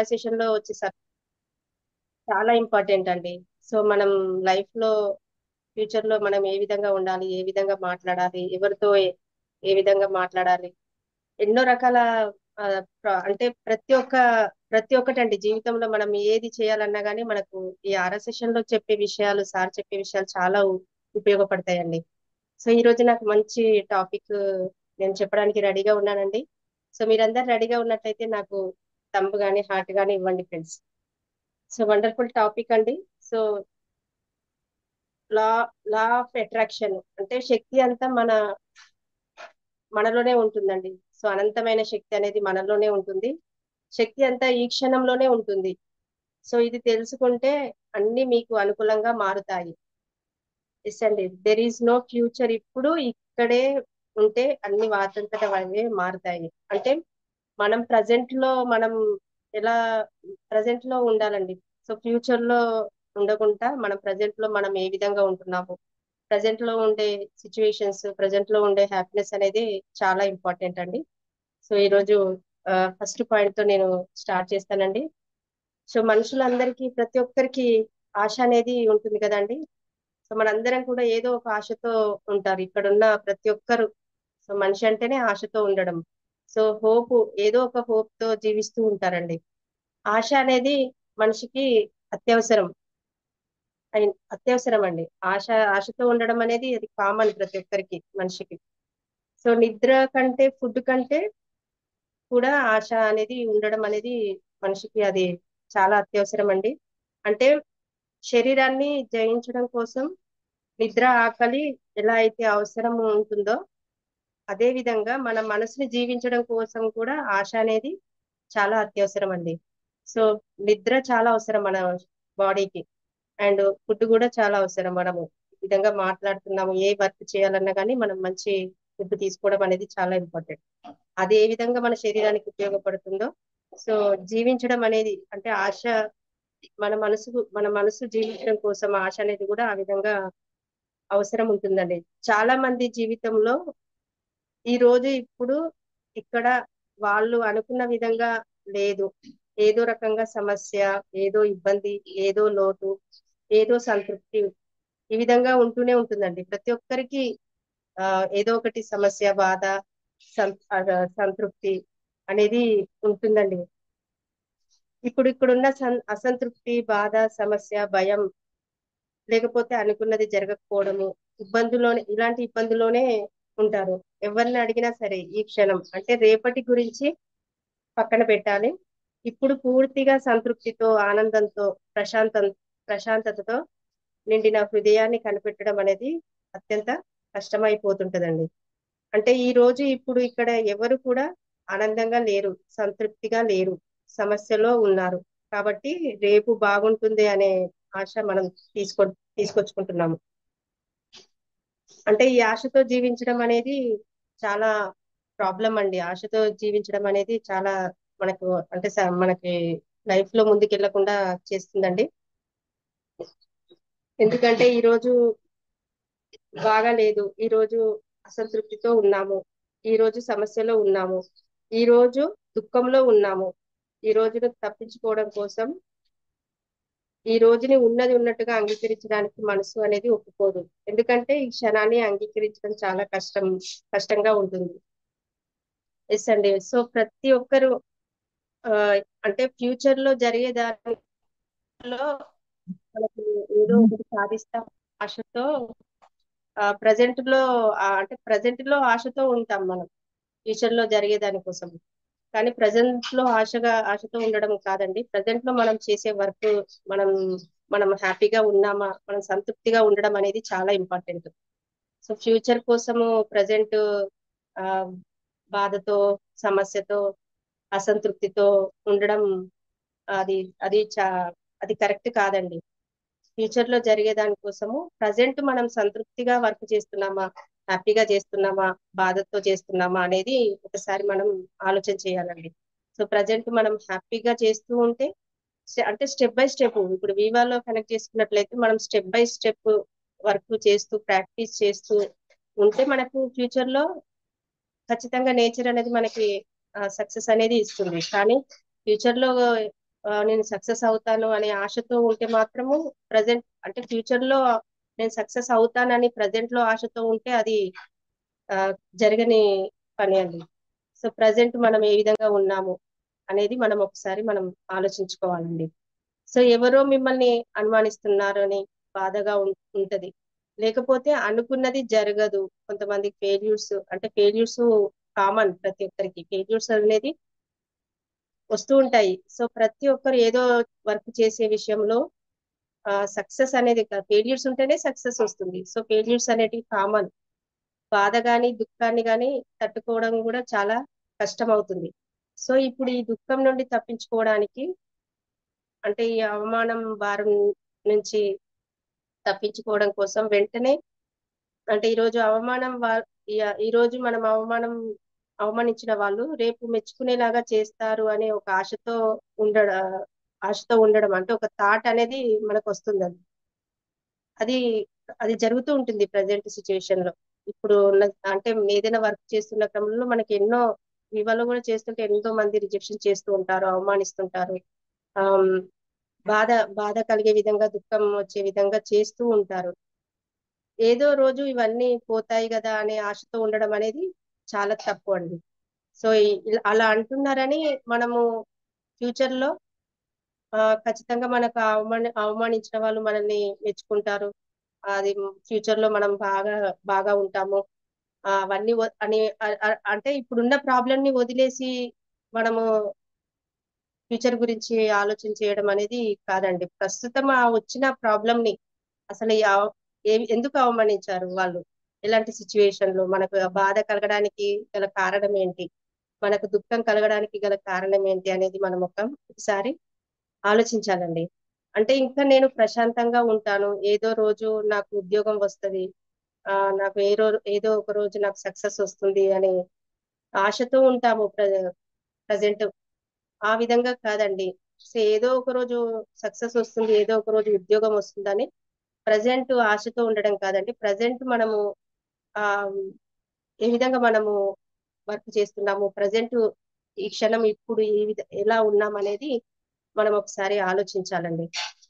Session లో వచ్చే చాలా ఇంపార్టెంట్ అండి. సో మనం లైఫ్ లో ఫ్యూచర్ లో మనం ఏ విధంగా ఉండాలి, ఏ విధంగా మాట్లాడాలి, ఎవరితో ఏ విధంగా మాట్లాడాలి, ఎన్నో రకాల ఆ, అంటే ప్రతి ఒక్కటండి జీవితంలో మనం ఏది చేయాలన్నా గానీ మనకు ఈ సెషన్ లో చెప్పే విషయాలు, సార్ చెప్పే విషయాలు చాలా ఉపయోగపడతాయండి. సో ఈ రోజు నాకు మంచి టాపిక్ నేను చెప్పడానికి రెడీగా ఉన్నానండి. సో మీరందరు రెడీగా ఉన్నట్లయితే నాకు థంబ్ గానీ హార్ట్ గానీ ఇవ్వండి ఫ్రెండ్స్. సో వండర్ఫుల్ టాపిక్ అండి. So law law of attraction అంటే శక్తి అంతా మనలోనే ఉంటుందండి. సో అనంతమైన శక్తి అనేది మనలోనే ఉంటుంది. శక్తి అంతా ఈ క్షణంలోనే ఉంటుంది. సో ఇది తెలుసుకుంటే అన్ని మీకు అనుకూలంగా మారుతాయి. ఎస్ అండి, దెర్ ఈస్ నో ఫ్యూచర్. ఇప్పుడు ఇక్కడే ఉంటే అన్ని వాతంతట అవే మారుతాయి. అంటే మనం ప్రజెంట్ లో మనం ఎలా ప్రజెంట్ లో ఉండాలండి. సో ఫ్యూచర్ లో ఉండకుండా మనం ప్రజెంట్ లో మనం ఏ విధంగా ఉంటున్నాము, ప్రజెంట్ లో ఉండే సిచ్యువేషన్స్, ప్రజెంట్ లో ఉండే హ్యాపీనెస్ అనేది చాలా ఇంపార్టెంట్ అండి. సో ఈరోజు ఫస్ట్ పాయింట్ తో నేను స్టార్ట్ చేస్తానండి. సో మనుషులందరికీ ప్రతి ఒక్కరికి ఆశ అనేది ఉంటుంది కదండి. సో మనందరం కూడా ఏదో ఒక ఆశతో ఉంటారు. ఇక్కడున్న ప్రతి ఒక్కరు, సో మనిషి అంటేనే ఆశతో ఉండడం. సో హోప్, ఏదో ఒక హోప్ తో జీవిస్తూ ఉంటారండి. ఆశ అనేది మనిషికి అత్యవసరం. అత్యవసరం అండి. ఆశతో ఉండడం అనేది అది కామన్ ప్రతి ఒక్కరికి, మనిషికి. సో నిద్ర కంటే, ఫుడ్ కంటే కూడా ఆశ అనేది ఉండడం అనేది మనిషికి అది చాలా అత్యవసరం అండి. అంటే శరీరాన్ని జయించడం కోసం నిద్ర, ఆకలి ఎలా అయితే అవసరం ఉంటుందో అదే విధంగా మన మనసుని జీవించడం కోసం కూడా ఆశ అనేది చాలా అత్యవసరం అండి. సో నిద్ర చాలా అవసరం మన బాడీకి. అండ్ ఫుడ్ కూడా చాలా అవసరం. మనము ఈ విధంగా మాట్లాడుతున్నాము, ఏ వర్క్ చేయాలన్నా కానీ మనం మంచి ఫుడ్ తీసుకోవడం అనేది చాలా ఇంపార్టెంట్. అది ఏ విధంగా మన శరీరానికి ఉపయోగపడుతుందో, సో జీవించడం అనేది అంటే ఆశ, మన మనసు జీవించడం కోసం ఆశ అనేది కూడా ఆ విధంగా అవసరం ఉంటుందండి. చాలా మంది జీవితంలో ఈ రోజు ఇప్పుడు ఇక్కడ వాళ్ళు అనుకున్న విధంగా లేదు. ఏదో రకంగా సమస్య, ఏదో ఇబ్బంది, ఏదో లోటు, ఏదో సంతృప్తి, ఈ విధంగా ఉంటూనే ఉంటుందండి ప్రతి ఒక్కరికి. ఆ ఏదో ఒకటి సమస్య, బాధ, సంతృప్తి అనేది ఉంటుందండి. ఇక్కడున్న అసంతృప్తి, బాధ, సమస్య, భయం, లేకపోతే అనుకున్నది జరగకపోవడము, ఇలాంటి ఇబ్బందులోనే ఉంటారు. ఎవరిని అడిగినా సరే ఈ క్షణం అంటే రేపటి గురించి పక్కన పెట్టాలి. ఇప్పుడు పూర్తిగా సంతృప్తితో, ఆనందంతో, ప్రశాంతతతో నిండిన హృదయాన్ని కనిపెట్టడం అనేది అత్యంత కష్టమైపోతుంటదండి. అంటే ఈ రోజు ఇప్పుడు ఇక్కడ ఎవరు కూడా ఆనందంగా లేరు, సంతృప్తిగా లేరు, సమస్యలో ఉన్నారు. కాబట్టి రేపు బాగుంటుంది అనే ఆశ మనం తీసుకో తీసుకొచ్చుకుంటున్నాము. అంటే ఈ ఆశతో జీవించడం అనేది చాలా ప్రాబ్లం అండి. ఆశతో జీవించడం అనేది చాలా మనకు అంటే మనకి లైఫ్ లో ముందుకు వెళ్లకుండా చేస్తుందండి. ఎందుకంటే ఈ రోజు బాగా లేదు, ఈ రోజు అసంతృప్తితో ఉన్నాము, ఈ రోజు సమస్యలో ఉన్నాము, ఈ రోజు దుఃఖంలో ఉన్నాము. ఈ రోజును తప్పించుకోవడం కోసం ఈ రోజుని ఉన్నది ఉన్నట్టుగా అంగీకరించడానికి మనసు అనేది ఒప్పుకోదు. ఎందుకంటే ఈ క్షణాన్ని అంగీకరించడం చాలా కష్టంగా ఉంటుంది. ఎస్ అండి. సో ప్రతి ఒక్కరు ఆ, అంటే ఫ్యూచర్ లో జరిగే దానిలో మనకి ఏదో ఒకటి సాధిస్తాం ఆశతో, ప్రజెంట్ లో అంటే ప్రజెంట్ లో ఆశతో ఉంటాం మనం ఫ్యూచర్ లో జరిగే దానికోసం. కానీ ప్రజెంట్ లో ఆశతో ఉండడం కాదండి. ప్రజెంట్ లో మనం చేసే వర్క్, మనం మనం హ్యాపీగా ఉన్నామా, మనం సంతృప్తిగా ఉండడం అనేది చాలా ఇంపార్టెంట్. సో ఫ్యూచర్ కోసము ప్రజెంట్ ఆ బాధతో, సమస్యతో, అసంతృప్తితో ఉండడం అది అది చా అది కరెక్ట్ కాదండి. ఫ్యూచర్ లో జరిగే దానికోసము ప్రజెంట్ మనం సంతృప్తిగా వర్క్ చేస్తున్నామా, హ్యాపీగా చేస్తున్నామా, బాధతో చేస్తున్నామా అనేది ఒకసారి మనం ఆలోచన చేయాలండి. సో ప్రజెంట్ మనం హ్యాపీగా చేస్తూ ఉంటే అంటే స్టెప్ బై స్టెప్, ఇప్పుడు వివాలో కనెక్ట్ చేసుకున్నట్లయితే మనం స్టెప్ బై స్టెప్ వర్క్ చేస్తూ, ప్రాక్టీస్ చేస్తూ ఉంటే మనకు ఫ్యూచర్ లో ఖచ్చితంగా నేచర్ అనేది మనకి సక్సెస్ అనేది ఇస్తుంది. కానీ ఫ్యూచర్ లో నేను సక్సెస్ అవుతాను అనే ఆశతో ఉంటే మాత్రము ప్రజెంట్ అంటే ఫ్యూచర్ లో నేను సక్సెస్ అవుతానని ప్రజెంట్ లో ఆశతో ఉంటే అది ఆ, జరగని పని అండి. సో ప్రజెంట్ మనం ఏ విధంగా ఉన్నాము అనేది మనం ఒకసారి మనం ఆలోచించుకోవాలండి. సో ఎవరో మిమ్మల్ని అనుమానిస్తున్నారు అని బాధగా ఉంటది. లేకపోతే అనుకున్నది జరగదు. కొంతమంది ఫెయిల్యూర్స్ అంటే ఫెయిల్యూర్స్ కామన్, ప్రతి ఒక్కరికి ఫెయిల్యూర్స్ అనేది వస్తూ ఉంటాయి. సో ప్రతి ఒక్కరు ఏదో వర్క్ చేసే విషయంలో సక్సెస్ అనేది ఫెయిల్యూర్స్ ఉంటేనే సక్సెస్ వస్తుంది. సో ఫెయిల్యూర్స్ అనేటివి కామన్. బాధ గాని దుఃఖాన్ని గాని తట్టుకోవడం కూడా చాలా కష్టం అవుతుంది. సో ఇప్పుడు ఈ దుఃఖం నుండి తప్పించుకోవడానికి అంటే ఈ అవమానం భారం నుంచి తప్పించుకోవడం కోసం వెంటనే అంటే ఈ రోజు అవమానం ఈ రోజు మనం అవమానించిన వాళ్ళు రేపు మెచ్చుకునేలాగా చేస్తారు అనే ఒక ఆశతో ఉండడం అంటే ఒక థాట్ అనేది మనకు వస్తుంది. అది అది జరుగుతూ ఉంటుంది ప్రజెంట్ సిచ్యువేషన్ లో. ఇప్పుడు అంటే ఏదైనా వర్క్ చేస్తున్న క్రమంలో మనకి ఎన్నో ఇవాళ కూడా చేస్తుంటే ఎంతో మంది రిజెక్షన్ చేస్తూ ఉంటారు, అవమానిస్తుంటారు. ఆమ్, బాధ బాధ కలిగే విధంగా దుఃఖం వచ్చే విధంగా చేస్తూ ఉంటారు. ఏదో రోజు ఇవన్నీ పోతాయి కదా అనే ఆశతో ఉండడం అనేది చాలా తప్పు అండి. సో అలా అంటున్నారని మనము ఫ్యూచర్ లో ఖచ్చితంగా మనకు అవమానించిన వాళ్ళు మనల్ని మెచ్చుకుంటారు. అది ఫ్యూచర్ లో మనం బాగా బాగా ఉంటాము. అవన్నీ అని అంటే ఇప్పుడున్న ప్రాబ్లం ని వదిలేసి మనము ఫ్యూచర్ గురించి ఆలోచన చేయడం అనేది కాదండి. ప్రస్తుతం ఆ వచ్చిన ప్రాబ్లం ని అసలు ఎందుకు అవమానించారు వాళ్ళు, ఇలాంటి సిచ్యువేషన్ లో మనకు బాధ కలగడానికి గల కారణం ఏంటి, మనకు దుఃఖం కలగడానికి గల కారణం ఏంటి అనేది మనం ఒకసారి ఆలోచించాలండి. అంటే ఇంకా నేను ప్రశాంతంగా ఉంటాను, ఏదో రోజు నాకు ఉద్యోగం వస్తది, నాకు ఏదో ఒక రోజు నాకు సక్సెస్ వస్తుంది అని ఆశతో ఉంటాము ప్రజెంట్. ఆ విధంగా కాదండి. సో ఏదో ఒక రోజు సక్సెస్ వస్తుంది, ఏదో ఒక రోజు ఉద్యోగం వస్తుందని ప్రజెంట్ ఆశతో ఉండడం కాదండి. ప్రజెంట్ మనము ఆ ఏ విధంగా మనము వర్క్ చేస్తున్నాము, ప్రజెంట్ ఈ క్షణం ఇప్పుడు ఎలా ఉన్నాం అనేది మనం ఒకసారి ఆలోచించాలండి.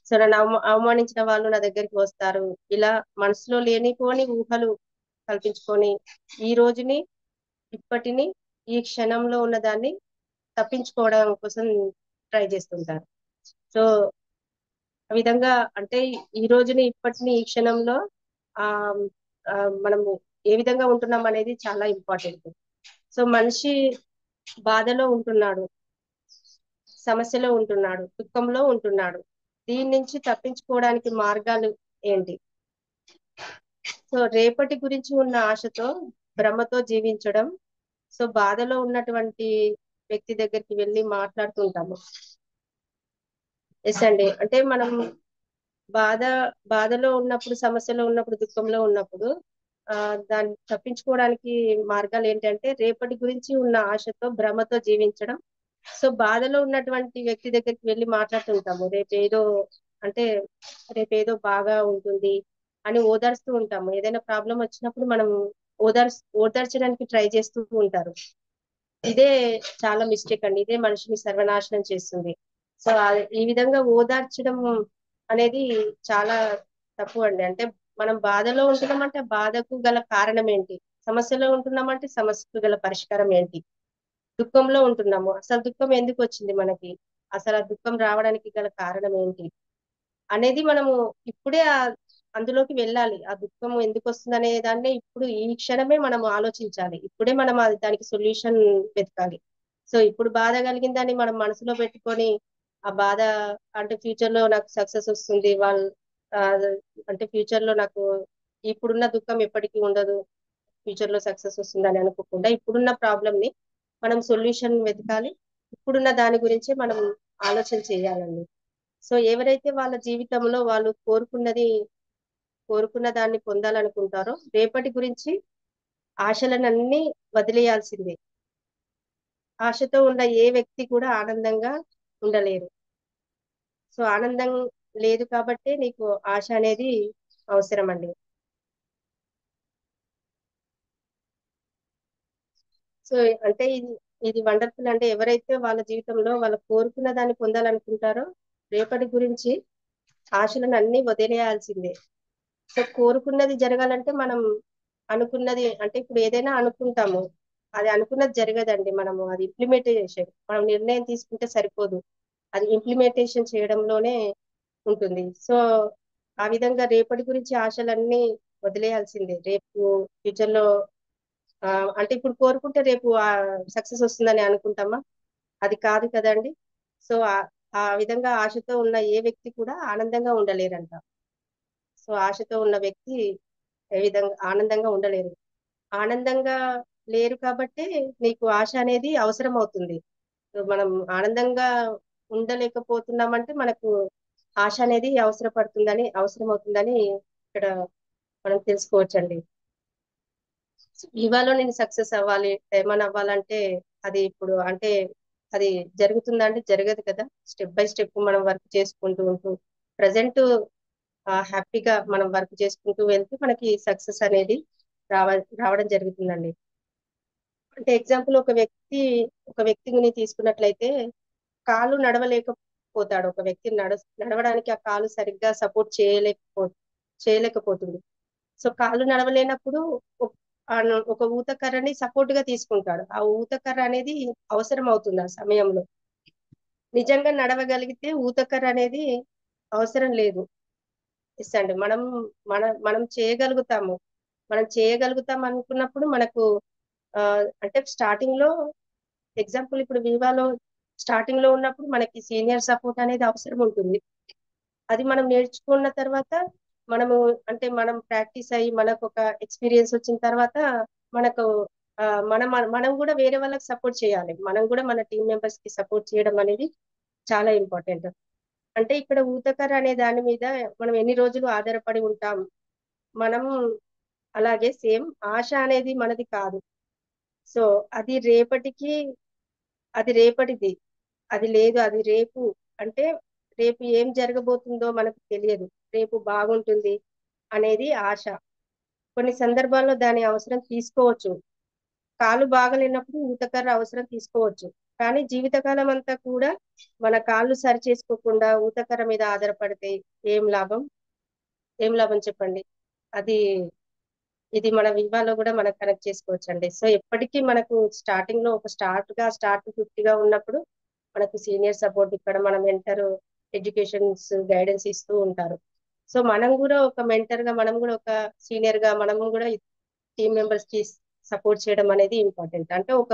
సో నన్ను అవమానించిన వాళ్ళు నా దగ్గరికి వస్తారు, ఇలా మనసులో లేనిపోని ఊహలు కల్పించుకొని ఈ రోజుని ఇప్పటిని ఈ క్షణంలో ఉన్న దాన్ని తప్పించుకోవడం కోసం ట్రై చేస్తుంటారు. సో ఆ విధంగా అంటే ఈ రోజుని ఇప్పటిని ఈ క్షణంలో ఆ ఆ, మనము ఏ విధంగా ఉంటున్నాం అనేది చాలా ఇంపార్టెంట్. సో మనిషి బాధలో ఉంటున్నాడు, సమస్యలో ఉంటున్నాడు, దుఃఖంలో ఉంటున్నాడు. దీని నుంచి తప్పించుకోవడానికి మార్గాలు ఏంటి? సో రేపటి గురించి ఉన్న ఆశతో భ్రమతో జీవించడం. సో బాధలో ఉన్నటువంటి వ్యక్తి దగ్గరికి వెళ్ళి మాట్లాడుతుంటాము. ఎస్ అండి. అంటే మనం బాధ బాధలో ఉన్నప్పుడు, సమస్యలో ఉన్నప్పుడు, దుఃఖంలో ఉన్నప్పుడు ఆ దాన్ని తప్పించుకోవడానికి మార్గాలు ఏంటంటే రేపటి గురించి ఉన్న ఆశతో భ్రమతో జీవించడం. సో బాధలో ఉన్నటువంటి వ్యక్తి దగ్గరికి వెళ్ళి మాట్లాడుతుంటాము, అంటే రేపేదో బాగా ఉంటుంది అని ఓదార్స్తూ ఉంటాము. ఏదైనా ప్రాబ్లం వచ్చినప్పుడు మనం ఓదార్చడానికి ట్రై చేస్తూ ఉంటారు. ఇదే చాలా మిస్టేక్ అండి, ఇదే మనిషిని సర్వనాశనం చేస్తుంది. సో ఈ విధంగా ఓదార్చడం అనేది చాలా తప్పు అండి. అంటే మనం బాధలో ఉంటున్నామంటే బాధకు గల కారణం ఏంటి, సమస్యలో ఉంటున్నామంటే సమస్యకు గల పరిష్కారం ఏంటి, దుఃఖంలో ఉంటున్నాము అసలు దుఃఖం ఎందుకు వచ్చింది మనకి, అసలు ఆ దుఃఖం రావడానికి గల కారణం ఏంటి అనేది మనము ఇప్పుడే అందులోకి వెళ్ళాలి. ఆ దుఃఖం ఎందుకు వస్తుంది అనే దాన్ని ఇప్పుడు ఈ క్షణమే మనం ఆలోచించాలి. ఇప్పుడే మనం దానికి సొల్యూషన్ వెతకాలి. సో ఇప్పుడు బాధ కలిగిందని మనం మనసులో పెట్టుకొని ఆ బాధ అంటే ఫ్యూచర్ లో నాకు సక్సెస్ వస్తుంది ఆ, అంటే ఫ్యూచర్ లో నాకు ఇప్పుడున్న దుఃఖం ఎప్పటికీ ఉండదు, ఫ్యూచర్ లో సక్సెస్ వస్తుందని అనుకోకుండా ఇప్పుడున్న ప్రాబ్లమ్ ని మనం సొల్యూషన్ వెతకాలి. ఇప్పుడున్న దాని గురించి మనం ఆలోచన చేయాలండి. సో ఎవరైతే వాళ్ళ జీవితంలో వాళ్ళు కోరుకున్న దాన్ని పొందాలనుకుంటారో రేపటి గురించి ఆశలనన్నీ వదిలేయాల్సిందే. ఆశతో ఉన్న ఏ వ్యక్తి కూడా ఆనందంగా ఉండలేరు. సో ఆనందం లేదు కాబట్టే నీకు ఆశ అనేది అవసరం అండి. సో అంటే ఇది ఇది వండర్ఫుల్ అంటే ఎవరైతే వాళ్ళ జీవితంలో వాళ్ళ కోరుకున్న దాన్ని పొందాలనుకుంటారో రేపటి గురించి ఆశలను అన్ని వదిలేయాల్సిందే. సో కోరుకున్నది జరగాలంటే మనం అనుకున్నది అంటే ఇప్పుడు ఏదైనా అనుకుంటాము, అది అనుకున్నది జరగదండి. మనము అది ఇంప్లిమెంటేషన్ మనం నిర్ణయం తీసుకుంటే సరిపోదు, అది ఇంప్లిమెంటేషన్ చేయడంలోనే ఉంటుంది. సో ఆ విధంగా రేపటి గురించి ఆశలన్నీ వదిలేయాల్సిందే. రేపు ఫ్యూచర్ లో ఆ, అంటే ఇప్పుడు కోరుకుంటే రేపు సక్సెస్ వస్తుందని అనుకుంటామా? అది కాదు కదండి. సో ఆ విధంగా ఆశతో ఉన్న ఏ వ్యక్తి కూడా ఆనందంగా ఉండలేరంట. సో ఆశతో ఉన్న వ్యక్తి ఏ విధంగా ఆనందంగా ఉండలేరు. ఆనందంగా లేరు కాబట్టి నీకు ఆశ అనేది అవసరం అవుతుంది. సో మనం ఆనందంగా ఉండలేకపోతున్నామంటే మనకు ఆశ అనేది అవసరం అవుతుందని ఇక్కడ మనం తెలుసుకోవచ్చండి. ఇవాళ నేను సక్సెస్ అవ్వాలి, ఏమైనా అవ్వాలంటే అది ఇప్పుడు అంటే అది జరుగుతుందా అంటే జరగదు కదా. స్టెప్ బై స్టెప్ మనం వర్క్ చేసుకుంటూ ఉంటూ ప్రజెంట్ హ్యాపీగా మనం వర్క్ చేసుకుంటూ వెళ్తే మనకి సక్సెస్ అనేది రావ రావడం జరుగుతుందండి. అంటే ఎగ్జాంపుల్ ఒక వ్యక్తిని తీసుకున్నట్లయితే కాలు నడవలేకపోతాడు. ఒక వ్యక్తి నడవడానికి ఆ కాలు సరిగ్గా సపోర్ట్ చేయలేకపోతుంది. సో కాళ్ళు నడవలేనప్పుడు ఒక ఒక ఊతకర్రని సపోర్ట్ గా తీసుకుంటాడు. ఆ ఊతకర్ర అనేది అవసరం అవుతుంది ఆ సమయంలో. నిజంగా నడవగలిగితే ఊతకర్ర అనేది అవసరం లేదు. ఎస్ అండి. మనం చేయగలుగుతాము. మనం చేయగలుగుతాం అనుకున్నప్పుడు మనకు ఆ అంటే స్టార్టింగ్ లో ఎగ్జాంపుల్ ఇప్పుడు వివాలో స్టార్టింగ్ లో ఉన్నప్పుడు మనకి సీనియర్ సపోర్ట్ అనేది అవసరం ఉంటుంది. అది మనం నేర్చుకున్న తర్వాత మనము అంటే మనం ప్రాక్టీస్ అయ్యి మనకు ఒక ఎక్స్పీరియన్స్ వచ్చిన తర్వాత మనకు మనం కూడా వేరే వాళ్ళకి సపోర్ట్ చేయాలి. మనం కూడా మన టీం మెంబర్స్ కి సపోర్ట్ చేయడం అనేది చాలా ఇంపార్టెంట్. అంటే ఇక్కడ ఊతకర్ర అనే దాని మీద మనం ఎన్ని రోజులు ఆధారపడి ఉంటాం. మనం అలాగే సేమ్ ఆశ అనేది మనది కాదు. సో అది రేపటికి అది రేపటిది, అది లేదు, అది రేపు. అంటే రేపు ఏం జరగబోతుందో మనకు తెలియదు. రేపు బాగుంటుంది అనేది ఆశ. కొన్ని సందర్భాల్లో దాని అవసరం తీసుకోవచ్చు. కాలు బాగలేనప్పుడు ఊతకర్ర అవసరం తీసుకోవచ్చు. కానీ జీవితకాలం అంతా కూడా మన కాళ్ళు సరి చేసుకోకుండా ఊతకర్ర మీద ఆధారపడితే ఏం లాభం? ఏం లాభం చెప్పండి. అది ఇది మన వివాలో కూడా మనం కనెక్ట్ చేసుకోవచ్చు అండి. సో ఎప్పటికీ మనకు స్టార్టింగ్ లో ఒక స్టార్ట్ 50 గా ఉన్నప్పుడు మనకు సీనియర్ సపోర్ట్ ఇక్కడ మన మెంటర్ ఎడ్యుకేషన్స్ గైడెన్స్ ఇస్తూ ఉంటారు. సో మనం కూడా ఒక మెంటర్ గా మనం కూడా ఒక సీనియర్ గా మనము కూడా టీమ్ మెంబర్స్ కి సపోర్ట్ చేయడం అనేది ఇంపార్టెంట్. అంటే ఒక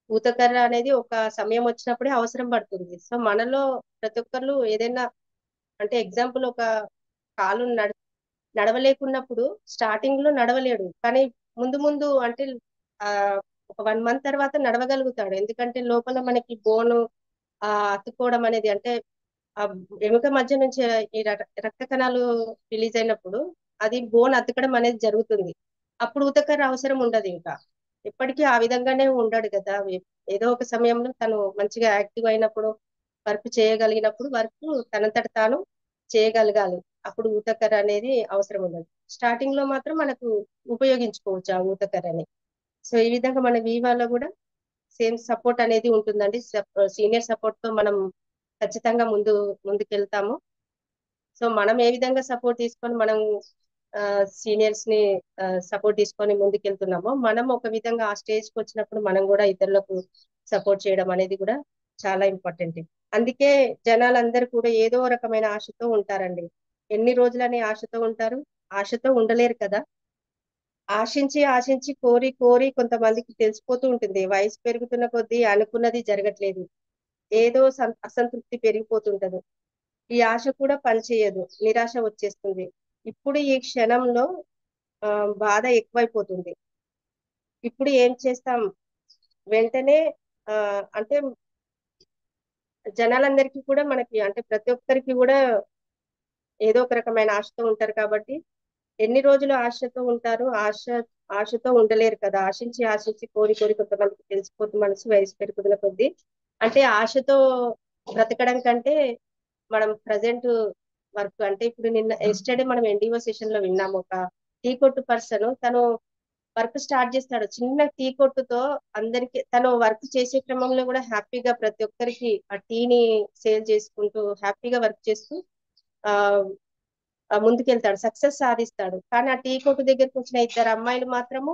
ఊతకర్ర అనేది ఒక సమయం వచ్చినప్పుడే అవసరం పడుతుంది. సో మనలో ప్రతి ఒక్కరు ఏదైనా అంటే ఎగ్జాంపుల్ ఒక కాలు నడవలేకున్నప్పుడు స్టార్టింగ్ లో నడవలేడు, కానీ ముందు ముందు అంటే ఆ ఒక 1 మంత్ తర్వాత నడవగలుగుతాడు. ఎందుకంటే లోపల మనకి బోను అతుక్కోవడం అనేది అంటే ఆ ఎముక మధ్య నుంచి ఈ రక్త కణాలు రిలీజ్ అయినప్పుడు అది బోన్ అతకడం అనేది జరుగుతుంది. అప్పుడు ఉతకర అవసరం ఉండదు ఇంకా. ఎప్పటికీ ఆ విధంగానే ఉండడు కదా. ఏదో ఒక సమయంలో తను మంచిగా యాక్టివ్ అయినప్పుడు వర్క్ చేయగలిగినప్పుడు వర్క్ తనంతట తాను చేయగలగాలి. అప్పుడు ఊతకర్ర అనేది అవసరం ఉండదు. స్టార్టింగ్ లో మాత్రం మనకు ఉపయోగించుకోవచ్చు ఆ ఊతకర్రని. సో ఈ విధంగా మన వీవాలో కూడా సేమ్ సపోర్ట్ అనేది ఉంటుందండి. సీనియర్ సపోర్ట్ తో మనం ఖచ్చితంగా ముందుకెళ్తాము. సో మనం ఏ విధంగా సపోర్ట్ తీసుకొని మనం సీనియర్స్ ని సపోర్ట్ తీసుకొని ముందుకెళ్తున్నామో మనం ఒక విధంగా ఆ స్టేజ్ కి వచ్చినప్పుడు మనం కూడా ఇతరులకు సపోర్ట్ చేయడం అనేది కూడా చాలా ఇంపార్టెంట్. అందుకే జనాలందరూ కూడా ఏదో రకమైన ఆశతో ఉంటారండి. ఎన్ని రోజులని ఆశతో ఉంటారు? ఆశతో ఉండలేరు కదా. ఆశించి ఆశించి కోరి కోరి కొంతమందికి తెలిసిపోతూ ఉంటుంది. వయసు పెరుగుతున్న కొద్దీ అనుకున్నది జరగట్లేదు, ఏదో అసంతృప్తి పెరిగిపోతుంటది. ఈ ఆశ కూడా పనిచేయదు, నిరాశ వచ్చేస్తుంది. ఇప్పుడు ఈ క్షణంలో ఆ బాధ ఎక్కువైపోతుంది. ఇప్పుడు ఏం చేస్తాం? వెంటనే ఆ అంటే జనాలందరికీ కూడా మనకి అంటే ప్రతి ఒక్కరికి కూడా ఏదో ఒక రకమైన ఆశతో ఉంటారు కాబట్టి ఎన్ని రోజులు ఆశతో ఉంటారు? ఆశతో ఉండలేరు కదా. ఆశించి ఆశించి కోరి కోరి కొంతమందికి తెలిసిపోతుంది మనసు వయసు పెరుగుతున్న కొద్దీ. అంటే ఆశతో బ్రతకడం కంటే మనం ప్రజెంట్ వర్క్ అంటే ఇప్పుడు నిన్న ఎస్టర్డే మనం ఎన్డీఓ సెషన్ లో విన్నాము. ఒక టీ కొట్టు పర్సన్ తను వర్క్ స్టార్ట్ చేస్తాడు చిన్న టీ కొట్టుతో. అందరికి తను వర్క్ చేసే క్రమంలో కూడా హ్యాపీగా ప్రతి ఒక్కరికి ఆ టీని సేల్ చేసుకుంటూ హ్యాపీగా వర్క్ చేస్తూ ఆ ముందుకెళ్తాడు, సక్సెస్ సాధిస్తాడు. కానీ ఆ టీ కొట్టు దగ్గరకు వచ్చిన ఇద్దరు అమ్మాయిలు మాత్రము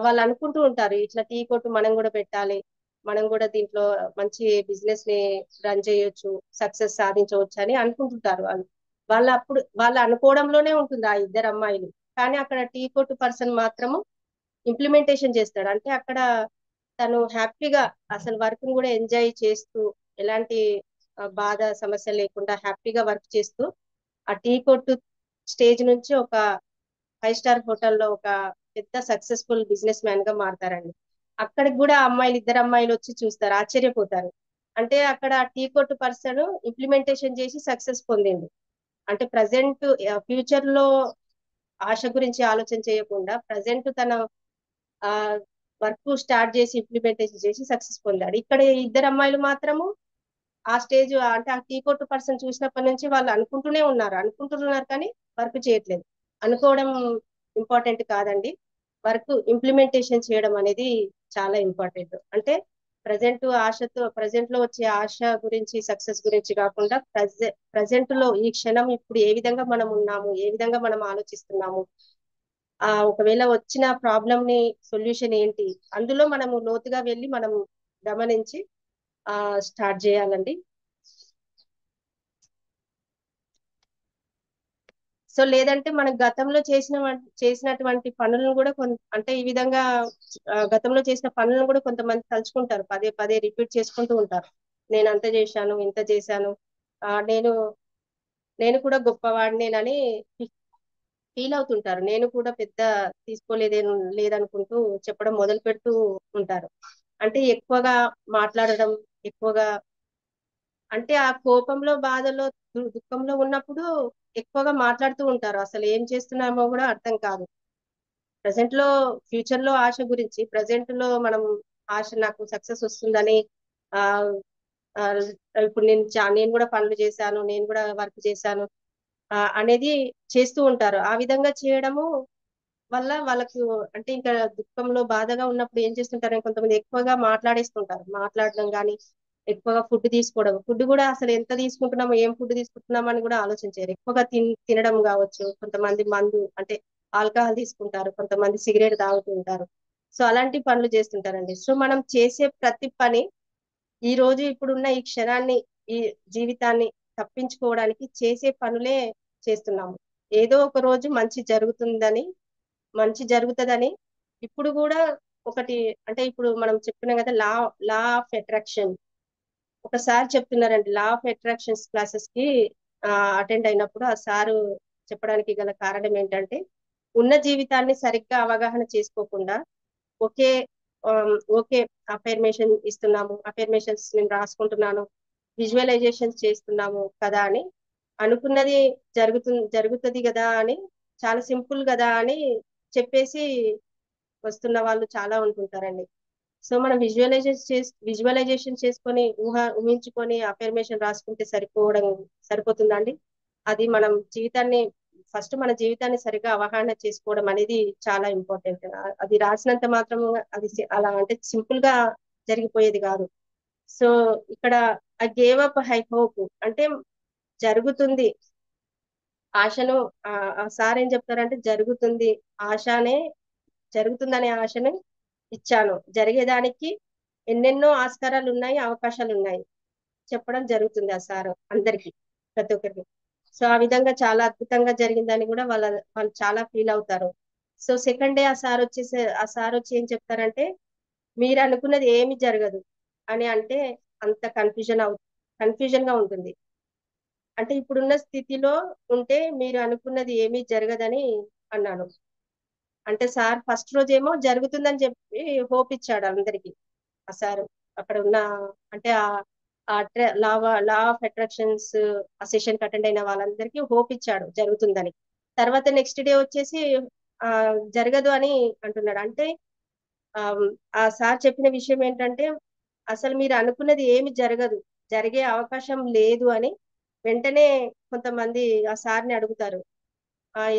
వాళ్ళు అనుకుంటూ ఉంటారు, ఇట్లా టీ కొట్టు మనం కూడా పెట్టాలి, మనం కూడా దీంట్లో మంచి బిజినెస్ ని రన్ చేయొచ్చు, సక్సెస్ సాధించవచ్చు అని అనుకుంటుంటారు వాళ్ళు. వాళ్ళు అనుకోవడంలోనే ఉంటుంది ఆ ఇద్దరు అమ్మాయిలు. కానీ అక్కడ టీ కొట్టు పర్సన్ మాత్రము ఇంప్లిమెంటేషన్ చేస్తాడు. అంటే అక్కడ తను హ్యాపీగా అసలు వర్క్ కూడా ఎంజాయ్ చేస్తూ ఎలాంటి బాధ సమస్య లేకుండా హ్యాపీగా వర్క్ చేస్తూ ఆ టీ కొట్టు స్టేజ్ నుంచి ఒక 5 స్టార్ హోటల్లో ఒక పెద్ద సక్సెస్ఫుల్ బిజినెస్ మ్యాన్ గా మారతారండి. అక్కడికి కూడా ఇద్దరు అమ్మాయిలు వచ్చి చూస్తారు, ఆశ్చర్యపోతారు. అంటే అక్కడ టీ కొట్టు పర్సన్ ఇంప్లిమెంటేషన్ చేసి సక్సెస్ పొందింది. అంటే ప్రజెంట్ ఫ్యూచర్ లో ఆశ గురించి ఆలోచన చేయకుండా ప్రజెంట్ తన ఆ వర్క్ స్టార్ట్ చేసి ఇంప్లిమెంటేషన్ చేసి సక్సెస్ పొందాడు. ఇక్కడ ఇద్దరు అమ్మాయిలు మాత్రము ఆ స్టేజ్ అంటే ఆ టీ కొట్టు పర్సన్ చూసినప్పటి నుంచి వాళ్ళు అనుకుంటున్నారు కానీ వర్క్ చేయట్లేదు. అనుకోవడం ఇంపార్టెంట్ కాదండి, వర్క్ ఇంప్లిమెంటేషన్ చేయడం అనేది చాలా ఇంపార్టెంట్. అంటే ప్రజెంట్ లో వచ్చే ఆశ గురించి సక్సెస్ గురించి కాకుండా ప్రజెంట్ లో ఈ క్షణం ఇప్పుడు ఏ విధంగా మనం ఉన్నాము, ఏ విధంగా మనం ఆలోచిస్తున్నాము, ఒకవేళ వచ్చిన ప్రాబ్లం ని సొల్యూషన్ ఏంటి, అందులో మనము లోతుగా వెళ్ళి మనం గమనించి స్టార్ట్ చేయాలండి. సో లేదంటే మనం గతంలో చేసినటువంటి పనులను కూడా అంటే ఈ విధంగా గతంలో చేసిన పనులను కూడా కొంతమంది తలుచుకుంటారు, పదే పదే రిపీట్ చేసుకుంటూ ఉంటారు. నేను అంత చేశాను, ఇంత చేశాను, నేను నేను కూడా గొప్పవాడినేనని ఫీల్ అవుతుంటారు. నేను కూడా పెద్ద లేదనుకుంటూ చెప్పడం మొదలు పెడుతూ ఉంటారు. అంటే ఎక్కువగా మాట్లాడడం, ఎక్కువగా అంటే ఆ కోపంలో బాధలో దుఃఖంలో ఉన్నప్పుడు ఎక్కువగా మాట్లాడుతూ ఉంటారు, అసలు ఏం చేస్తున్నామో కూడా అర్థం కాదు. ప్రజెంట్ లో ఫ్యూచర్ లో ఆశ గురించి, ప్రజెంట్ లో మనం ఆశ నాకు సక్సెస్ వస్తుందని ఆ ఆ, ఇప్పుడు నేను కూడా పనులు చేశాను, నేను కూడా వర్క్ చేశాను అనేది చేస్తూ ఉంటారు. ఆ విధంగా చేయడము వల్ల వాళ్ళకు అంటే ఇంకా దుఃఖంలో బాధగా ఉన్నప్పుడు ఏం చేస్తుంటారు, కొంతమంది ఎక్కువగా మాట్లాడడం కానీ ఎక్కువగా ఫుడ్ తీసుకోవడం, ఫుడ్ కూడా అసలు ఎంత తీసుకుంటున్నామో ఏం ఫుడ్ తీసుకుంటున్నామో అని కూడా ఆలోచించారు. ఎక్కువగా తినడం కావచ్చు, కొంతమంది మందు అంటే ఆల్కహాల్ తీసుకుంటారు, కొంతమంది సిగరెట్ తాగుతూ ఉంటారు. సో అలాంటి పనులు చేస్తుంటారండి. సో మనం చేసే ప్రతి పని ఈ రోజు ఇప్పుడున్న ఈ క్షణాన్ని, ఈ జీవితాన్ని తప్పించుకోవడానికి చేసే పనులే చేస్తున్నాము. ఏదో ఒక రోజు మంచి జరుగుతుందని ఇప్పుడు కూడా ఒకటి, అంటే ఇప్పుడు మనం చెప్తున్నాం కదా, లా ఆఫ్ అట్రాక్షన్ ఒకసారి చెప్తున్నారండి. లా ఆఫ్ అట్రాక్షన్స్ క్లాసెస్ కి అటెండ్ అయినప్పుడు ఆ సారు చెప్పడానికి గల కారణం ఏంటంటే, ఉన్న జీవితాన్ని సరిగ్గా అవగాహన చేసుకోకుండా ఒకే ఓకే అఫర్మేషన్ ఇస్తున్నాము, అఫర్మేషన్స్ నేను రాసుకుంటున్నాను, విజువలైజేషన్ చేస్తున్నాము కదా అని అనుకున్నది జరుగుతుంది కదా అని, చాలా సింపుల్ కదా అని చెప్పేసి వస్తున్న వాళ్ళు చాలా ఉంటుంటారండి. సో మనం విజువలైజేషన్ చేసుకొని ఊహించుకొని అఫర్మేషన్ రాసుకుంటే సరిపోతుందండి. అది మన జీవితాన్ని సరిగా అవగాహన చేసుకోవడం అనేది చాలా ఇంపార్టెంట్. అది రాసినంత మాత్రం అలా అంటే సింపుల్ గా జరిగిపోయేది కాదు. సో ఇక్కడ I gave up high hope అంటే జరుగుతుంది ఆశను, ఆ సార్ ఏం చెప్తారంటే ఆశనే జరుగుతుందనే ఆశను ఇచ్చాను, జరిగేదానికి ఎన్నెన్నో ఆస్కారాలు ఉన్నాయి, అవకాశాలు ఉన్నాయి చెప్పడం జరుగుతుంది ఆ సార్ అందరికి, ప్రతి ఒక్కరికి. సో ఆ విధంగా చాలా అద్భుతంగా జరిగిందని కూడా వాళ్ళు చాలా ఫీల్ అవుతారు. సో సెకండ్ డే ఆ సార్ వచ్చి ఏం చెప్తారంటే, మీరు అనుకున్నది ఏమి జరగదు అని అంటే అంత కన్ఫ్యూజన్ గా ఉంటుంది. అంటే ఇప్పుడున్న స్థితిలో ఉంటే మీరు అనుకున్నది ఏమీ జరగదని అన్నాను. అంటే సార్ ఫస్ట్ రోజు ఏమో జరుగుతుందని చెప్పి హోప్ ఇచ్చాడు అందరికి. ఆ సార్ అక్కడ ఉన్న అంటే లా ఆఫ్ అట్రాక్షన్స్ ఆ సెషన్ అటెండ్ అయిన వాళ్ళందరికీ హోప్ ఇచ్చాడు జరుగుతుందని. తర్వాత నెక్స్ట్ డే వచ్చేసి ఆ జరగదు అని అంటున్నాడు. అంటే ఆ ఆ సార్ చెప్పిన విషయం ఏంటంటే, అసలు మీరు అనుకున్నది ఏమి జరగదు, జరిగే అవకాశం లేదు అని వెంటనే కొంతమంది ఆ సార్ని అడుగుతారు.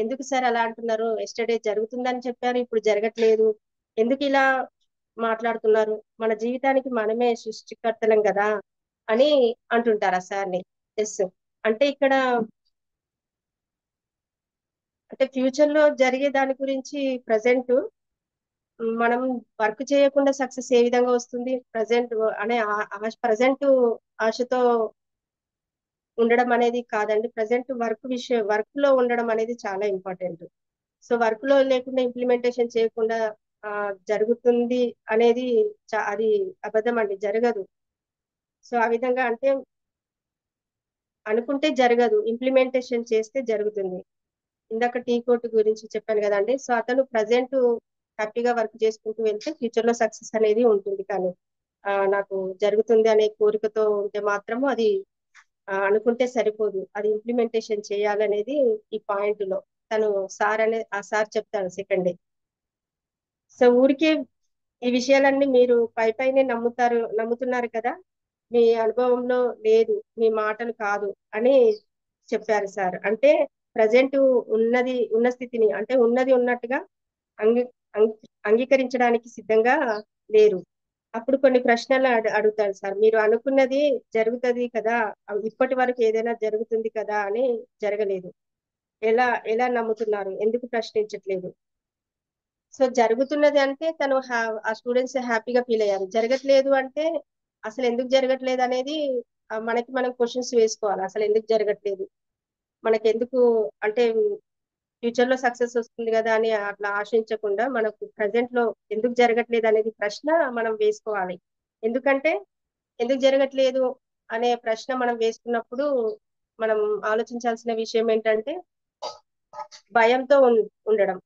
ఎందుకు సార్ అలా అంటున్నారు? ఎస్టర్డే జరుగుతుందని చెప్పారు, ఇప్పుడు జరగట్లేదు. ఎందుకు ఇలా మాట్లాడుతున్నారు? మన జీవితానికి మనమే సృష్టికర్తలం కదా అని అంటుంటారు ఆ సార్ని. ఎస్. అంటే ఇక్కడ అంటే ఫ్యూచర్ లో జరిగే దాని గురించి ప్రజెంట్ మనం వర్క్ చేయకుండా సక్సెస్ ఏ విధంగా వస్తుంది? ప్రజెంట్ అనే ప్రజెంట్ ఆశతో ఉండడం అనేది కాదండి. ప్రజెంట్ వర్క్ లో ఉండడం అనేది చాలా ఇంపార్టెంట్. సో వర్క్ లో లేకుండా ఇంప్లిమెంటేషన్ చేయకుండా ఆ జరుగుతుంది అనేది అది అబద్ధం అండి, జరగదు. సో ఆ విధంగా అంటే అనుకుంటే జరగదు, ఇంప్లిమెంటేషన్ చేస్తే జరుగుతుంది. ఇందాక టీ కోట్ గురించి చెప్పాను కదండి. సో అతను ప్రజెంట్ హ్యాపీగా వర్క్ చేసుకుంటూ వెళ్తే ఫ్యూచర్ లో సక్సెస్ అనేది ఉంటుంది. కానీ నాకు జరుగుతుంది అనే కోరికతో ఉంటే మాత్రము అది అనుకుంటే సరిపోదు, అది ఇంప్లిమెంటేషన్ చేయాలనేది ఈ పాయింట్ లో తను ఆ సార్ చెప్తారు సెకండ్ డే. సో ఊరికే ఈ విషయాలన్నీ మీరు పైనే నమ్ముతున్నారు కదా, మీ అనుభవంలో లేదు, మీ మాటలు కాదు అని చెప్పారు సార్. అంటే ప్రజెంట్ ఉన్న స్థితిని అంటే ఉన్నది ఉన్నట్టుగా అంగీ అంగీకరించడానికి సిద్ధంగా లేరు. అప్పుడు కొన్ని ప్రశ్నలు అడుగుతారు సార్. మీరు అనుకున్నది జరుగుతుంది కదా, ఇప్పటి వరకు ఏదైనా జరుగుతుంది కదా అని జరగలేదు. ఎలా ఎలా నమ్ముతున్నారు? ఎందుకు ప్రశ్నించట్లేదు? సో జరుగుతున్నది అంటే ఆ స్టూడెంట్స్ హ్యాపీగా ఫీల్ అయ్యారు. జరగట్లేదు అంటే అసలు ఎందుకు జరగట్లేదు అనేది మనకి మనం క్వశ్చన్స్ వేసుకోవాలి. అసలు ఎందుకు జరగట్లేదు, మనకి ఎందుకు అంటే ఫ్యూచర్ లో సక్సెస్ వస్తుంది కదా అని అట్లా ఆశించకుండా మనకు ప్రజెంట్ లో ఎందుకు జరగట్లేదు అనేది ప్రశ్న మనం వేసుకోవాలి. ఎందుకంటే ఎందుకు జరగట్లేదు అనే ప్రశ్న మనం వేసుకున్నప్పుడు మనం ఆలోచించాల్సిన విషయం ఏంటంటే భయంతో ఉండడం,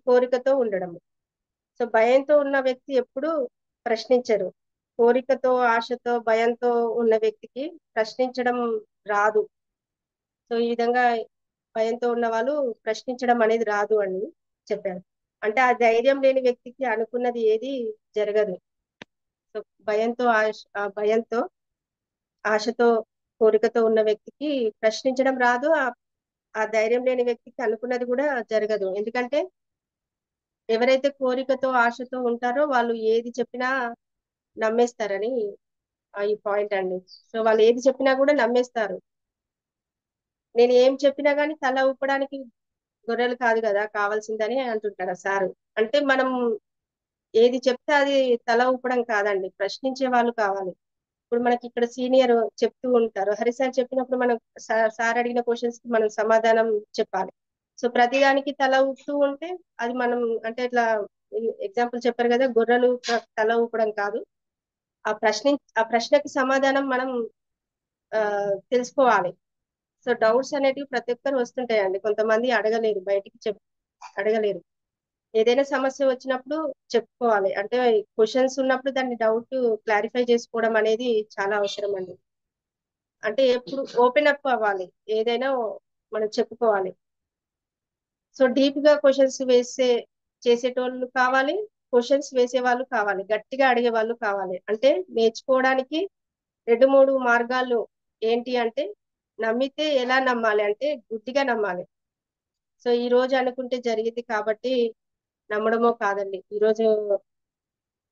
కోరికతో ఉండడం. సో భయంతో ఉన్న వ్యక్తి ఎప్పుడు ప్రశ్నించరు. కోరికతో, ఆశతో, భయంతో ఉన్న వ్యక్తికి ప్రశ్నించడం రాదు. సో ఈ విధంగా భయంతో ఉన్న వాళ్ళు ప్రశ్నించడం అనేది రాదు అని చెప్పారు. అంటే ఆ ధైర్యం లేని వ్యక్తికి అనుకున్నది ఏది జరగదు. సో భయంతో, ఆశతో, కోరికతో ఉన్న వ్యక్తికి ప్రశ్నించడం రాదు. ఆ ధైర్యం లేని వ్యక్తికి అనుకున్నది కూడా జరగదు. ఎందుకంటే ఎవరైతే కోరికతో, ఆశతో ఉంటారో వాళ్ళు ఏది చెప్పినా నమ్మేస్తారని ఈ పాయింట్ అండి. సో వాళ్ళు ఏది చెప్పినా కూడా నమ్మేస్తారు. నేను ఏం చెప్పినా గానీ తల ఊపడానికి గొర్రెలు కాదు కదా కావాల్సిందని అంటుంటాడు సారు. అంటే మనం ఏది చెప్తే అది తల ఊపడం కాదండి, ప్రశ్నించే వాళ్ళు కావాలి. ఇప్పుడు మనకి ఇక్కడ సీనియర్ చెప్తూ ఉంటారు, హరి సార్ చెప్పినప్పుడు మనం సార్ అడిగిన క్వశ్చన్స్ కి మనం సమాధానం చెప్పాలి. సో ప్రతిదానికి తల ఊపుతూ ఉంటే అది మనం అంటే ఇట్లా ఎగ్జాంపుల్ చెప్పారు కదా, గొర్రెలు తల ఊపడం కాదు. ఆ ప్రశ్నకి సమాధానం మనం ఆ తెలుసుకోవాలి. సో డౌట్స్ అనేటివి ప్రతి ఒక్కరు వస్తుంటాయండి. కొంతమంది అడగలేరు. ఏదైనా సమస్య వచ్చినప్పుడు చెప్పుకోవాలి. అంటే క్వశ్చన్స్ ఉన్నప్పుడు దాన్ని డౌట్ క్లారిఫై చేసుకోవడం అనేది చాలా అవసరం అండి. అంటే ఎప్పుడు ఓపెన్ అప్ అవ్వాలి, ఏదైనా మనం చెప్పుకోవాలి. సో డీప్ గా క్వశ్చన్స్ చేసేటోళ్ళు కావాలి, క్వశ్చన్స్ వేసే వాళ్ళు కావాలి, గట్టిగా అడిగే వాళ్ళు కావాలి. అంటే నేర్చుకోవడానికి రెండు మూడు మార్గాలు ఏంటి అంటే, నమ్మితే ఎలా నమ్మాలి అంటే గుడ్డిగా నమ్మాలి. సో ఈ రోజు అనుకుంటే జరిగింది కాబట్టి నమ్మడమో కాదండి. ఈ రోజు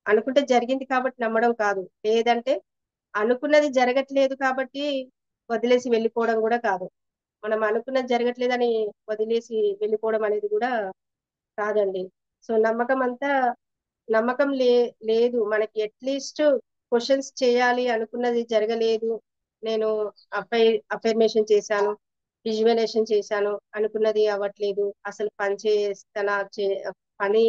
అనుకుంటే జరిగింది కాబట్టి నమ్మడం కాదు. లేదంటే అనుకున్నది జరగట్లేదు కాబట్టి వదిలేసి వెళ్ళిపోవడం కూడా కాదు. మనం అనుకున్నది జరగట్లేదని వదిలేసి వెళ్ళిపోవడం అనేది కూడా కాదండి. సో నమ్మకం లేదు మనకి. అట్లీస్ట్ క్వశ్చన్స్ చేయాలి, అనుకున్నది జరగలేదు, నేను అఫైర్మేషన్ చేశాను, విజువలైజేషన్ చేశాను, అనుకున్నది అవ్వట్లేదు, అసలు పని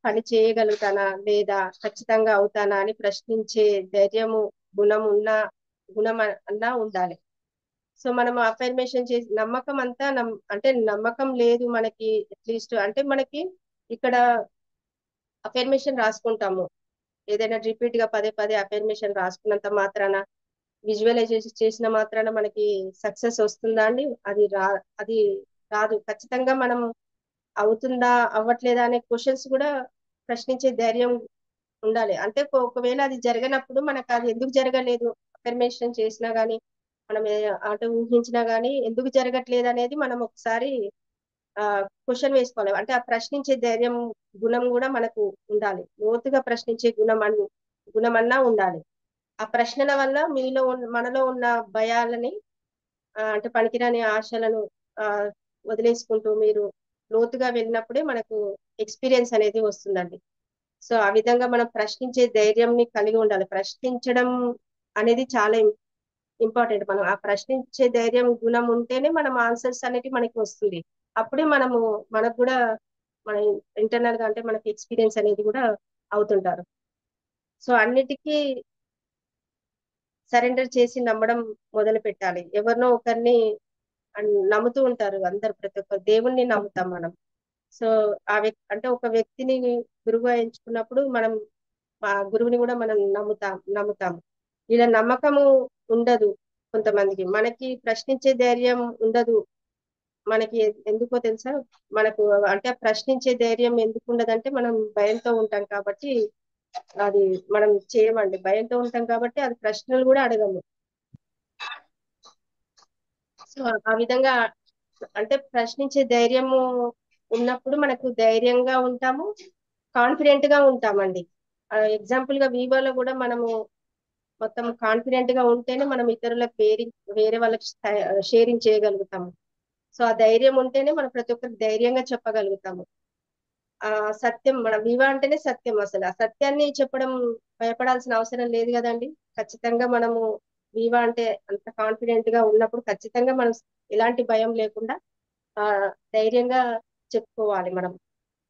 పని చేయగలుగుతానా లేదా, ఖచ్చితంగా అవుతానా అని ప్రశ్నించే ధైర్యము, గుణం ఉన్న గుణం అన్నా ఉండాలి. సో మనం అఫైర్మేషన్ చేసి నమ్మకం అంతా అంటే నమ్మకం లేదు మనకి. అట్లీస్ట్ అంటే మనకి ఇక్కడ అఫైర్మేషన్ రాసుకుంటాము, ఏదైనా రిపీట్ గా పదే పదే అఫైర్మేషన్ రాసుకున్నంత మాత్రాన, విజువలైజేషన్ చేసిన మాత్రాన మనకి సక్సెస్ వస్తుందా అండి? అది రాదు. ఖచ్చితంగా మనం అవుతుందా అవ్వట్లేదా అనే క్వశ్చన్స్ కూడా ప్రశ్నించే ధైర్యం ఉండాలి. అంటే ఒకవేళ అది జరగనప్పుడు మనకు అది ఎందుకు జరగలేదు, అఫర్మేషన్ చేసినా గానీ మనం అంటే ఊహించినా గానీ ఎందుకు జరగట్లేదు అనేది మనం ఒకసారి క్వశ్చన్ వేసుకోవాలి. అంటే ఆ ప్రశ్నించే ధైర్యం గుణం కూడా మనకు ఉండాలి. లోతుగా ప్రశ్నించే గుణమన్నా ఉండాలి. ఆ ప్రశ్నల వల్ల మనలో ఉన్న భయాలని అంటే పనికిరాని ఆశలను ఆ వదిలేసుకుంటూ మీరు లోతుగా వెళ్ళినప్పుడే మనకు ఎక్స్పీరియన్స్ అనేది వస్తుందండి. సో ఆ విధంగా మనం ప్రశ్నించే ధైర్యంని కలిగి ఉండాలి. ప్రశ్నించడం అనేది చాలా ఇంపార్టెంట్. మనం ఆ ప్రశ్నించే ధైర్యం గుణం ఉంటేనే మనం ఆన్సర్స్ అనేవి మనకి వస్తుంది. అప్పుడే మనకు కూడా మన ఇంటర్నల్ గా అంటే మనకి ఎక్స్పీరియన్స్ అనేది కూడా అవుతుంటారు. సో అన్నిటికీ సరెండర్ చేసి నమ్మడం మొదలు పెట్టాలి. ఎవరినో ఒకరిని నమ్ముతూ ఉంటారు అందరు, ప్రతి ఒక్క దేవుణ్ణి నమ్ముతాం మనం. సో ఆ వ్యక్తి అంటే ఒక వ్యక్తిని గురువుగా ఎంచుకున్నప్పుడు మనం ఆ గురువుని కూడా మనం నమ్ముతాం. ఇలా నమ్మకము ఉండదు కొంతమందికి. మనకి ప్రశ్నించే ధైర్యం ఉండదు. మనకి ఎందుకో తెలుసా? మనకు అంటే ఆ ప్రశ్నించే ధైర్యం ఎందుకు ఉండదంటే మనం భయంతో ఉంటాం కాబట్టి అది మనం చేయమండి. భయంతో ఉంటాం కాబట్టి అది ప్రశ్నలు కూడా అడగము. సో ఆ విధంగా అంటే ప్రశ్నించే ధైర్యము ఉన్నప్పుడు మనకు ధైర్యంగా ఉంటాము, కాన్ఫిడెంట్ గా ఉంటామండి. ఎగ్జాంపుల్ గా వివోలో కూడా మనము మొత్తం కాన్ఫిడెంట్ గా ఉంటేనే మనం ఇతరులకు వేరే వాళ్ళకి షేరింగ్ చేయగలుగుతాము. సో ఆ ధైర్యం ఉంటేనే మనం ప్రతి ఒక్కరికి ధైర్యంగా చెప్పగలుగుతాము. ఆ సత్యం, మన వివా అంటేనే సత్యం. అసలు ఆ సత్యాన్ని చెప్పడం భయపడాల్సిన అవసరం లేదు కదండి. ఖచ్చితంగా మనము వివా అంటే అంత కాన్ఫిడెంట్ గా ఉన్నప్పుడు ఖచ్చితంగా మనం ఎలాంటి భయం లేకుండా ఆ ధైర్యంగా చెప్పుకోవాలి. మనం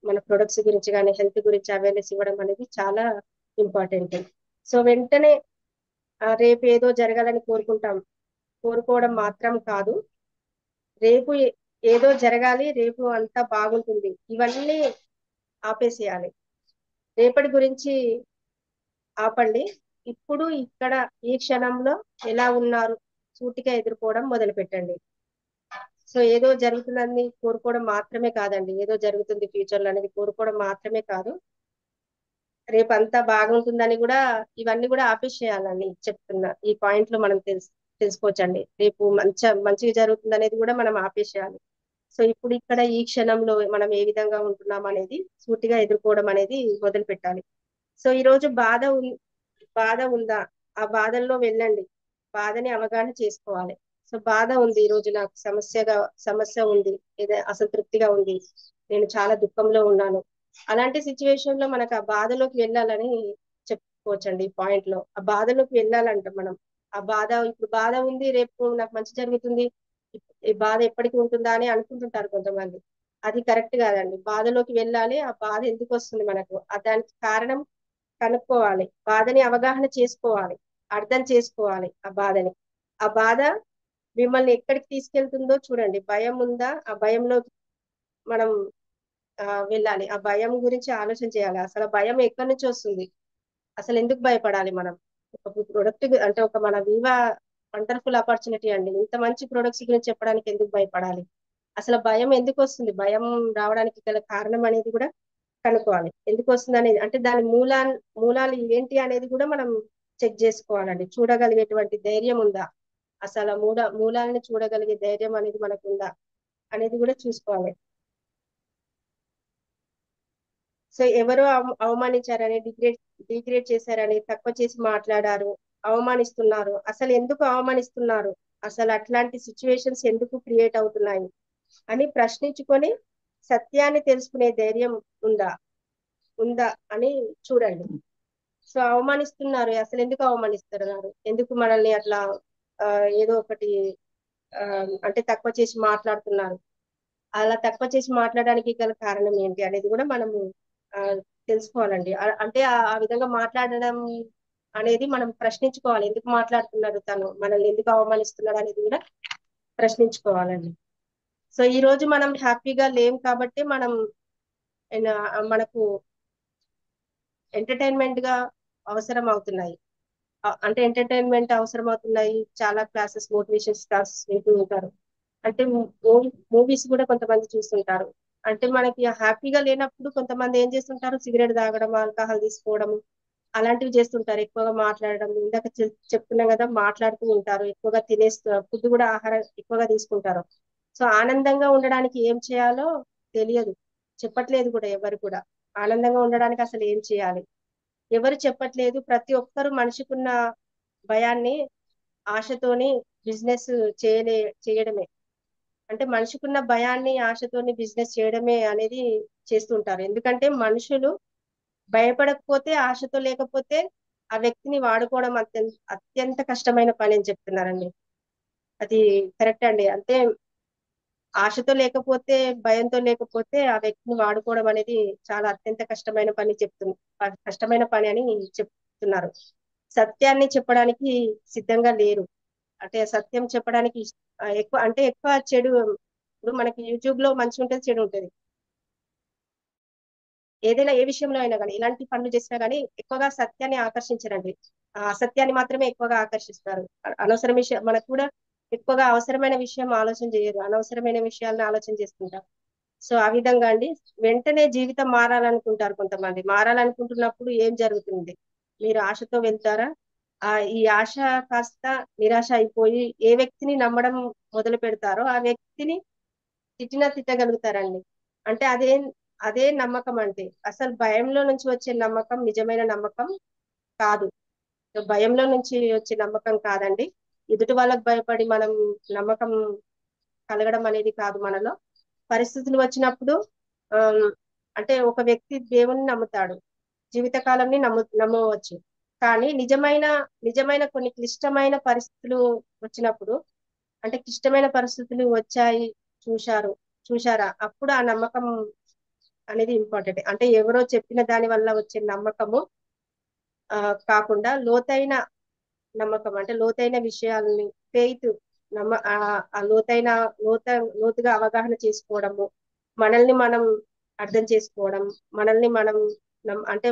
మన ప్రొడక్ట్స్ గురించి కానీ హెల్త్ గురించి అవేర్నెస్ ఇవ్వడం అనేది చాలా ఇంపార్టెంట్. సో వెంటనే రేపు ఏదో జరగాలని కోరుకోవడం మాత్రం కాదు. రేపు ఏదో జరగాలి, రేపు అంతా బాగుంటుంది, ఇవన్నీ ఆపేసేయాలి. రేపటి గురించి ఆపండి. ఇప్పుడు ఇక్కడ ఈ క్షణంలో ఎలా ఉన్నారు సూటిగా ఎదుర్కోవడం మొదలు పెట్టండి. సో ఏదో జరుగుతుందని కోరుకోవడం మాత్రమే కాదండి. ఏదో జరుగుతుంది ఫ్యూచర్ లో అనేది కోరుకోవడం మాత్రమే కాదు. రేపు అంతా బాగుంటుందని కూడా ఇవన్నీ కూడా ఆపేసేయాలని చెప్తున్నా. ఈ పాయింట్ లో మనం తెలుసుకోవచ్చండి. రేపు మంచిగా జరుగుతుంది అనేది కూడా మనం ఆపేసేయాలి. సో ఇప్పుడు ఇక్కడ ఈ క్షణంలో మనం ఏ విధంగా ఉంటున్నాం అనేది సూటిగా ఎదుర్కోవడం అనేది మొదలు పెట్టాలి. సో ఈ రోజు బాధ ఉందా? ఆ బాధల్లో వెళ్ళండి. బాధని అవగాహన చేసుకోవాలి. సో బాధ ఉంది, ఈ రోజు నాకు సమస్య ఉంది, ఏదో అసంతృప్తిగా ఉంది, నేను చాలా దుఃఖంలో ఉన్నాను. అలాంటి సిచ్యువేషన్ లో మనకు ఆ బాధలోకి వెళ్ళాలని చెప్పుకోవచ్చండి. ఈ పాయింట్ లో ఆ బాధలోకి వెళ్ళాలంట మనం. ఆ బాధ, ఇప్పుడు బాధ ఉంది, రేపు నాకు మంచి జరుగుతుంది, ఈ బాధ ఎప్పటికీ ఉంటుందా అని అనుకుంటుంటారు కొంతమంది. అది కరెక్ట్ కాదండి. బాధలోకి వెళ్ళాలి. ఆ బాధ ఎందుకు వస్తుంది మనకు, దానికి కారణం కనుక్కోవాలి. బాధని అవగాహన చేసుకోవాలి, అర్థం చేసుకోవాలి ఆ బాధని. ఆ బాధ మిమ్మల్ని ఎక్కడికి తీసుకెళ్తుందో చూడండి. భయం ఉందా? ఆ భయంలో మనం వెళ్ళాలి. ఆ భయం గురించి ఆలోచన చేయాలి. అసలు ఆ భయం ఎక్కడి నుంచి వస్తుంది, అసలు ఎందుకు భయపడాలి మనం? ఒక ప్రొడక్ట్ అంటే ఒక మన వివా వండర్ఫుల్ ఆపర్చునిటీ అండి. ఇంత మంచి ప్రొడక్ట్స్ గురించి చెప్పడానికి ఎందుకు భయపడాలి? అసలు భయం ఎందుకు వస్తుంది, భయం రావడానికి గల కారణం అనేది కూడా కనుక్కోవాలి. ఎందుకు వస్తుంది అనేది, అంటే దాని మూలాలు ఏంటి అనేది కూడా మనం చెక్ చేసుకోవాలండి. చూడగలిగేటువంటి ధైర్యం ఉందా, అసలు ఆ మూలాలను చూడగలిగే ధైర్యం అనేది మనకు ఉందా అనేది కూడా చూసుకోవాలి. సో ఎవరో అవమానించారని, డిగ్రేడ్ చేశారని, తక్కువ చేసి మాట్లాడారు, అవమానిస్తున్నారు, అసలు ఎందుకు అవమానిస్తున్నారు, అసలు అట్లాంటి సిచ్యువేషన్స్ ఎందుకు క్రియేట్ అవుతున్నాయి అని ప్రశ్నించుకొని సత్యాన్ని తెలుసుకునే ధైర్యం ఉందా ఉందా అని చూడండి. సో అవమానిస్తున్నారు, అసలు ఎందుకు అవమానిస్తున్నారు, ఎందుకు మనల్ని అట్లా ఆ, ఏదో ఒకటి ఆ, అంటే తక్కువ చేసి మాట్లాడుతున్నారు, అలా తక్కువ చేసి మాట్లాడడానికి గల కారణం ఏంటి అనేది కూడా మనము ఆ, తెలుసుకోవాలండి. అంటే ఆ విధంగా మాట్లాడడం అనేది మనం ప్రశ్నించుకోవాలి. ఎందుకు మాట్లాడుతున్నారు, తను మనల్ని ఎందుకు అవమానిస్తున్నాడు అనేది కూడా ప్రశ్నించుకోవాలండి. సో ఈ రోజు మనం హ్యాపీగా లేం కాబట్టి మనకు ఎంటర్టైన్మెంట్ గా అవసరం అవుతున్నాయి. అంటే ఎంటర్టైన్మెంట్ అవసరం అవుతున్నాయి. చాలా క్లాసెస్, మోటివేషన్ క్లాసెస్ వింటూ ఉంటారు. అంటే మూవీస్ కూడా కొంతమంది చూస్తుంటారు. అంటే మనకి హ్యాపీగా లేనప్పుడు కొంతమంది ఏం చేస్తుంటారు, సిగరెట్ తాగడం, ఆల్కహాల్ తీసుకోవడం, అలాంటివి చేస్తుంటారు. ఎక్కువగా మాట్లాడడం, ఇందాక చెప్తున్నాం కదా, మాట్లాడుతూ ఉంటారు, ఎక్కువగా తినేస్తారు, ఫుడ్ కూడా ఆహారం ఎక్కువగా తీసుకుంటారు. సో ఆనందంగా ఉండడానికి ఏం చేయాలో తెలియదు, చెప్పట్లేదు కూడా ఎవరు కూడా. ఆనందంగా ఉండడానికి అసలు ఏం చేయాలి ఎవరు చెప్పట్లేదు. ప్రతి ఒక్కరు మనిషికున్న భయాన్ని ఆశతోని బిజినెస్ చేయలే చేయడమే. అంటే మనిషికున్న భయాన్ని ఆశతోని బిజినెస్ చేయడమే అనేది చేస్తుంటారు. ఎందుకంటే మనుషులు భయపడకపోతే, ఆశతో లేకపోతే ఆ వ్యక్తిని వాడుకోవడం అత్యంత కష్టమైన పని అని చెప్తున్నారండి. అది కరెక్ట్ అండి. అంటే ఆశతో లేకపోతే, భయంతో లేకపోతే ఆ వ్యక్తిని వాడుకోవడం అనేది చాలా అత్యంత కష్టమైన పని కష్టమైన పని అని చెప్తున్నారు. సత్యాన్ని చెప్పడానికి సిద్ధంగా లేరు. అంటే సత్యం చెప్పడానికి ఎక్కువ, అంటే ఎక్కువ చెడు. ఇప్పుడు మనకి యూట్యూబ్ లో మంచి ఉంటుంది, చెడు ఉంటుంది. ఏదైనా ఏ విషయంలో అయినా కానీ, ఇలాంటి పనులు చేసినా కానీ ఎక్కువగా సత్యాన్ని ఆకర్షించరండి. ఆ అసత్యాన్ని మాత్రమే ఎక్కువగా ఆకర్షిస్తారు. అనవసర విషయం మనకు కూడా ఎక్కువగా అవసరమైన విషయం ఆలోచన చేయరు, అనవసరమైన విషయాలను ఆలోచన చేస్తుంటారు. సో ఆ విధంగా అండి, వెంటనే జీవితం మారాలనుకుంటారు కొంతమంది. మారాలనుకుంటున్నప్పుడు ఏం జరుగుతుంది? మీరు ఆశతో వెళ్తారా? ఈ ఆశ కాస్త నిరాశ అయిపోయి ఏ వ్యక్తిని నమ్మడం మొదలు పెడతారో ఆ వ్యక్తిని తిట్టగలుగుతారండి. అంటే అదే నమ్మకం. అంటే అసలు భయంలో నుంచి వచ్చే నమ్మకం నిజమైన నమ్మకం కాదు. సో భయంలో నుంచి వచ్చే నమ్మకం కాదండి. ఎదుటి వాళ్ళకి భయపడి మనం నమ్మకం కలగడం అనేది కాదు మనలో. పరిస్థితులు వచ్చినప్పుడు ఆ అంటే ఒక వ్యక్తి దేవుణ్ణి నమ్ముతాడు, జీవితకాలంని నమ్మవచ్చు. కానీ నిజమైన కొన్ని క్లిష్టమైన పరిస్థితులు వచ్చినప్పుడు, అంటే క్లిష్టమైన పరిస్థితులు వచ్చాయి, చూశారు చూశారా, అప్పుడు ఆ నమ్మకం అనేది ఇంపార్టెంట్. అంటే ఎవరో చెప్పిన దాని వల్ల వచ్చే నమ్మకము ఆ కాకుండా లోతైన నమ్మకం, అంటే లోతైన విషయాలని, ఫెయిత్, ఆ లోతుగా అవగాహన చేసుకోవడము, మనల్ని మనం అర్థం చేసుకోవడం, మనల్ని మనం అంటే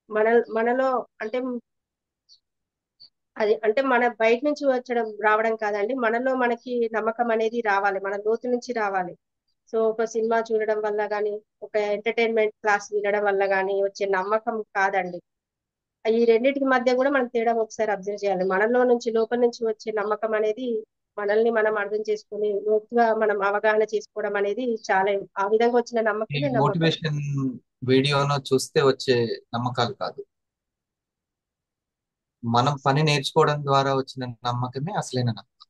మన మనలో అంటే అది అంటే మన బయట నుంచి రావడం కాదండి, మనలో మనకి నమ్మకం అనేది రావాలి, మన లోతు నుంచి రావాలి. సో ఒక సినిమా చూడడం వల్ల కానీ, ఒక ఎంటర్టైన్మెంట్ క్లాస్ వినడం వల్ల కానీ వచ్చే నమ్మకం కాదండి. ఈ రెండింటికి మధ్య కూడా మనం తేడా ఒకసారి అబ్జర్వ్ చేయాలి. మనలో నుంచి, లోపల నుంచి వచ్చే నమ్మకం అనేది మనల్ని మనం అర్థం చేసుకుని లోతుగా మనం అవగాహన చేసుకోవడం అనేది చాలా, ఆ విధంగా వచ్చిన ఈ నమ్మకమే నమ్మకం. మోటివేషన్ వీడియోను చూస్తే వచ్చే నమ్మకాలు కాదు, మనం పని నేర్చుకోవడం ద్వారా వచ్చిన నమ్మకమే అసలైన నమ్మకం.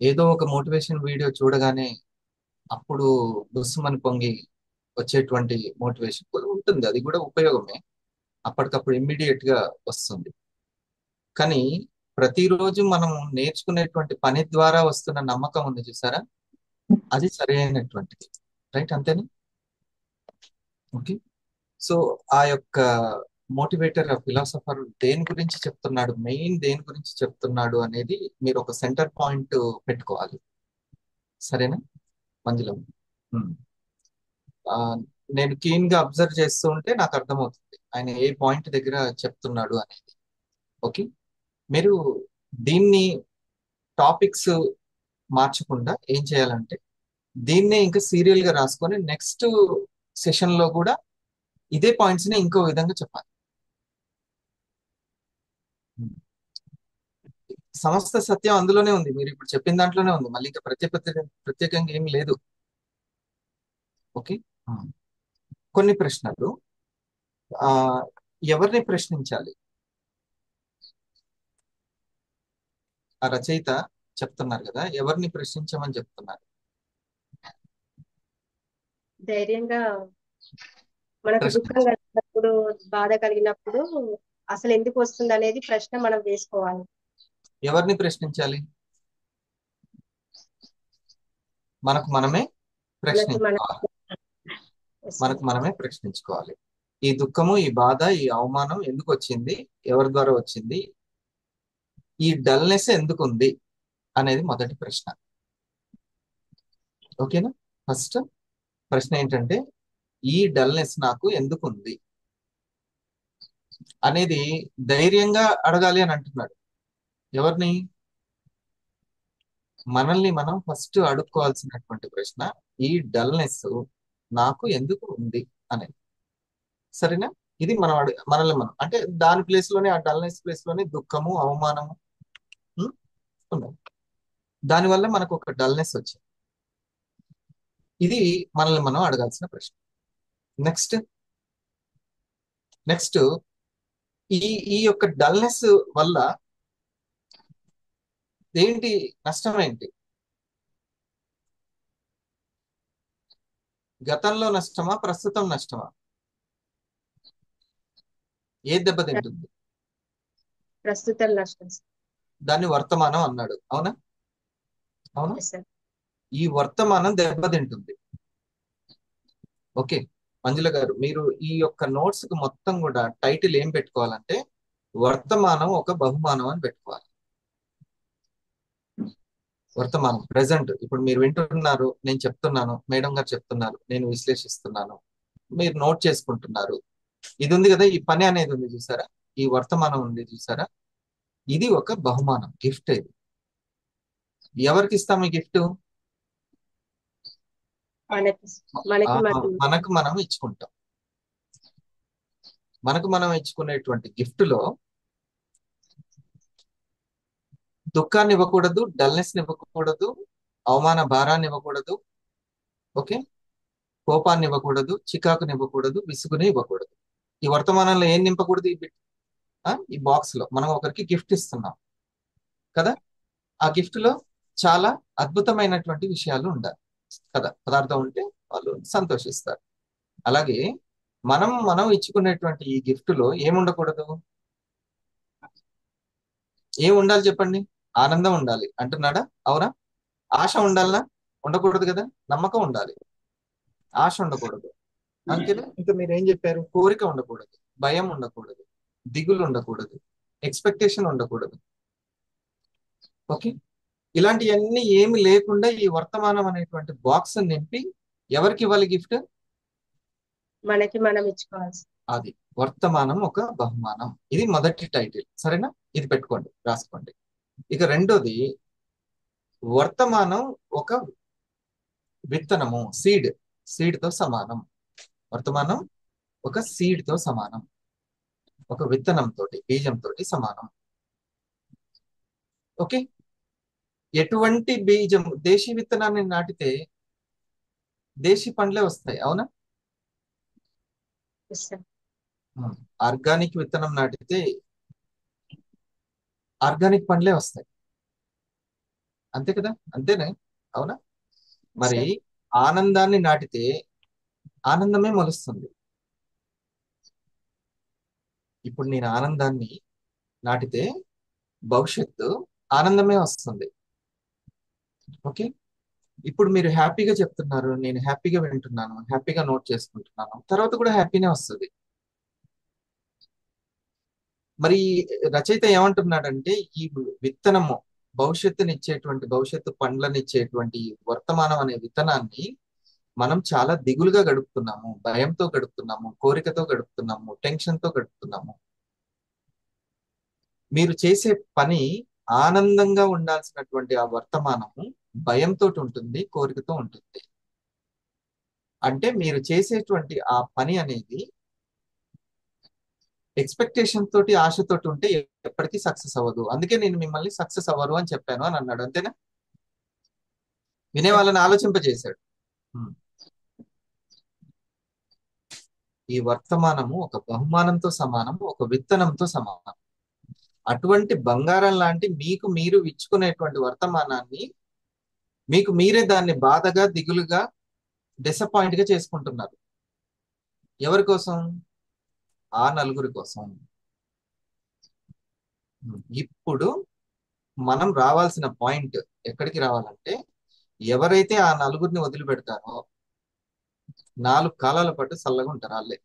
ఏదో ఒక మోటివేషన్ వీడియో చూడగానే అప్పుడు బుస్సుమని పొంగి వచ్చేటువంటి మోటివేషన్ కూడా ఉంటుంది, అది కూడా ఉపయోగమే, అప్పటికప్పుడు ఇమ్మీడియట్ గా వస్తుంది. కానీ ప్రతిరోజు మనం నేర్చుకునేటువంటి పని ద్వారా వస్తున్న నమ్మకం ఉంది చూసారా, అది సరైనటువంటిది. రైట్, అంతేనా? ఓకే. సో ఆ యొక్క మోటివేటర్, ఆ ఫిలాసఫర్ దేని గురించి చెప్తున్నాడు, మెయిన్ దేని గురించి చెప్తున్నాడు అనేది మీరు ఒక సెంటర్ పాయింట్ పెట్టుకోవాలి. సరేనా మంజుల? ఉమ్. ఆ, నేను కీన్ గా అబ్జర్వ్ చేస్తూ ఉంటే నాకు అర్థమవుతుంది ఆయన ఏ పాయింట్ దగ్గర చెప్తున్నాడు అనేది. ఓకే. మీరు దీన్ని టాపిక్స్ మార్చకుండా ఏం చేయాలంటే, దీన్నే ఇంకా సీరియల్ గా రాసుకొని నెక్స్ట్ సెషన్ లో కూడా ఇదే పాయింట్స్ ని ఇంకో విధంగా చెప్పాలి. ఉమ్. సమస్త సత్యం అందులోనే ఉంది, మీరు ఇప్పుడు చెప్పిన దాంట్లోనే ఉంది, మళ్ళీ ఇంకా ప్రత్యేకంగా ఏం లేదు. ఓకే. ఆ. కొన్ని ప్రశ్నలు, ఆ ఎవరిని ప్రశ్నించాలి? ఆ రచయిత చెప్తున్నారు కదా, ఎవరిని ప్రశ్నించమని చెప్తున్నారు? ధైర్యంగా, మనకు దుఃఖం ప్రశ్నించాలి. కలిగినప్పుడు, బాధ కలిగినప్పుడు అసలు ఎందుకు వస్తుంది అనేది ప్రశ్న మనం వేసుకోవాలి. ఎవరిని ప్రశ్నించాలి? మనకు మనమే మనకి మన ప్రశ్నించుకోవాలి. మనకు మనమే ప్రశ్నించుకోవాలి. ఈ దుఃఖము, ఈ బాధ, ఈ అవమానం ఎందుకు వచ్చింది, ఎవరి ద్వారా వచ్చింది, ఈ డల్నెస్ ఎందుకు ఉంది అనేది మొదటి ప్రశ్న. ఓకేనా? ఫస్ట్ ప్రశ్న ఏంటంటే, ఈ డల్నెస్ నాకు ఎందుకు ఉంది అనేది ధైర్యంగా అడగాలి అని అంటున్నాడు. ఎవరిని? మనల్ని మనం ఫస్ట్ అడుక్కోవాల్సినటువంటి ప్రశ్న, ఈ డల్నెస్ నాకు ఎందుకు ఉంది అనేది. సరేనా? ఇది మనం మనల్ని మనం అంటే దాని ప్లేస్ లోనే, ఆ డల్నెస్ ప్లేస్ లోనే దుఃఖము, అవమానము ఉం, ఉన్నాయి. దానివల్ల మనకు ఒక డల్నెస్ వచ్చింది. ఇది మనల్ని మనం అడగాల్సిన ప్రశ్న. నెక్స్ట్ నెక్స్ట్ ఈ ఈ యొక్క డల్నెస్ వల్ల ఏంటి, నష్టం ఏంటి? గతంలో నష్టమా, ప్రస్తుతం నష్టమా? ఏ దెబ్బతింటుంది? ప్రస్తుతం నష్టం. దాన్ని వర్తమానం అన్నాడు. అవునా? అవునా? Yes sir. ఈ వర్తమానం దెబ్బతింటుంది. ఓకే, మంజుల గారు, మీరు ఈ యొక్క నోట్స్ కు మొత్తం కూడా టైటిల్ ఏం పెట్టుకోవాలంటే వర్తమానం ఒక బహుమానం అని పెట్టుకోవాలి. వర్తమానం ప్రెసెంట్, ఇప్పుడు మీరు వింటున్నారు, నేను చెప్తున్నాను, మేడం గారు చెప్తున్నారు, నేను విశ్లేషిస్తున్నాను, మీరు నోట్ చేసుకుంటున్నారు. ఇది ఉంది కదా, ఈ పని అనేది ఉంది చూసారా, ఈ వర్తమానం ఉంది చూసారా, ఇది ఒక బహుమానం, గిఫ్ట్. ఇది ఎవరికి ఇస్తాం ఈ గిఫ్ట్? మనకి మనకి మనం మనకు మనం ఇచ్చుకుంటాం. మనకు మనం ఇచ్చుకునేటువంటి గిఫ్ట్ లో దుఃఖాన్ని ఇవ్వకూడదు, డల్నెస్ ని ఇవ్వకూడదు, అవమాన భారాన్ని ఇవ్వకూడదు. ఓకే, కోపాన్ని ఇవ్వకూడదు, చికాకుని ఇవ్వకూడదు, విసుగుని ఇవ్వకూడదు. ఈ వర్తమానంలో ఏం నింపకూడదు? ఈ బాక్స్ లో మనం ఒకరికి గిఫ్ట్ ఇస్తున్నాం కదా, ఆ గిఫ్ట్ లో చాలా అద్భుతమైనటువంటి విషయాలు ఉండాలి కదా, పదార్థం ఉంటే వాళ్ళు సంతోషిస్తారు. అలాగే మనం ఇచ్చుకునేటువంటి ఈ గిఫ్ట్ లో ఏముండకూడదు? ఏం ఉండాలి చెప్పండి? ఆనందం ఉండాలి అంటున్నాడా? అవునా? ఆశ ఉండాలనా? ఉండకూడదు కదా. నమ్మకం ఉండాలి, ఆశ ఉండకూడదు. అంతేనా? ఇంకా మీరు ఏం చెప్పారు? కోరిక ఉండకూడదు, భయం ఉండకూడదు, దిగులు ఉండకూడదు, ఎక్స్పెక్టేషన్ ఉండకూడదు. ఓకే, ఇలాంటివన్నీ ఏమి లేకుండా ఈ వర్తమానం అనేటువంటి బాక్స్ నింపి ఎవరికి ఇవ్వాలి గిఫ్ట్? మనకి మనం ఇచ్చుకోవాలి. అది వర్తమానం ఒక బహుమానం. ఇది మొదటి టైటిల్, సరేనా? ఇది పెట్టుకోండి, రాసుకోండి. ఇక రెండోది, వర్తమానం ఒక విత్తనము, సీడ్. సీడ్ తో సమానం. వర్తమానం ఒక సీడ్ తో సమానం, ఒక విత్తనం తోటి, బీజం తోటి సమానం. ఓకే, ఎటువంటి బీజం, దేశీ విత్తనాన్ని నాటితే దేశీ పండ్లే వస్తాయి. అవునా? Yes sir. ఆర్గానిక్ విత్తనం నాటితే ఆర్గానిక్ పండ్లే వస్తాయి. అంతే కదా, అంతేనే. అవునా? ఎస్ మరి సార్. ఆనందాన్ని నాటితే ఆనందమే మొలుస్తుంది. ఇప్పుడు నేను ఆనందాన్ని నాటితే భవిష్యత్తు ఆనందమే వస్తుంది. ఓకే, ఇప్పుడు మీరు హ్యాపీగా చెప్తున్నారు, నేను హ్యాపీగా వింటున్నాను, హ్యాపీగా నోట్ చేసుకుంటున్నాను, తర్వాత కూడా హ్యాపీనే వస్తుంది. మరి రచయిత ఏమంటున్నాడంటే ఈ విత్తనము, భవిష్యత్తునిచ్చేటువంటి, భవిష్యత్తు పండ్లనిచ్చేటువంటి వర్తమానం అనే విత్తనాన్ని మనం చాలా దిగులుగా గడుపుతున్నాము, భయంతో గడుపుతున్నాము, కోరికతో గడుపుతున్నాము, టెన్షన్ తో గడుపుతున్నాము. మీరు చేసే పని ఆనందంగా ఉండాల్సినటువంటి ఆ వర్తమానము భయంతో ఉంటుంది, కోరికతో ఉంటుంది. అంటే మీరు చేసేటువంటి ఆ పని అనేది ఎక్స్పెక్టేషన్ తోటి, ఆశతోటి ఉంటే ఎప్పటికీ సక్సెస్ అవ్వదు. అందుకే నేను మిమ్మల్ని సక్సెస్ అవ్వరు అని చెప్పాను అని అన్నాడు. అంతేనా? వినే సార్. వాళ్ళని ఆలోచింపజేశాడు. ఉమ్. ఈ వర్తమానము ఒక బహుమానంతో సమానము, ఒక విత్తనంతో సమానం. అటువంటి బంగారం లాంటి మీకు మీరు ఇచ్చుకునేటువంటి వర్తమానాన్ని మీకు మీరే దాన్ని బాధగా, దిగులుగా, డిసప్పాయింట్ గా చేసుకుంటున్నారు. ఎవరి కోసం? ఆ నలుగురి కోసం. ఇప్పుడు మనం రావాల్సిన పాయింట్ ఎక్కడికి రావాలంటే, ఎవరైతే ఆ నలుగురిని వదిలిపెడతారో 4 కాలాల పాటు చల్లగా ఉంటారు వాళ్ళే.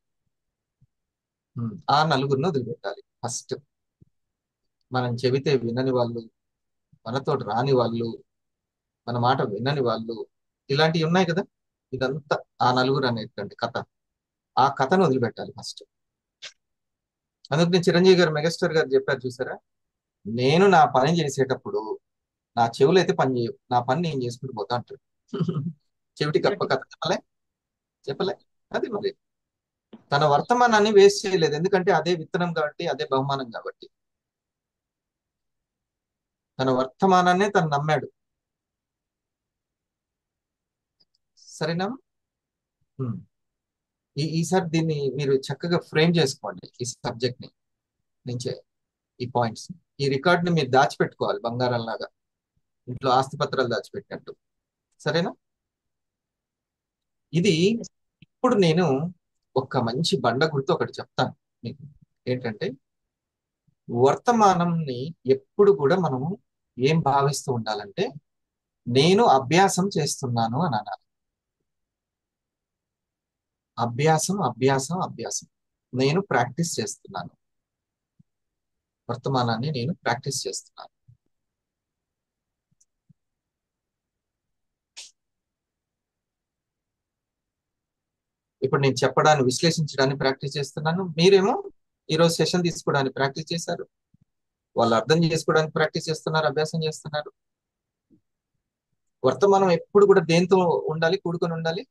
ఆ నలుగురిని వదిలిపెట్టాలి ఫస్ట్. మనం చెబితే వినని వాళ్ళు, మనతో రాని వాళ్ళు, మన మాట వినని వాళ్ళు, ఇలాంటివి ఉన్నాయి కదా. ఇదంతా ఆ నలుగురు అనేటువంటి కథ. ఆ కథను వదిలిపెట్టాలి ఫస్ట్. అందుకని చిరంజీవి గారు, మెగాస్టార్ గారు చెప్పారు చూసారా, నేను నా పని చేసేటప్పుడు నా చెవులు అయితే పని చేయవు, నా పని నేను చేసుకుంటూ పోతా అంటాడు. చెవిటి కప్ప చెవిటి. కథ చెప్పలే, చెప్పలే. అది మరి తన వర్తమానాన్ని వేస్ట్ చేయలేదు, ఎందుకంటే అదే విత్తనం కాబట్టి, అదే బహుమానం కాబట్టి. తన వర్తమానాన్నే తను నమ్మాడు. సరేనా? ఉమ్. ఈసారి దీన్ని మీరు చక్కగా ఫ్రేమ్ చేసుకోండి, ఈ సబ్జెక్ట్ ని నుంచే, ఈ పాయింట్స్, ఈ రికార్డ్ ని మీరు దాచిపెట్టుకోవాలి బంగారం లాగా, ఇంట్లో ఆస్తిపత్రాలు దాచిపెట్టినట్టు. సరేనా? ఇది ఇప్పుడు నేను ఒక మంచి బండ గుర్తు ఒకటి చెప్తాను మీకు. ఏంటంటే, వర్తమానంని ఎప్పుడు కూడా మనము ఏం భావిస్తూ ఉండాలంటే, నేను అభ్యాసం చేస్తున్నాను అని అనాలి. అభ్యాసం, అభ్యాసం, అభ్యాసం. నేను ప్రాక్టీస్ చేస్తున్నాను, వర్తమానాన్ని నేను ప్రాక్టీస్ చేస్తున్నాను. ఇప్పుడు నేను చెప్పడాన్ని, విశ్లేషించడానికి ప్రాక్టీస్ చేస్తున్నాను. మీరేమో ఈరోజు సెషన్ తీసుకోవడానికి ప్రాక్టీస్ చేశారు, వాళ్ళు అర్థం చేసుకోవడానికి ప్రాక్టీస్ చేస్తున్నారు, అభ్యాసం చేస్తున్నారు. వర్తమానం ఎప్పుడు కూడా దేంతో ఉండాలి, కూడుకొని ఉండాలి?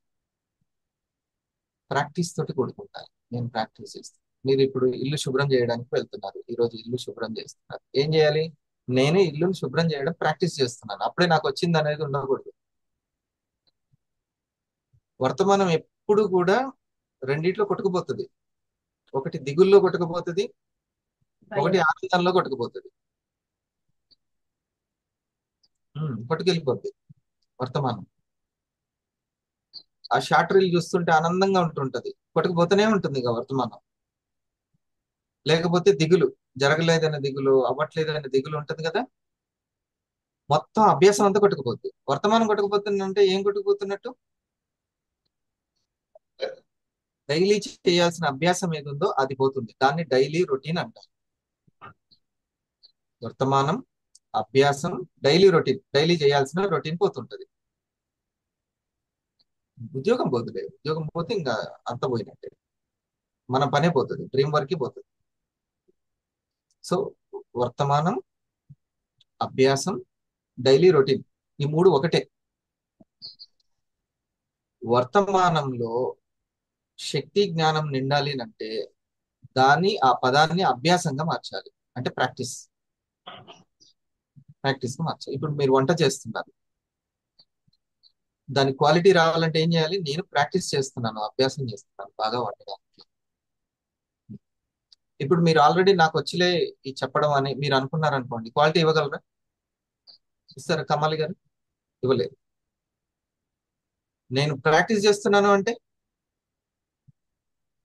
ప్రాక్టీస్ తోటి కూడుకుంటారు. నేను ప్రాక్టీస్ చేస్తాను. మీరు ఇప్పుడు ఇల్లు శుభ్రం చేయడానికి వెళ్తున్నారు, ఈ రోజు ఇల్లు శుభ్రం చేస్తున్నారు. ఏం చేయాలి? నేను ఇల్లును శుభ్రం చేయడం ప్రాక్టీస్ చేస్తున్నాను, అప్పుడే నాకు వచ్చింది అనేది ఉండకూడదు. వర్తమానం ఎప్పుడు కూడా రెండిట్లో కొట్టుకుపోతుంది. ఒకటి దిగుల్లో కొట్టుకుపోతుంది, ఒకటి భయం. ఆనందంలో కొట్టుకుపోతుంది. కొట్టుకెళ్ళిపోద్ది వర్తమానం. ఆ షార్ట్ రీల్ చూస్తుంటే ఆనందంగా ఉంటుంటది, కొట్టుకుపోతూనే ఉంటుంది ఇక వర్తమానం. లేకపోతే దిగులు, జరగలేదనే దిగులు, అవ్వట్లేదనే దిగులు ఉంటది కదా, మొత్తం అభ్యాసం అంతా కొట్టుకుపోద్ది. వర్తమానం కొట్టుకుపోతుందంటే ఏం కొట్టుకుపోతున్నట్టు? డైలీ చేయాల్సిన అభ్యాసం ఏది ఉందో అది పోతుంది, దాన్ని డైలీ రొటీన్ అంటారు. వర్తమానం, అభ్యాసం, డైలీ రొటీన్, డైలీ చేయాల్సిన రొటీన్ పోతుంటది. ఉద్యోగం పోతుంది, ఉద్యోగం పోతే ఇంకా అంత పోయినట్టే, మన పనే పోతుంది, డ్రీమ్ వర్క్ పోతుంది. సో వర్తమానం, అభ్యాసం, డైలీ రొటీన్, ఈ మూడు ఒకటే. వర్తమానంలో శక్తి జ్ఞానం నిండాలి అంటే ఆ పదాన్ని అభ్యాసంగా మార్చాలి, అంటే ప్రాక్టీస్, ప్రాక్టీస్ గా మార్చాలి. ఇప్పుడు మీరు వంట చేస్తున్నారు, దాని క్వాలిటీ రావాలంటే ఏం చేయాలి? నేను ప్రాక్టీస్ చేస్తున్నాను, అభ్యాసం చేస్తున్నాను బాగా వండడానికి. ఇప్పుడు మీరు ఆల్రెడీ నాకు వచ్చిలే ఈ చెప్పడం అని మీరు అనుకున్నారు అనుకోండి, క్వాలిటీ ఇవ్వగలరా? ఇస్తారా కమాలి గారు? ఇవ్వలేదు. నేను ప్రాక్టీస్ చేస్తున్నాను అంటే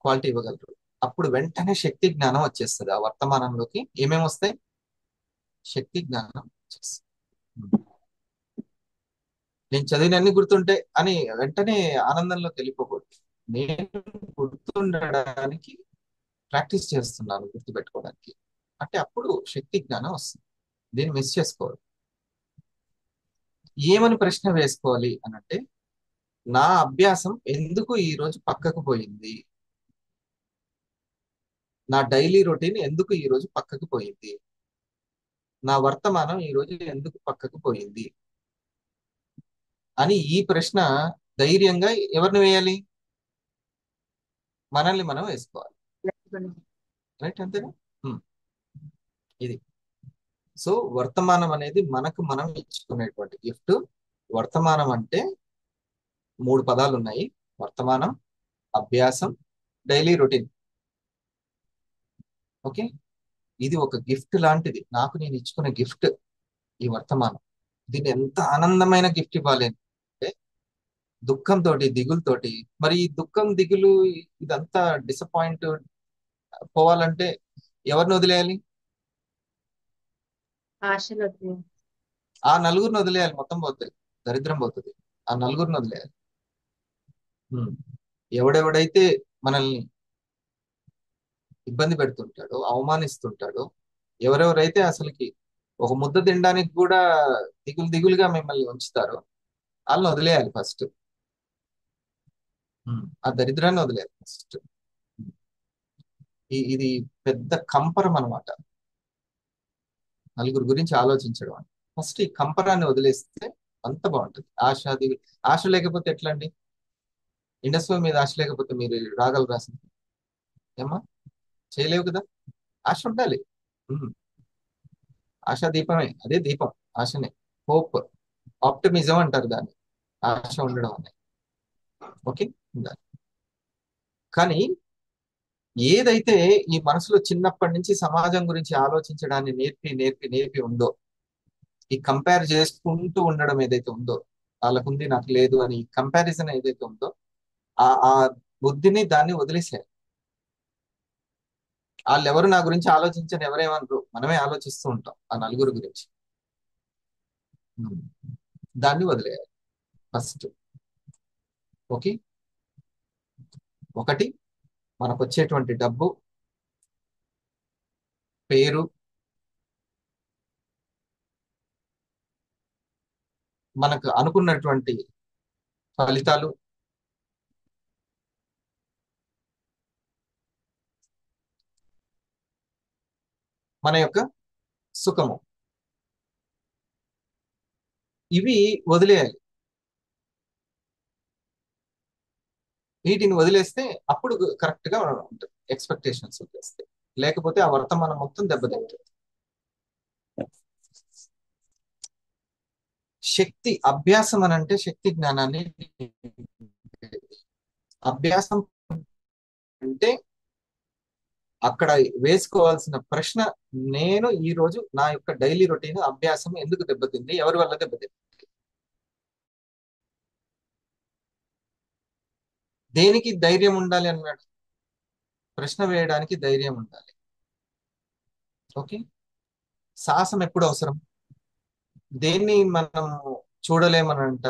క్వాలిటీ ఇవ్వగలరు. అప్పుడు వెంటనే శక్తి జ్ఞానం వచ్చేస్తుంది ఆ వర్తమానంలోకి. ఏమేమి వస్తాయి? శక్తి జ్ఞానం వచ్చేస్తుంది. నేను చదివినన్ని గుర్తుంటే అని వెంటనే ఆనందంలోకి వెళ్ళిపోకూడదు. నేను గుర్తుండడానికి ప్రాక్టీస్ చేస్తున్నాను, గుర్తుపెట్టుకోవడానికి, అంటే అప్పుడు శక్తి జ్ఞానం వస్తుంది. దీన్ని మిస్ చేసుకోవాలి. ఏమని ప్రశ్న వేసుకోవాలి అని అంటే, నా అభ్యాసం ఎందుకు ఈ రోజు పక్కకు పోయింది? నా డైలీ రొటీన్ ఎందుకు ఈ రోజు పక్కకు పోయింది? నా వర్తమానం ఈ రోజు ఎందుకు పక్కకు పోయింది అని ఈ ప్రశ్న ధైర్యంగా ఎవరిని వేయాలి? మనల్ని మనం వేసుకోవాలి. రైట్, అంతేనా? ఉమ్, ఇది. సో వర్తమానం అనేది మనకు మనం ఇచ్చుకునేటువంటి గిఫ్ట్. వర్తమానం అంటే మూడు పదాలు ఉన్నాయి: వర్తమానం, అభ్యాసం, డైలీ రొటీన్. ఓకే, ఇది ఒక గిఫ్ట్ లాంటిది, నాకు నేను ఇచ్చుకునే గిఫ్ట్ ఈ వర్తమానం. దీన్ని ఎంత ఆనందమైన గిఫ్ట్ ఇవ్వాలి అంటే, దుఃఖంతో, దిగులతోటి. మరి ఈ దుఃఖం, దిగులు, ఇదంతా డిసప్పాయింట్ పోవాలంటే ఎవరిని వదిలేయాలి? ఆశలు వద్దు. ఆ నలుగురిని వదిలేయాలి, మొత్తం పోతుంది, దరిద్రం పోతుంది. ఆ నలుగురిని వదిలేయాలి. ఉమ్. ఎవడెవడైతే మనల్ని ఇబ్బంది పెడుతుంటాడో, అవమానిస్తుంటాడో, ఎవరెవరైతే అసలుకి ఒక ముద్ద తినడానికి కూడా దిగులు దిగులుగా మిమ్మల్ని ఉంచుతారో, వాళ్ళని వదిలేయాలి ఫస్ట్. ఆ దరిద్రాన్ని వదిలేయాలి ఫస్ట్. ఇది పెద్ద కంపరం అన్నమాట, నలుగురు గురించి ఆలోచించడం అని. ఫస్ట్ ఈ కంపరాన్ని వదిలేస్తే అంత బాగుంటుంది. ఆశ లేకపోతే ఎట్లా అండి? ఇండస్ట్రీ మీద ఆశ లేకపోతే మీరు రాగలరా అసలు? ఏమ్మా, చేయలేవు కదా. ఆశ ఉండాలి. ఉమ్, ఆశా దీపమే, అదే దీపం, ఆశనే. హోప్, ఆప్టిమిజం అంటారు దాన్ని, ఆశ ఉండడం అనేది. ఓకే, ఉండాలి. కానీ ఏదైతే ఈ మనసులో చిన్నప్పటి నుంచి సమాజం గురించి ఆలోచించడాన్ని నేర్పి నేర్పి నేర్పి ఉందో, ఈ కంపేర్ చేసుకుంటూ ఉండడం ఏదైతే ఉందో, వాళ్ళకుంది నాకు లేదు అని కంపారిజన్ ఏదైతే ఉందో, ఆ బుద్ధిని దాన్ని వదిలేసేయాలి. వాళ్ళు ఎవరు నా గురించి ఆలోచించని, ఎవరేమనరు, మనమే ఆలోచిస్తూ ఉంటాం ఆ నలుగురు గురించి. ఉమ్. దాన్ని వదిలేయాలి ఫస్ట్. ఓకే, ఒకటి, మనకు వచ్చేటువంటి డబ్బు, పేరు, మనకు అనుకున్నటువంటి ఫలితాలు, మన యొక్క సుఖము, ఇవి వదిలేయాలి. వీటిని వదిలేస్తే అప్పుడు కరెక్ట్ గా ఉంటుంది, ఎక్స్పెక్టేషన్స్ వదిలేస్తే. లేకపోతే ఆ వర్తమానం మొత్తం దెబ్బతింటుంది. శక్తి అభ్యాసం అని అంటే శక్తి జ్ఞానాన్ని, అభ్యాసం అంటే అక్కడ వేసుకోవాల్సిన ప్రశ్న, నేను ఈ రోజు నా యొక్క డైలీ రొటీన్ అభ్యాసం ఎందుకు దెబ్బతింది, ఎవరి వల్ల దెబ్బతింది, దేనికి ధైర్యం ఉండాలి అన్నాడు. ప్రశ్న వేయడానికి ధైర్యం ఉండాలి. ఓకే, సాహసం ఎప్పుడు అవసరం? దేన్ని మనం చూడలేమనంట,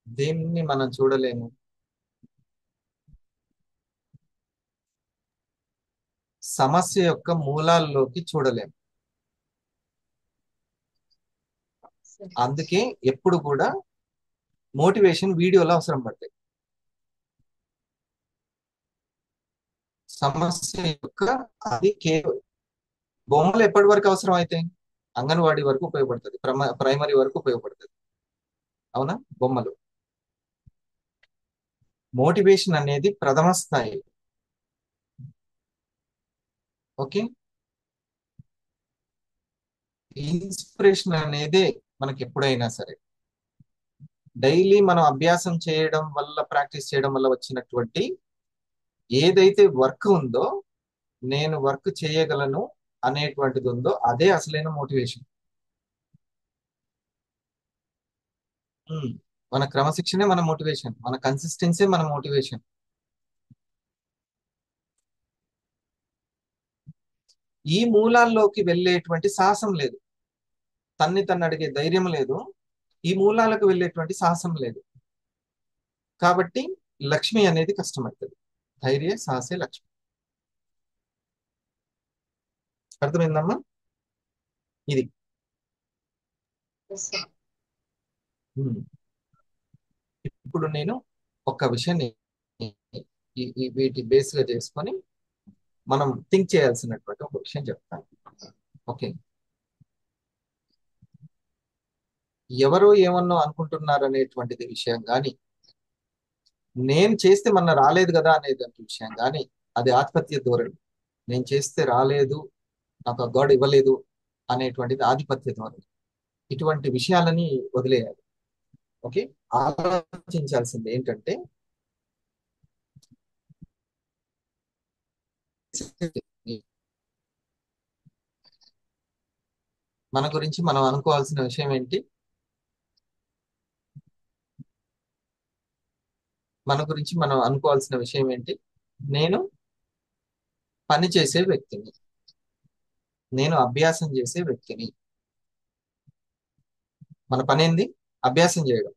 దేన్ని మనం చూడలేము? సమస్య యొక్క మూలాల్లోకి చూడలేము. అందుకే ఎప్పుడు కూడా మోటివేషన్ వీడియోలో అవసరం పడతాయి. సమస్య యొక్క, అది బొమ్మలు ఎప్పటి వరకు అవసరం అవుతాయి? అంగన్వాడీ వరకు ఉపయోగపడుతుంది, ప్రైమరీ వరకు ఉపయోగపడుతుంది. అవునా? బొమ్మలు. మోటివేషన్ అనేది ప్రథమ స్థాయి. ఓకే, ఇన్స్పిరేషన్ అనేది మనకి ఎప్పుడైనా సరే డైలీ మనం అభ్యాసం చేయడం వల్ల, ప్రాక్టీస్ చేయడం వల్ల వచ్చినటువంటి ఏదైతే వర్క్ ఉందో, నేను వర్క్ చేయగలను అనేటువంటిది ఉందో, అదే అసలైన మోటివేషన్. మన క్రమశిక్షణే మన మోటివేషన్, మన కన్సిస్టెన్సీ మన మోటివేషన్. ఈ మూలాల్లోకి వెళ్ళేటువంటి సాహసం లేదు, తన్ని అడిగే ధైర్యం లేదు, ఈ మూలాలకు వెళ్ళేటువంటి సాహసం లేదు. కాబట్టి లక్ష్మి అనేది కష్టమవుతుంది. ధైర్య సాహసే లక్ష్మి. అర్థమైందమ్మా? ఇది. Yes, sir. ఉమ్. ఇప్పుడు నేను ఒక విషయాన్ని వీటి బేస్ గా చేసుకొని మనం థింక్ చేయాల్సినటువంటి ఒక విషయం చెప్తాను. ఓకే, ఎవరో ఏమన్నా అనుకుంటున్నారు అనేటువంటిది విషయం కానీ, నేను చేస్తే మొన్న రాలేదు కదా అనేది విషయం కానీ, అది ఆధిపత్య ధోరణి. నేను చేస్తే రాలేదు, నాకు ఆ గాడ్ ఇవ్వలేదు అనేటువంటిది ఆధిపత్య ధోరణి. ఇటువంటి విషయాలని వదిలేయాలి. ఓకే, ఆలోచించాల్సింది ఏంటంటే, మన గురించి మనం అనుకోవాల్సిన విషయం ఏంటి? మన గురించి మనం అనుకోవాల్సిన విషయం ఏంటి? నేను పని చేసే వ్యక్తిని, నేను అభ్యాసం చేసే వ్యక్తిని. మన పని ఏంది? అభ్యాసం చేయడం,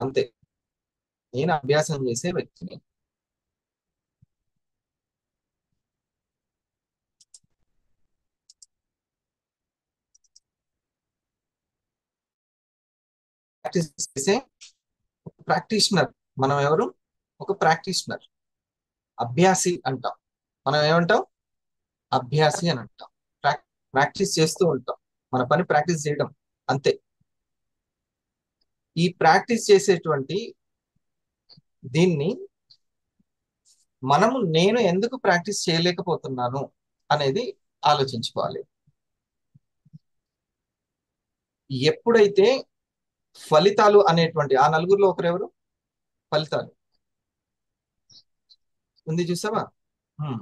అంతే. నేను అభ్యాసం చేసే వ్యక్తిని. ప్రాక్టీస్ చేసే ప్రాక్టీషనర్. మనం ఎవరు? ఒక ప్రాక్టీషనర్, అభ్యాసి అంటాం. మనం ఏమంటాం? అభ్యాసి అని అంటాం. ప్రాక్టీస్ చేస్తూ ఉంటాం, మన పని ప్రాక్టీస్ చేయడం, అంతే. ఈ ప్రాక్టీస్ చేసేటువంటి దీన్ని నేను ఎందుకు ప్రాక్టీస్ చేయలేకపోతున్నాను అనేది ఆలోచించుకోవాలి. ఎప్పుడైతే ఫలితాలు అనేటువంటి ఆ నలుగురిలో ఒకరెవరు? ఫలితాలు ఉంది చూసావా? హ్మ్.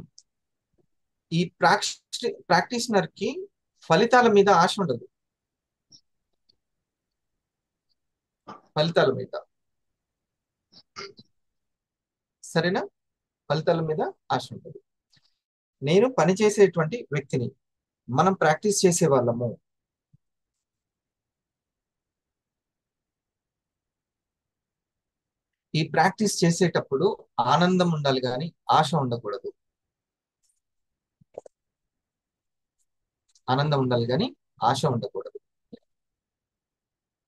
ఈ ప్రాక్టీషనర్ కి ఫలితాల మీద ఆశ ఉండదు. ఫలితాల మీద, సరేనా? ఫలితాల మీద ఆశ ఉంటుంది. నేను పనిచేసేటువంటి వ్యక్తిని, మనం ప్రాక్టీస్ చేసే వాళ్ళము. ఈ ప్రాక్టీస్ చేసేటప్పుడు ఆనందం ఉండాలి కానీ ఆశ ఉండకూడదు. ఆనందం ఉండాలి కానీ ఆశ ఉండకూడదు.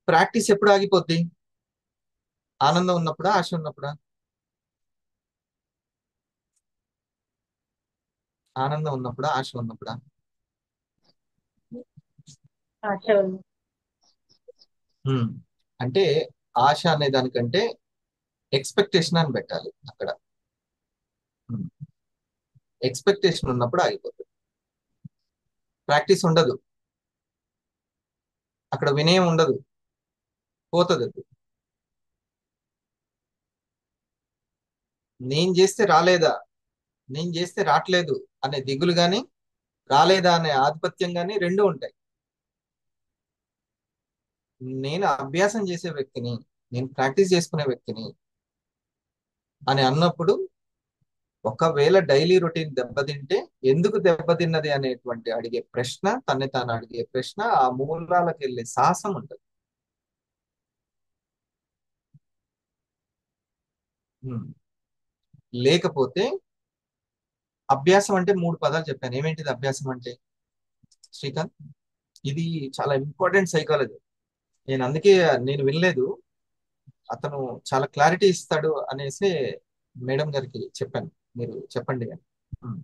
ప్రాక్టీస్ ఎప్పుడు ఆగిపోద్ది? ఆనందం ఉన్నప్పుడా, ఆశ ఉన్నప్పుడా? ఆనందం ఉన్నప్పుడా, ఆశ ఉన్నప్పుడా? ఆశ ఉంది. హ్మ్. అంటే ఆశ అనే దానికంటే ఎక్స్పెక్టేషన్ అని పెట్టాలి అక్కడ. ఎక్స్పెక్టేషన్ ఉన్నప్పుడు ఆగిపోతుంది. ప్రాక్టీస్ ఉండదు, అక్కడ వినయం ఉండదు, పోతుంది అది. నేను చేస్తే రాలేదా, నేను చేస్తే రావట్లేదు అనే దిగులు గాని, రాలేదా అనే ఆధిపత్యం గాని రెండు ఉంటాయి. నేను అభ్యాసం చేసే వ్యక్తిని, నేను ప్రాక్టీస్ చేసుకునే వ్యక్తిని అని అన్నప్పుడు, ఒకవేళ డైలీ రొటీన్ దెబ్బతింటే ఎందుకు దెబ్బతిన్నది అనేటువంటి అడిగే ప్రశ్న, తన్ని తాను అడిగే ప్రశ్న, ఆ మూలాలకు వెళ్ళే సాహసం ఉంటుంది. హ్మ్. లేకపోతే అభ్యాసం అంటే మూడు పదాలు చెప్పాను. ఏమేంటిది అభ్యాసం అంటే, శ్రీకాంత్? ఇది చాలా ఇంపార్టెంట్ సైకాలజీ. అందుకే నేను వినలేదు, అతను చాలా క్లారిటీ ఇస్తాడు అనేసి మేడం గారికి చెప్పాను, మీరు చెప్పండి అని. ఉమ్.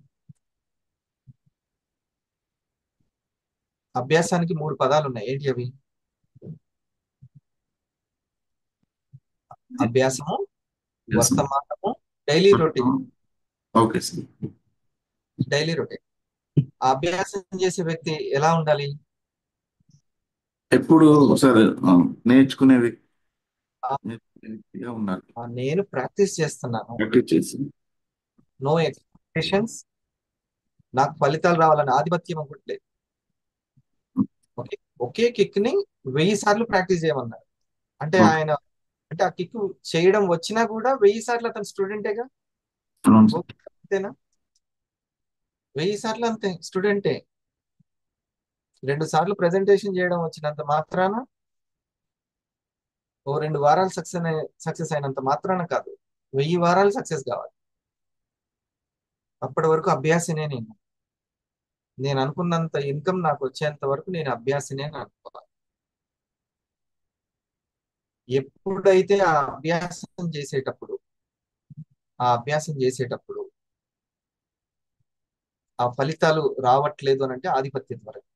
అభ్యాసానికి మూడు పదాలు ఉన్నాయి. ఏంటి అవి? అభ్యాసము, వర్తమానము, daily routine. Okay sir. Daily routine. అభ్యాసం చేసే వ్యక్తి ఎలా ఉండాలి? ఎప్పుడు సార్ నేర్చుకునే ఆ, వ్యక్తిగా ఉండాలి. నేను ప్రాక్టీస్ చేస్తున్నాను, ప్రాక్టీస్ చేసి నో ఎక్స్పెక్టేషన్స్, నాకు ఫలితాలు రావాలని ఆధిపత్యం ఒకటి లేదు. ఓకే, ఒకే కిక్ ని 1000 సార్లు ప్రాక్టీస్ చేయమన్నారు. అంటే ఆయన, అంటే ఆ కిక్ చేయడం వచ్చినా కూడా 1000 సార్లు అతను స్టూడెంటేగా. అవును సార్. ఓకే, అంతేనా? 1000 సార్లు అంతే స్టూడెంటే. 2 సార్లు ప్రెజెంటేషన్ చేయడం వచ్చినంత మాత్రాన, ఓ 2 వారాలు సక్సెస్ అయినంత మాత్రాన కాదు, 1000 వారాలు సక్సెస్ కావాలి. అప్పటి వరకు అభ్యాసనే నేను అనుకున్నంత ఇన్కమ్ నాకు వచ్చేంత వరకు నేను అభ్యాసనే అని అనుకోవాలి. ఎప్పుడైతే ఆ అభ్యాసం చేసేటప్పుడు ఆ ఫలితాలు రావట్లేదు అని అంటే ఆధిపత్యం వరకు,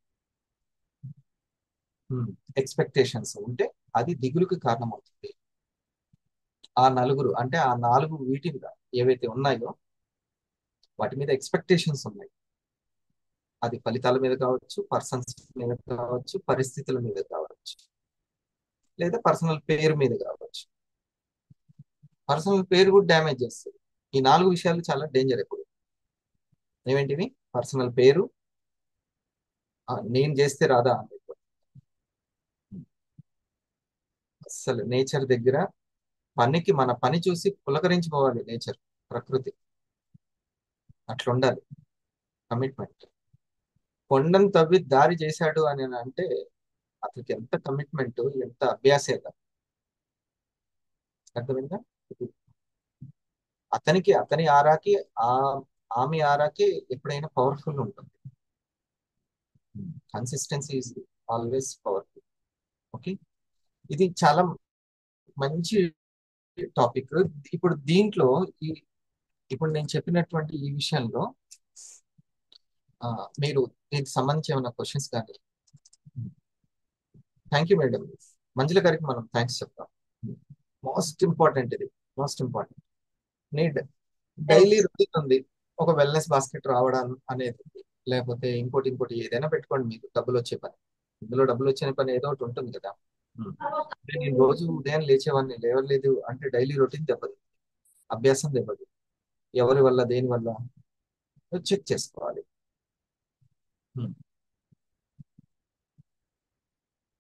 ఎక్స్పెక్టేషన్స్ ఉంటే అది దిగులుకి కారణమవుతుంది. ఆ నలుగురు అంటే ఆ 4 వీటి మీద ఏవైతే ఉన్నాయో వాటి మీద ఎక్స్పెక్టేషన్స్ ఉన్నాయి. అది ఫలితాల మీద కావచ్చు, పర్సన్స్ మీద కావచ్చు, పరిస్థితుల మీద కావచ్చు, లేదా పర్సనల్ పేరు మీద కావచ్చు. పర్సనల్ పేరు కూడా డ్యామేజ్ చేస్తుంది. ఈ 4 విషయాలు చాలా డేంజర్ ఎప్పుడు. ఏమేంటివి? పర్సనల్ పేరు, నేను చేస్తే రాదా అని. అసలు నేచర్ దగ్గర మన పని చూసి పులకరించిపోవాలి నేచర్, ప్రకృతి. అట్లా ఉండాలి కమిట్మెంట్. కొండను తవ్వి దారి చేశాడు అని అంటే అతనికి ఎంత కమిట్మెంట్, ఎంత అభ్యాసేత. అర్థమైందా? అతని ఆరాకి, ఆ ఆమె ఆరాకి ఎప్పుడైనా పవర్ఫుల్ ఉంటుంది. Consistency is always powerful. Okay, ఇది చాలా మంచి టాపిక్. ఇప్పుడు దీంట్లో ఈ ఇప్పుడు నేను చెప్పినటువంటి ఈ విషయంలో మీరు దీనికి సంబంధించి ఏమైనా క్వశ్చన్స్ కానీ? Thank you madam. మంజుల గారికి మనం థ్యాంక్స్ చెప్తాం. మోస్ట్ ఇంపార్టెంట్ ఇది, most important. Need daily thanks. Routine ఉంది, ఒక వెల్నెస్ బాస్కెట్ రావడం అనేది ఉంది. లేకపోతే ఇంకోటి ఏదైనా పెట్టుకోండి, మీకు డబ్బులు వచ్చే పని. ఇందులో డబ్బులు వచ్చే పని ఏదో ఒకటి ఉంటుంది కదా. అంటే నేను రోజు ఉదయం లేచేవాడిని, లేవలేదు అంటే డైలీ రొటీన్ దెబ్బది, అభ్యాసం దెబ్బది. ఎవరి వల్ల, దేని వల్ల చెక్ చేసుకోవాలి. ఉమ్.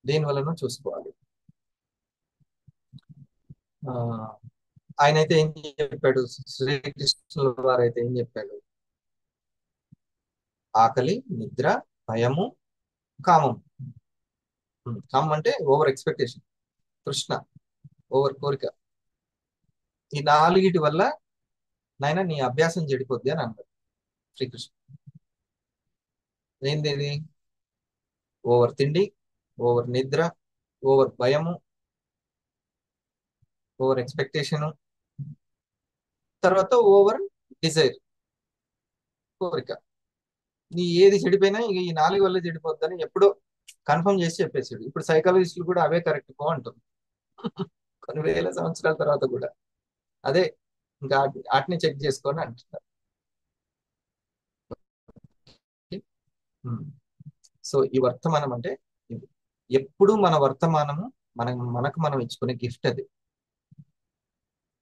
దేని వల్లనో చూసుకోవాలి. ఆ, ఆయన అయితే ఏం చెప్పాడు, శ్రీకృష్ణుల వారు అయితే ఏం చెప్పాడు? ఆకలి, నిద్ర, భయము, కామం. కామం అంటే ఓవర్ ఎక్స్పెక్టేషన్, తృష్ణ, ఓవర్ కోరిక. ఈ నాలుగిటి వల్ల నాయన నీ అభ్యాసం చెడిపోద్ది అని అన్నాడు శ్రీకృష్ణ. ఏంది ఇది? ఓవర్ తిండి, ఓవర్ నిద్ర, ఓవర్ భయము, ఓవర్ ఎక్స్పెక్టేషను, తర్వాత ఓవర్ డిజైర్, కోరిక. నీ ఏది చెడిపోయినా ఇక ఈ నాలుగు వల్ల చెడిపోద్దని ఎప్పుడో కన్ఫర్మ్ చేసి చెప్పేసాడు. ఇప్పుడు సైకాలజిస్టులు కూడా అవే కరెక్ట్ పో అంటుంది కొన్ని వేల సంవత్సరాల తర్వాత కూడా అదే, ఇంకా వాటిని చెక్ చేసుకొని అంటున్నారు. సో ఈ వర్తమానం అంటే ఇది. ఎప్పుడు మన వర్తమానము మనకు మనం ఇచ్చుకునే గిఫ్ట్ అది.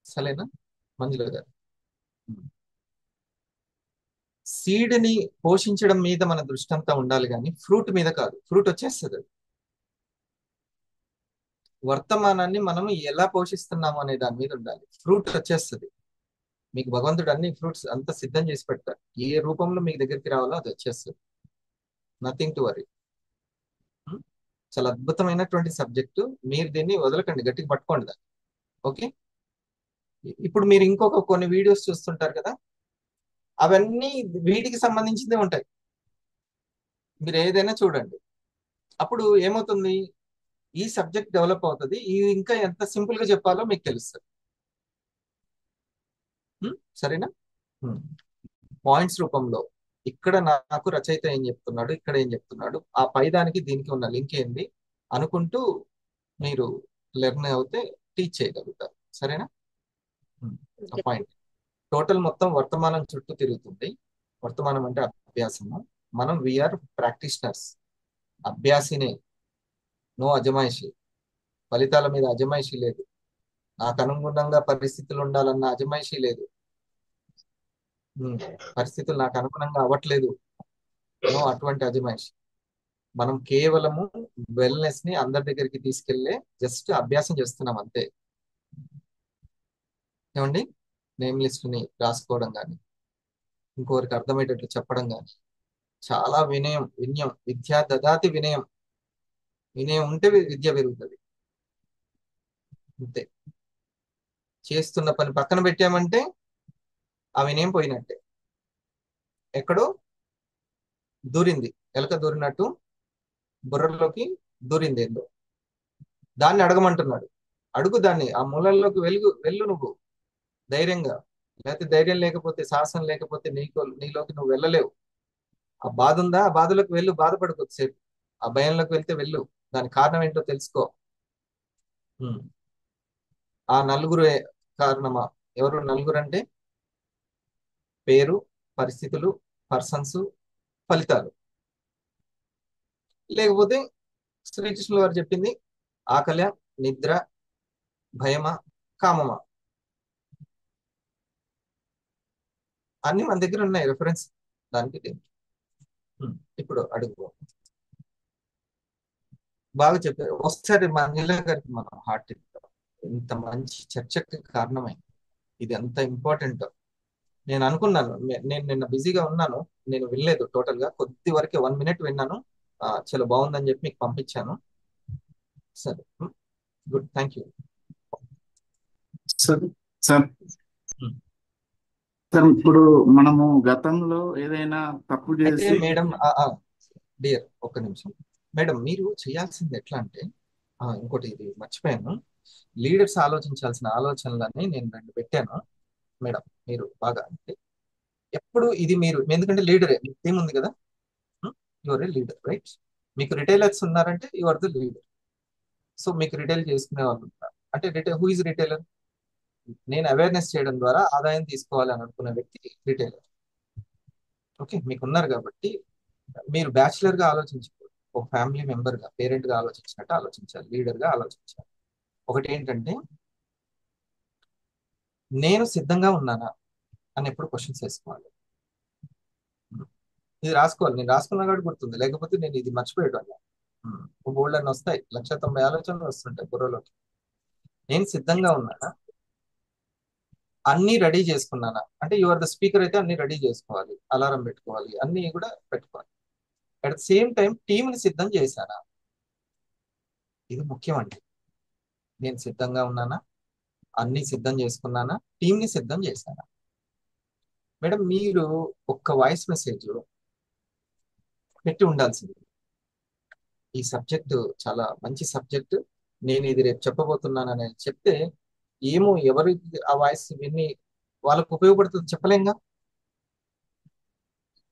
సరేనా మంజుల గారు? సీడ్ ని పోషించడం మీద మన దృష్టి అంతా ఉండాలి, కానీ ఫ్రూట్ మీద కాదు. ఫ్రూట్ వచ్చేస్తుంది అది. వర్తమానాన్ని మనం ఎలా పోషిస్తున్నాము అనే దాని మీద ఉండాలి. ఫ్రూట్ వచ్చేస్తుంది మీకు. భగవంతుడు అన్ని ఫ్రూట్స్ అంతా సిద్ధం చేసి పెడతారు. ఏ రూపంలో మీకు దగ్గరికి రావాలో అది వచ్చేస్తుంది. Nothing to worry. చాలా అద్భుతమైనటువంటి సబ్జెక్టు. మీరు దీన్ని వదలకండి, గట్టిగా పట్టుకోండి దాన్ని. ఓకే. ఇప్పుడు మీరు ఇంకొక కొన్ని వీడియోస్ చూస్తుంటారు కదా, అవన్నీ వీటికి సంబంధించిందే ఉంటాయి. మీరు ఏదైనా చూడండి, అప్పుడు ఏమవుతుంది, ఈ సబ్జెక్ట్ డెవలప్ అవుతుంది. ఇది ఇంకా ఎంత సింపుల్ గా చెప్పాలో మీకు తెలుస్తుంది. సరేనా? పాయింట్స్ రూపంలో ఇక్కడ నాకు రచయిత ఏం చెప్తున్నాడు, ఇక్కడ ఏం చెప్తున్నాడు, ఆ పై దానికి దీనికి ఉన్న లింక్ ఏంది అనుకుంటూ మీరు లెర్న్ అవుతే టీచ్ చేయగలుగుతారు. సరేనా? పాయింట్ టోటల్ మొత్తం వర్తమానం చుట్టూ తిరుగుతుంది. వర్తమానం అంటే అభ్యాసము. మనం వీఆర్ ప్రాక్టీషనర్స్, అభ్యాసినే. నో అజమాయిషి. ఫలితాల మీద అజమాయిషి లేదు. నాకు అనుగుణంగా పరిస్థితులు ఉండాలన్న అజమాయిషి లేదు. పరిస్థితులు నాకు అనుగుణంగా అవ్వట్లేదు, నో అటువంటి అజమాయిషి. మనం కేవలము వెల్నెస్ ని అందరి దగ్గరికి తీసుకెళ్లే జస్ట్ అభ్యాసం చేస్తున్నాం అంతే. ఏమండి? నేమ్ లిస్ట్ ని రాసుకోవడం కానీ, ఇంకొకరికి అర్థమయ్యేటట్లు చెప్పడం కానీ, చాలా వినయం. విద్యా దదాతి వినయం. వినయం ఉంటే విద్య పెరుగుతుంది. అంతే. చేస్తున్న పని పక్కన పెట్టామంటే ఆ వినయం పోయినట్టే. ఎక్కడో దూరింది, ఎలక దూరినట్టు బుర్రలోకి దూరింది ఏందో, దాన్ని అడగమంటున్నాడు. అడుగు దాన్ని, ఆ మూలల్లోకి వెళ్ళు నువ్వు ధైర్యంగా. లేకపోతే ధైర్యం లేకపోతే, సాహసం లేకపోతే నీలోకి నువ్వు వెళ్ళలేవు. ఆ బాధ ఉందా, ఆ బాధలోకి వెళ్ళు, బాధపడు కొద్దిసేపు. ఆ భయంలోకి వెళ్తే వెళ్ళు, దాని కారణం ఏంటో తెలుసుకో. ఆ నలుగురు కారణమా? ఎవరు నలుగురు అంటే పేరు, పరిస్థితులు, పర్సన్స్, ఫలితాలు. లేకపోతే శ్రీకృష్ణుల వారు చెప్పింది ఆకలి, నిద్ర, భయమా, కామమా? అన్ని మన దగ్గర ఉన్నాయి రెఫరెన్స్ దానికి. ఇప్పుడు అడుగు. బాగా చెప్పారు. ఒకసారి మా నీల గారికి మనం హార్ట్ ఇంత మంచి చర్చకి కారణమైంది. ఇది అంత ఇంపార్టెంట్. నేను అనుకున్నాను, నేను నిన్న బిజీగా ఉన్నాను, నేను వినలేదు టోటల్ గా. కొద్ది వరకే 1 minute విన్నాను. చాలా బాగుందని చెప్పి మీకు పంపించాను. సరే, good, thank you. Sir sir sir ఇప్పుడు మనము గతంలో ఏదైనా తప్పు అయితే చేసి మేడం, డియర్ ఒక్క నిమిషం మేడం, మీరు చేయాల్సింది ఎట్లా అంటే, ఇంకోటి ఇది మర్చిపోయాను, లీడర్స్ ఆలోచించాల్సిన ఆలోచనలని నేను 2 పెట్టాను మేడం. మీరు బాగా అంటే ఎప్పుడు ఇది మీరు, ఎందుకంటే లీడరే, మీకు టీం ఉంది కదా, యువర్ ఏ లీడర్ రైట్. మీకు రిటైలర్స్ ఉన్నారంటే you are the leader. So మీకు రిటైల్ చేసుకునే వాళ్ళు ఉంటారు. అంటే హూ ఇస్ రిటైలర్? నేను అవేర్నెస్ చేయడం ద్వారా ఆదాయం తీసుకోవాలి అని అనుకునే వ్యక్తి రిటైలర్. ఓకే, మీకు ఉన్నారు కాబట్టి మీరు బ్యాచులర్ గా ఆలోచించకూడదు. ఒక ఫ్యామిలీ మెంబర్ గా, పేరెంట్ గా ఆలోచించినట్టు ఆలోచించాలి, లీడర్ గా ఆలోచించాలి. ఒకటి ఏంటంటే, నేను సిద్ధంగా ఉన్నానా అని ఎప్పుడు క్వశ్చన్స్ వేసుకోవాలి. ఇది రాసుకోవాలి. నేను రాసుకున్నా కాబట్టి గుర్తుంది, లేకపోతే నేను ఇది మర్చిపోయేటోళ్ళ. బోల్డ్ అని వస్తాయి, 1,90,000 ఆలోచనలు వస్తుంటాయి బుర్రలోకి. నేను సిద్ధంగా ఉన్నానా, అన్ని రెడీ చేసుకున్నానా? అంటే యువర్ ద స్పీకర్ అయితే అన్ని రెడీ చేసుకోవాలి, అలారం పెట్టుకోవాలి, అన్ని కూడా పెట్టుకోవాలి. అట్ ద సేమ్ టైం టీంని సిద్ధం చేశానా? ఇది ముఖ్యం అండి. నేను సిద్ధంగా ఉన్నానా, అన్ని సిద్ధం చేసుకున్నానా, టీంని సిద్ధం చేశానా? మేడం, మీరు ఒక్క వాయిస్ మెసేజ్ పెట్టి ఉండాల్సింది. ఈ సబ్జెక్టు చాలా మంచి సబ్జెక్ట్, నేను ఇది రేపు చెప్పబోతున్నాను అనేది చెప్తే, ఏమో ఎవరు ఆ వాయిస్ విని వాళ్ళకు ఉపయోగపడుతుంది చెప్పలేంగా.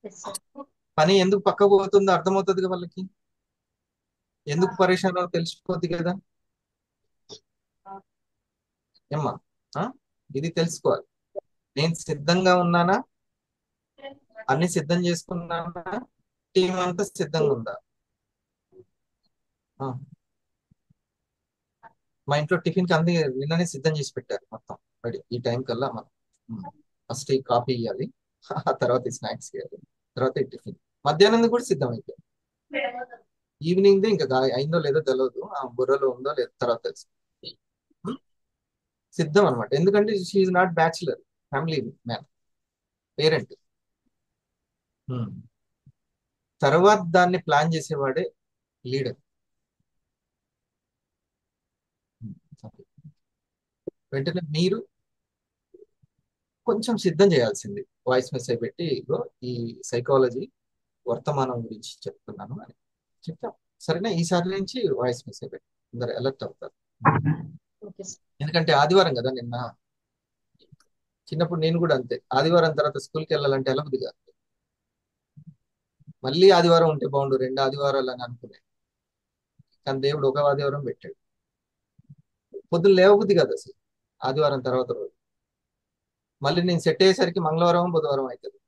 Yes sir. పని ఎందుకు పక్కకు పోతుందో అర్థమవుతుంది వాళ్ళకి, ఎందుకు పరేషానో తెలిసిపోద్ది కదా. ఏమ్మా, ఆ? ఇది తెలుసుకోవాలి. నేను సిద్ధంగా ఉన్నానా, అన్ని సిద్ధం చేసుకున్నానా, టీం అంతా సిద్ధంగా ఉందా? ఆ. మా ఇంట్లో టిఫిన్ కి అంది నిన్ననే సిద్ధం చేసి పెట్టారు మొత్తం రెడీ. ఈ టైం కల్లా మనం ఫస్ట్ ఈ కాఫీ ఇవ్వాలి, ఆ తర్వాత ఈ స్నాక్స్ ఇవ్వాలి, తర్వాత ఈ టిఫిన్. మధ్యాహ్నం కూడా సిద్ధం అయిపోయింది. ఈవినింగ్ ఇంకా అయిందో లేదో తెలియదు, ఆ బుర్రలో ఉందో లేదో తర్వాత తెలుసు. ఉమ్, సిద్ధం అనమాట. ఎందుకంటే she's not bachelor, family man, parent. తర్వాత దాన్ని ప్లాన్ చేసేవాడే లీడర్. వెంటనే మీరు కొంచెం సిద్ధం చేయాల్సింది, వాయిస్ మెసేజ్ పెట్టి, ఇగో ఈ సైకాలజీ వర్తమానం గురించి చెప్తున్నాను అని చెప్తాం. సరేనా? ఈసారి నుంచి వాయిస్ మెసేజ్ పెట్టి అందరు అలర్ట్ అవుతారు. Okay sir. ఎందుకంటే ఆదివారం కదా నిన్న. చిన్నప్పుడు నేను కూడా అంతే, ఆదివారం తర్వాత స్కూల్కి వెళ్ళాలంటే ఎలా బుద్ధి కాదు. మళ్ళీ ఆదివారం ఉంటే బాగుండు, 2 ఆదివారాలు అని అనుకునే. కానీ దేవుడు ఒక ఆదివారం పెట్టాడు. పొద్దున్న లేవబుద్ధి కాదు అసలు ఆదివారం తర్వాత రోజు. మళ్ళీ నేను సెట్ అయ్యేసరికి మంగళవారం బుధవారం అవుతుంది,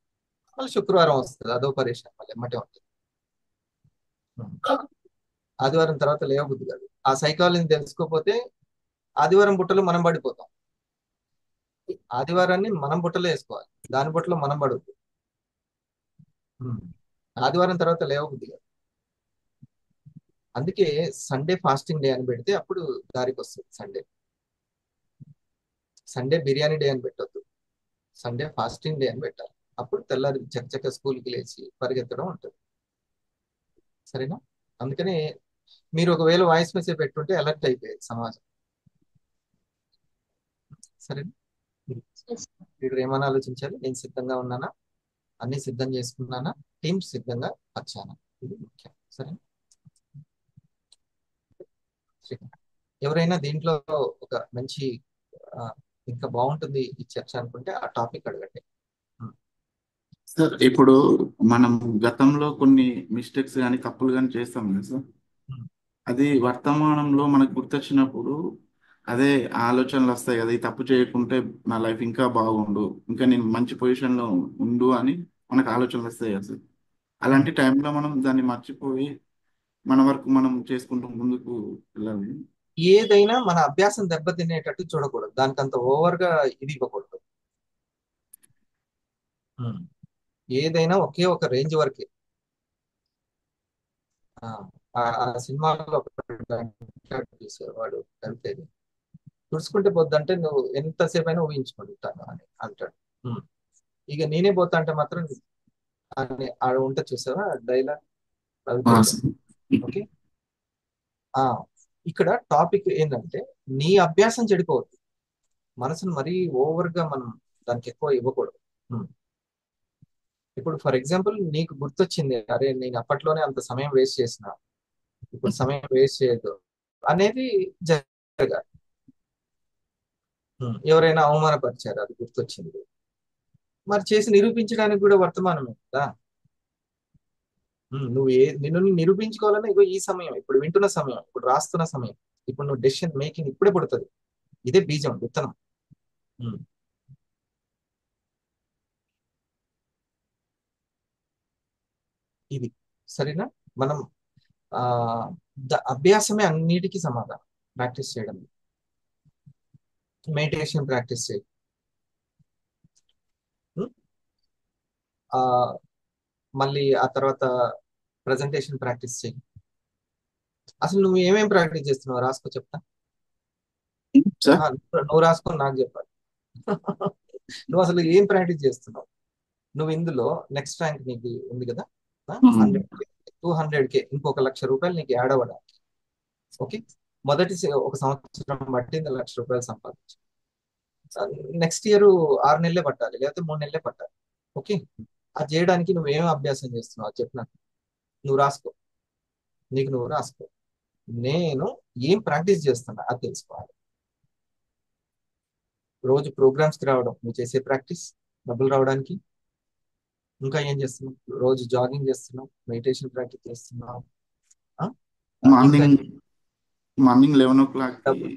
మళ్ళీ శుక్రవారం వస్తుంది, అదో పరేషాన్, మళ్ళీ ఎమ్మటే ఉంటుంది. ఆదివారం తర్వాత లేవబుద్ధి కాదు. ఆ సైకాలజీని తెలుసుకోకపోతే ఆదివారం బుట్టలో మనం పడిపోతాం. ఆదివారాన్ని మనం బుట్టలో వేసుకోవాలి, దాని బుట్టలో మనం పడవద్దు. ఆదివారం తర్వాత లేవబుద్ధి కాదు. అందుకే సండే ఫాస్టింగ్ డే అని పెడితే అప్పుడు దారికి వస్తుంది. సండే సండే బిర్యానీ డే అని పెట్టొద్దు, సండే ఫాస్టింగ్ డే అని పెట్టాలి. అప్పుడు తెల్లారి చక్కచక్క స్కూల్కి లేచి పరిగెత్తడం ఉంటుంది. సరేనా? అందుకని మీరు ఒకవేళ వాయిస్ మెసేజ్ పెట్టుంటే అలర్ట్ అయిపోయేది సమాజం. సరేనా? Yes sir. వీడు ఏమని ఆలోచించాలి, నేను సిద్ధంగా ఉన్నానా, అన్ని సిద్ధం చేసుకున్నానా, టీం సిద్ధంగా వచ్చానా, ఇది ముఖ్యం. సరేనా? ఎవరైనా దీంట్లో ఒక మంచి ఆ, ఇంకా బాగుంటుంది ఈ చర్చ అనుకుంటే ఆ టాపిక్ అడగండి. సార్ ఇప్పుడు మనం గతంలో కొన్ని మిస్టేక్స్ కానీ తప్పులు కానీ చేస్తాం కదా సార్, ఉమ్, అది వర్తమానంలో మనకు గుర్తొచ్చినప్పుడు అదే ఆలోచనలు వస్తాయి కదా, ఈ తప్పు చేయకుంటే నా లైఫ్ ఇంకా బాగుండు, ఇంకా నేను మంచి పొజిషన్లో ఉండు అని మనకు ఆలోచనలు వస్తాయి కదా సార్. ఉమ్. అలాంటి టైంలో మనం దాన్ని మర్చిపోయి మన వరకు మనం చేసుకుంటూ ముందుకు వెళ్ళాలి. ఏదైనా మన అభ్యాసం దెబ్బతినేటట్టు చూడకూడదు, దానికి అంత ఓవర్ గా ఇది ఇవ్వకూడదు. ఉమ్. ఏదైనా ఒకే ఒక రేంజ్ వరకే. ఆ ఆ సినిమాలో చూసేవాడు అంతే, తుడుచుకుంటే పోద్దంటే నువ్వు ఎంతసేపు అయినా ఊహించుకుంటాను అని అంటాడు. ఉమ్. ఇక నేనే పోతా అంటే మాత్రం అని ఆడ ఉంటే చూసావా డైలాగ్, అది ఆ పోతాం. సార్. ఓకే. ఆ ఇక్కడ టాపిక్ ఏంటంటే, నీ అభ్యాసం చెడిపోవద్దు, మనసును మరీ ఓవర్ గా మనం దానికి ఎక్కువ ఇవ్వకూడదు. ఉమ్. ఇప్పుడు ఫర్ ఎగ్జాంపుల్ నీకు గుర్తొచ్చింది, అరే నేను అప్పట్లోనే అంత సమయం వేస్ట్ చేసిన, ఇప్పుడు సమయం వేస్ట్ చేయొద్దు అనేది జరగాలి. ఎవరైనా అవమానపరిచారు, అది గుర్తొచ్చింది, మరి చేసి నిరూపించడానికి కూడా వర్తమానమే కదా. నువ్వు నిన్ను నిరూపించుకోవాలన్నా ఇగో ఈ సమయం, ఇప్పుడు వింటున్న సమయం, ఇప్పుడు రాస్తున్న సమయం, ఇప్పుడు నువ్వు డెసిషన్ మేకింగ్ ఇప్పుడే పుడుతుంది. ఇదే బీజం, విత్తనం. ఉమ్. ఇది సరేనా? మనం ఆ అభ్యాసమే అన్నిటికీ సమాధానం. ప్రాక్టీస్ చేయడం, మెడిటేషన్ ప్రాక్టీస్ చేయి. ఉమ్. ఆ మళ్ళీ ఆ తర్వాత ప్రజెంటేషన్ ప్రాక్టీస్ చేయి. అసలు నువ్వు ఏమేం ప్రాక్టీస్ చేస్తున్నావు రాసుకో, చెప్తా. సార్ నువ్వు రాసుకొని నాకు చెప్పాలి. నువ్వు అసలు ఏం ప్రాక్టీస్ చేస్తున్నావు? నువ్వు ఇందులో నెక్స్ట్ ర్యాంక్ నీకు ఉంది కదా, 100K, 200K, ఇంకొక ₹1,00,000 నీకు యాడ్ అవ్వడానికి. ఓకే, ఒక సంవత్సరం పట్టింది ₹1,00,000 సంపాదించు. నెక్స్ట్ ఇయర్ 6 నెలలే పట్టాలి, లేకపోతే 3 నెలలే పట్టాలి. ఓకే, అది చేయడానికి నువ్వేం అభ్యాసం చేస్తున్నావు అది చెప్పు నాకు. నువ్వు రాసుకో, నీకు నువ్వు రాసుకో. నేను ఏం ప్రాక్టీస్ చేస్తున్నా అది తెలుసుకోవాలి. రోజు ప్రోగ్రామ్స్కి రావడం నువ్వు చేసే ప్రాక్టీస్, డబ్బులు రావడానికి. ఇంకా ఏం చేస్తున్నావు? రోజు జాగింగ్ చేస్తున్నావు, మెడిటేషన్ ప్రాక్టీస్ చేస్తున్నావు. ఆ? ఇంకా మార్నింగ్ మార్నింగ్ 11 o'clockకి డబ్బులు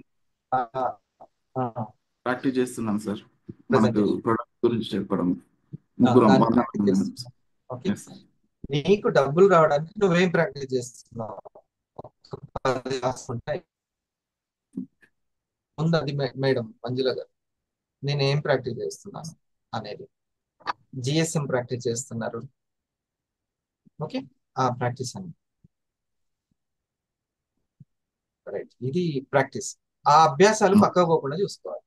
ప్రాక్టీస్ చేస్తున్నాం సార్. మనకు ప్రెజెంటేషన్ ప్రొడక్ట్ గురించి చెప్పడం ముగ్గురం దాన్ని వంద ప్రాక్టీస్ మంది ఉన్నాం చేస్తున్నావు. సార్. Okay, yes sir. నీకు డబ్బులు రావడానికి నువ్వేం ప్రాక్టీస్ చేస్తున్నావు? ఒక 10 రాసుకుంటాయి. ముందు అది మేడం మంజుల గారు, నేను ఏం ప్రాక్టీస్ చేస్తున్నాను అనేది. జిఎస్ఎం ప్రాక్టీస్ చేస్తున్నారు. ఓకే, ఆ ప్రాక్టీస్ అని రైట్. ఇది ప్రాక్టీస్. ఆ అభ్యాసాలు పక్కకు పోకుండా చూసుకోవాలి.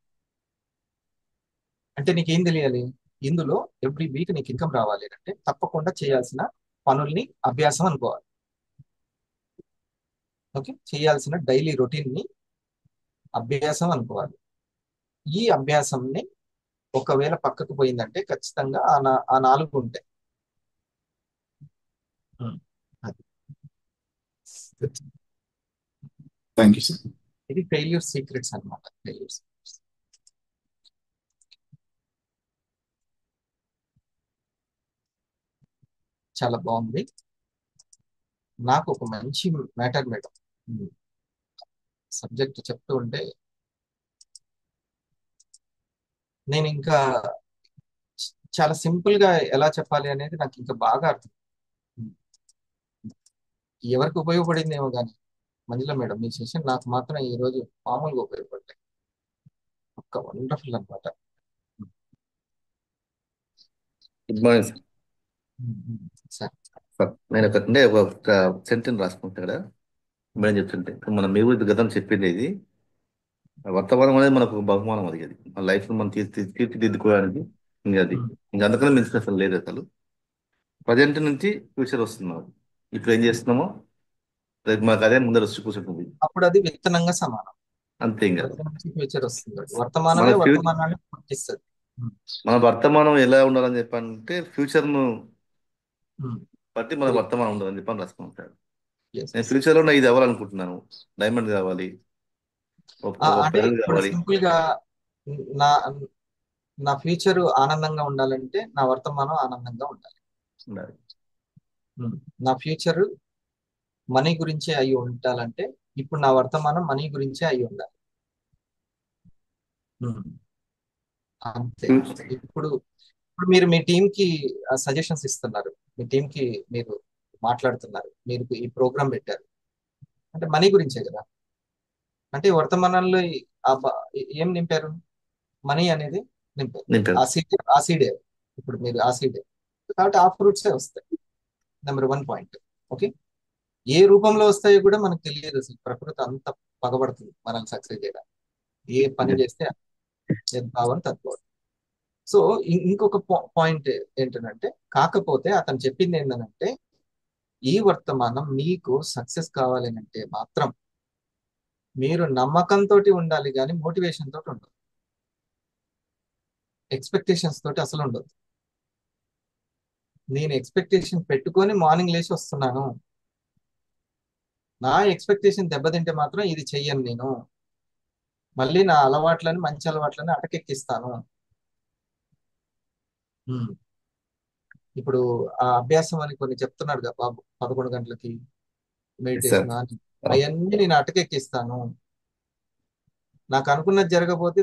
అంటే నీకేం తెలియాలి? ఇందులో ఎవ్రీ వీక్ నీకు ఇన్కమ్ రావాలి అంటే తప్పకుండా చేయాల్సిన పనుల్ని అభ్యాసం అనుకోవాలి. ఓకే, చేయాల్సిన డైలీ రొటీన్ ని అభ్యాసం అనుకోవాలి. ఈ అభ్యాసంని ఒకవేళ పక్కకు పోయిందంటే ఖచ్చితంగా ఆ 4 ఉంటాయి. ఉమ్, అది. Thank you sir. ఇది ఫెయిల్యూర్ సీక్రెట్స్ అనమాట. ఫెయిల్యూర్స్ చాలా బాగుంది. నాకు ఒక మంచి మ్యాటర్ మేడం సబ్జెక్ట్ చెప్తూ ఉంటే నేను ఇంకా చాలా సింపుల్ గా ఎలా చెప్పాలి అనేది నాకు ఇంకా బాగా అర్థం. ఎవరికి ఉపయోగపడిందేమో కానీ మంజుల మేడం మీ సెషన్ నాకు మాత్రం ఈ రోజు మామూలుగా ఉపయోగపడ్డాయి. ఒక వండర్ఫుల్ అనమాట. Good morning sir. Sir sir నేను ఒక సెంటెన్స్ రాసుకుంటా కదా, మేడం చెప్తుంటే మనం మీరు ఇది గతం చెప్పింది ఇది వర్తమానం అనేది మనకు ఒక బహుమానం. అది మన లైఫ్ మనం తీర్చిదిద్దుకోవడానికి ఇంకా అది ఇంకా అందుకనే మించిన అసలు లేదు అసలు. ప్రజెంట్ నుంచి ఫ్యూచర్ వస్తున్నాం, ఇప్పుడు ఏం చేస్తున్నామో రేపు మాకు అదే ముందర వచ్చి కూర్చుంటుంది. అప్పుడు అది విత్తనంగా సమానం. అంతే ఇంకా ఫ్యూచర్ వస్తుంది. మన వర్తమానమే ఫ్యూచర్ వర్తమానాన్ని పుట్టిస్తుంది. మన వర్తమానం ఎలా ఉండాలని చెప్పంటే ఫ్యూచర్ ను బట్టి మన Correct. వర్తమానం ఉండాలని చెప్పని రాసుకుంటాడు. Yes, నేను yes. ఫ్యూచర్ లో నా ఇది అవ్వాలనుకుంటున్నాను, డైమండ్ కావాలి, ఒక అంటే పెరల్ ఇప్పుడు కావాలి సింపుల్ గా నా నా ఫ్యూచర్ ఆనందంగా ఉండాలంటే నా వర్తమానం ఆనందంగా ఉండాలి. ఉండాలి. నా ఫ్యూచర్ మనీ గురించే అయి ఉండాలంటే ఇప్పుడు నా వర్తమానం మనీ గురించే అయి ఉండాలి. అంతే. ఇప్పుడు ఇప్పుడు మీరు మీ టీం కి సజెషన్స్ ఇస్తున్నారు, మీ టీం కి మీరు మాట్లాడుతున్నారు, మీరు ఈ ప్రోగ్రామ్ పెట్టారు అంటే మనీ గురించే కదా. అంటే వర్తమానంలో ఏం నింపారు? మనీ అనేది నింపారు. నింపారు. ఆ సీడే ఇప్పుడు మీరు ఆ సీడే కాబట్టి ఆ ఫ్రూట్సే వస్తాయి. Number 1 point. ఓకే, ఏ రూపంలో వస్తాయో కూడా మనకు తెలియదు. అసలు ప్రకృతి అంత పగబడుతుంది మనల్ని సక్సెస్ చేయడానికి. ఏ పని చేస్తే యద్భావం తద్భావం. సో ఇంకొక పాయింట్ ఏంటంటే, కాకపోతే అతను చెప్పింది ఏంటంటే ఈ వర్తమానం మీకు సక్సెస్ కావాలి అంటే మాత్రం మీరు నమ్మకంతో ఉండాలి కానీ మోటివేషన్ తోటి ఉండదు, ఎక్స్పెక్టేషన్స్ తోటి అసలు ఉండదు. నేను ఎక్స్పెక్టేషన్ పెట్టుకొని మార్నింగ్ లేచి వస్తున్నాను, నా ఎక్స్పెక్టేషన్ దెబ్బతింటే మాత్రం ఇది చెయ్యను నేను, మళ్ళీ నా అలవాట్లని మంచి అలవాట్లని అటకెక్కిస్తాను. ఇప్పుడు ఆ అభ్యాసం అని కొన్ని చెప్తున్నాడు కదా బాబు, 11 గంటలకి మెడిటేషన్ అని, అవన్నీ నేను అటకెక్కిస్తాను. నాకు అనుకున్నది జరగకపోతే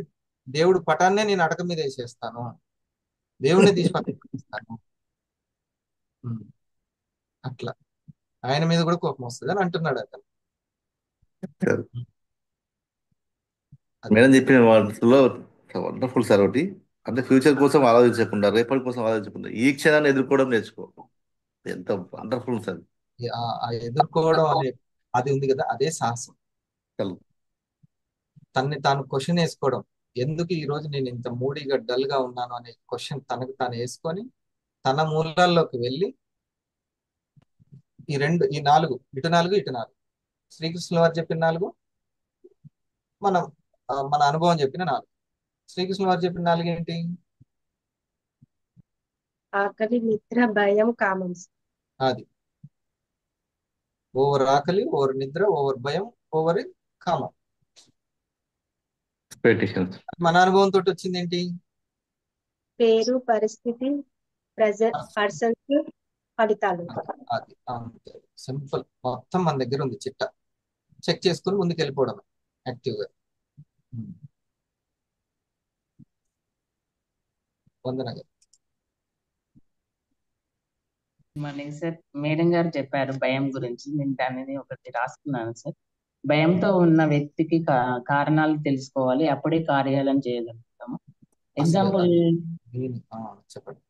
దేవుడు పటాన్నే నేను అటక మీద వేసేస్తాను, దేవుణ్ణి తీసి పక్కన పెట్టేస్తాను. ఉమ్, అట్లా ఆయన మీద కూడా కోపం వస్తుంది అని అంటున్నాడు అతను. అది మేడం చెప్పిన వాటిలో వండర్ఫుల్ సార్ ఒకటి. అంటే ఫ్యూచర్ కోసం ఆలోచించకుండా, రేపటి కోసం ఆలోచించకుండా ఈ క్షణాన్ని ఎదుర్కోవడం నేర్చుకో. ఎంత వండర్ఫుల్ సార్. ఆ ఎదుర్కోవడం అనే అది ఉంది కదా, అదే సాహసం. అసలు తన్ని తాను క్వశ్చన్ వేసుకోవడం, ఎందుకు ఈ రోజు నేను ఇంత మూడీగా డల్ గా ఉన్నాను అనే క్వశ్చన్ తనకు తాను వేసుకొని తన మూలాల్లోకి వెళ్ళి ఈ నాలుగు, ఇటు నాలుగు ఇటు నాలుగు, శ్రీకృష్ణుల వారు చెప్పిన నాలుగు, మనం మన అనుభవం చెప్పిన నాలుగు. శ్రీకృష్ణుల వారు చెప్పిన నాలుగు ఏంటి? ఆకలి, నిద్ర, భయం, కామం. అది ఓవర్ ఆకలి, ఓవర్ నిద్ర, ఓవర్ భయం, ఓవర్ కామం. ఎక్స్పెక్టేషన్స్. మన అనుభవం తోటి వచ్చింది ఏంటి? పేరు, పరిస్థితి, పర్సన్స్, ఫలితాలు. అది అంతే సింపుల్. మొత్తం మన దగ్గర ఉంది చిట్ట. చెక్ చేసుకుని ముందుకు వెళ్ళిపోవడం యాక్టివ్గా. వందన గారు. మళ్ళీ సార్ మేడం గారు చెప్పారు భయం గురించి, నేను దానిని ఒకటి రాసుకున్నాను సార్. భయంతో ఉన్న వ్యక్తికి కారణాలు తెలుసుకోవాలి, అప్పుడే కార్యాలను చేయగలుగుతాము. ఎగ్జాంపుల్ చెప్పండి.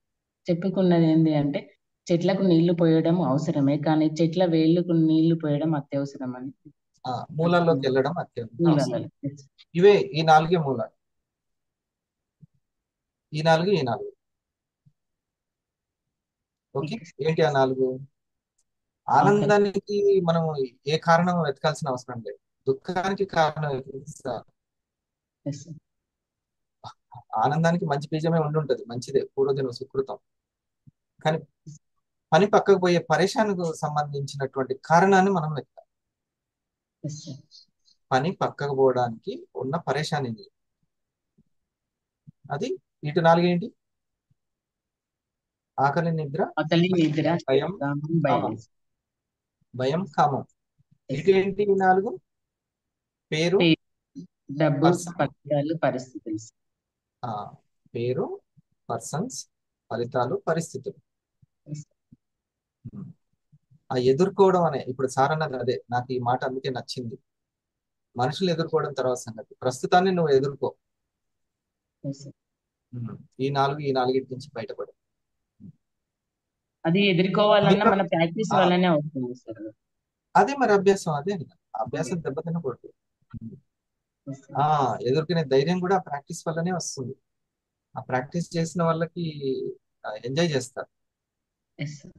చెప్పుకున్నది ఏంటి అంటే, చెట్లకు నీళ్లు పోయడం అవసరమే, కానీ చెట్ల వేళ్ళకు నీళ్లు పోయడం అత్యవసరం అని. మూలాల్లోకి వెళ్ళడం అత్యంత అవసరం. Yes. ఇవే ఈ నాలుగే మూలాలు. ఈ నాలుగు. ఓకే, ఏంటి ఆ నాలుగు? ఆనందానికి మనం ఏ కారణం వెతకాల్సిన అవసరం లేదు, దుఃఖానికి కారణం వెతికిస్తారు. Yes, sir. ఆనందానికి మంచి బీజమే ఉండుంటది, మంచిదే, పూర్వజన్మ సుకృతం. కానీ పని పక్కకు పోయే పరేషానికి సంబంధించినటువంటి కారణాన్ని మనం వెతకాలి. Yes, sir. పని పక్కకు పోవడానికి ఉన్న పరేషాని అది. ఇటు నాలుగేంటి? ఆకలి, నిద్ర, ఆకలి, నిద్ర, భయం, కామం, భయం. భయం, కామం. Yes. ఇటు ఏంటి? ఈ నాలుగు పేరు, డబ్బు, పర్సన్, ఫలితాలు, పరిస్థితులు. పేరు, పర్సన్స్, ఫలితాలు, పరిస్థితులు. ఆ ఎదుర్కోవడం అనే, ఇప్పుడు సార్ అన్నది అదే, నాకు ఈ మాట అందుకే నచ్చింది. మనుషులు ఎదుర్కోవడం తర్వాత సంగతి, ప్రస్తుతాన్ని నువ్వు ఎదుర్కో. Yes, sir. ఈ నాలుగింటి నుంచి బయటపడు. అది ఎదుర్కోవాలన్నా మన ప్రాక్టీస్ వల్లనే అవుతుంది సార్. అదే మరి అభ్యాసం, అదే అభ్యాసం దెబ్బతినకూడదు. ఎదుర్కొనే ధైర్యం కూడా ఆ ప్రాక్టీస్ వల్లనే వస్తుంది. ఆ ప్రాక్టీస్ చేసిన వాళ్ళకి ఎంజాయ్ చేస్తారు. Yes, sir.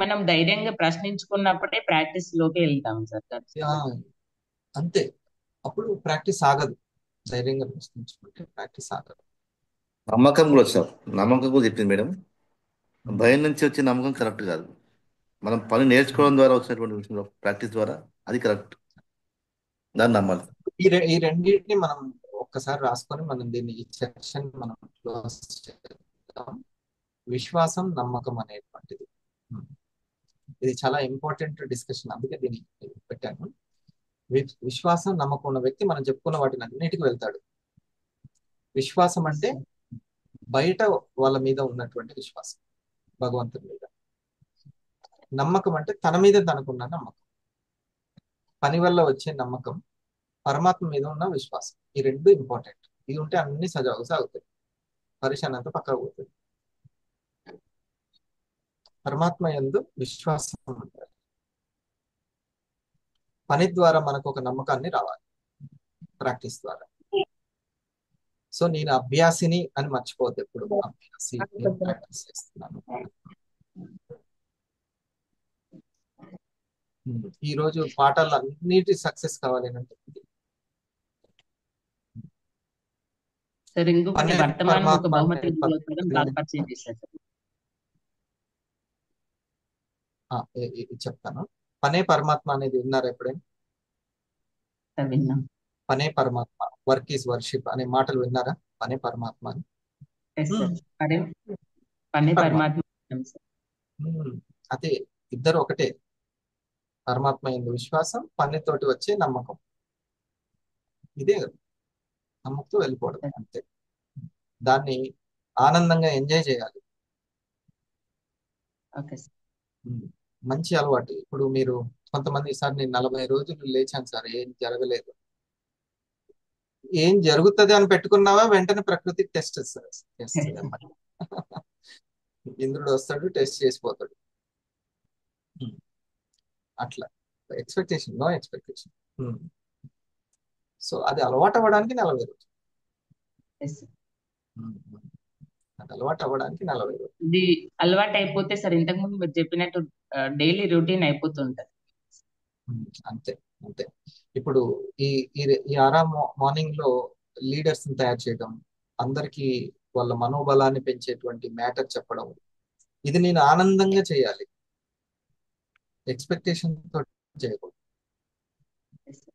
మనం ధైర్యంగా ప్రశ్నించుకున్నప్పుడే ప్రాక్టీస్ లోకి వెళ్తాం సార్. అంతే, అప్పుడు ప్రాక్టీస్ ఆగదు. ధైర్యంగా ప్రశ్నించుకుంటే ప్రాక్టీస్ ఆగదు. నమ్మకం కూడా సార్, నమ్మకం కూడా చెప్పింది మేడం. భయం నుంచి వచ్చే నమ్మకం కరెక్ట్ కాదు. మనం పని నేర్చుకోవడం ద్వారా వచ్చినటువంటి విషయంలో ప్రాక్టీస్ ద్వారా అది కరెక్ట్, దాన్ని నమ్మాలి. ఈ రెండింటిని మనం ఒక్కసారి రాసుకొని మనం దీన్ని, ఈ సెక్షన్ మనం క్లోజ్ చేద్దాం. విశ్వాసం, నమ్మకం అనేటువంటిది ఇది చాలా ఇంపార్టెంట్ డిస్కషన్, అందుకే దీన్ని పెట్టాను. విశ్వాసం, నమ్మకం ఉన్న వ్యక్తి మనం చెప్పుకున్న వాటిని అన్నిటికీ వెళ్తాడు. విశ్వాసం అంటే బయట వాళ్ళ మీద ఉన్నటువంటి విశ్వాసం, భగవంతుని మీద. నమ్మకం అంటే తన మీద తనకున్న నమ్మకం. పని వల్ల వచ్చే నమ్మకం, పరమాత్మ మీద ఉన్న విశ్వాసం. ఈ రెండు ఇంపార్టెంట్. ఇది ఉంటే అన్ని సజావుగా సాగుతాయి, పరిశాన్ అంతా పక్కకు పోతుంది. పరమాత్మ యందు విశ్వాసం ఉంటుంది. పని ద్వారా మనకు ఒక నమ్మకాన్ని రావాలి, ప్రాక్టీస్ ద్వారా. సో నేను అభ్యాసిని అని మర్చిపోవద్దు ఎప్పుడు. అభ్యాసి, నేను ప్రాక్టీస్ చేస్తున్నాను. ఈ రోజు పాఠాలు అన్నిటి సక్సెస్ కావాలి అంటే సార్, ఇంకొకటి వర్తమానం ఒక బహుమతి పరిచయం చేశారు. చెప్తాను. పనే పరమాత్మ అనేది విన్నారా ఎప్పుడైనా? విన్నాం. పనే పరమాత్మ, వర్క్ ఈజ్ వర్షిప్ అనే మాటలు విన్నారా? పనే పరమాత్మ అని. పనే పరమాత్మ. అదే, ఇద్దరు ఒకటే. పరమాత్మ యందు విశ్వాసం, పనితోటి వచ్చే నమ్మకం. ఇదే కదా, నమ్ముతూ వెళ్ళిపోవడం అంతే. దాన్ని ఆనందంగా ఎంజాయ్ చేయాలి. Okay sir. మంచి అలవాటు. ఇప్పుడు మీరు కొంతమంది, సార్ నేను 40 రోజులు లేచాను సార్, ఏం జరగలేదు. ఏం జరుగుతుంది అని పెట్టుకున్నావా, వెంటనే ప్రకృతికి టెస్ట్ చేస్తుంది అన్నమాట. ఇంద్రుడు వస్తాడు, టెస్ట్ చేసిపోతాడు. అట్లా ఎక్స్పెక్టేషన్, నో ఎక్స్పెక్టేషన్. సో అది అలవాటు అవ్వడానికి 40 రోజులు. Yes, sir. అది అలవాటు అవ్వడానికి 40 రోజులు. ఇది అలవాటు అయిపోతే సార్, ఇంతకు ముందు మీరు చెప్పినట్టు డైలీ రొటీన్ అయిపోతుంటది. అంతే అంతే. ఇప్పుడు ఈ ఈ ఆరామ్ మార్నింగ్ లో లీడర్స్ ని తయారు చేయడం, అందరికి వాళ్ళ మనోబలాన్ని పెంచేటువంటి మ్యాటర్ చెప్పడం, ఇది నేను ఆనందంగా చేయాలి, ఎక్స్పెక్టేషన్ తో చేయకూడదు. Yes, sir.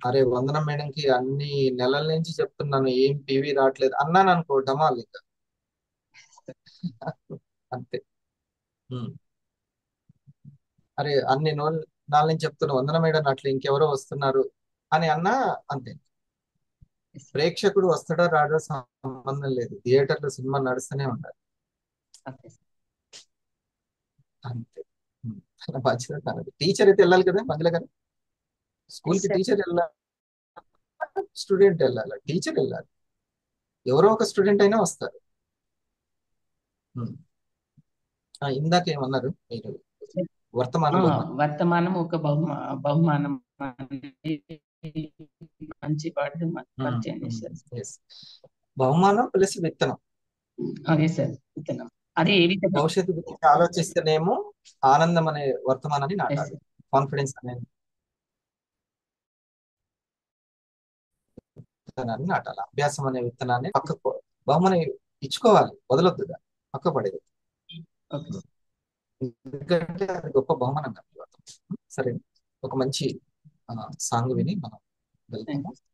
అరే వందనం మేడంకి అన్ని నెలల నుంచి చెప్తున్నాను, ఏం పివి రావట్లేదు అన్నాను అనుకో, డమాల్ ఇంకా అంతే. అరే అన్ని నాలుగు నుంచి చెప్తున్నా వందన మేడం అట్లా ఇంకెవరో వస్తున్నారు అని అన్నా అంతే. ప్రేక్షకుడు వస్తాడా రాడా సంబంధం లేదు, థియేటర్లో సినిమా నడుస్తూనే ఉండాలి Okay, sir. అంతే. బాధ్యత తనది. టీచర్ అయితే వెళ్ళాలి కదా మంజుల గారు, స్కూల్ Yes, కి sir. టీచర్ వెళ్ళాలి, స్టూడెంట్ వెళ్ళాలి, టీచర్ వెళ్ళాలి, ఎవరో ఒక స్టూడెంట్ అయినా వస్తారు. ఇందాక ఏమన్నారు మీరు, వర్తమానం బహుమానం. వర్తమానం ఒక బహుమానం మంచి పాట పరిచయం చేశారు. Yes. బహుమానం ప్లస్ విత్తనం. అదే సార్, విత్తనం. అది ఏ విధంగా? భవిష్యత్తు గురించి ఆలోచిస్తేనేమో ఆనందం అనే వర్తమానాన్ని Yes, నాటాలి, sir. కాన్ఫిడెన్స్ అనే విత్తనాన్ని నాటాలి, అభ్యాసం అనే విత్తనాన్ని పక్కకు, బహుమానం ఇచ్చుకోవాలి, వదలొద్దు దాన్ని, పక్క పడేది. Okay, sir. ఎందుకంటే అది గొప్ప బహుమానం కాదు. సరే, ఒక మంచి సాంగ్ విని మనం Thank వెళ్తాము. you.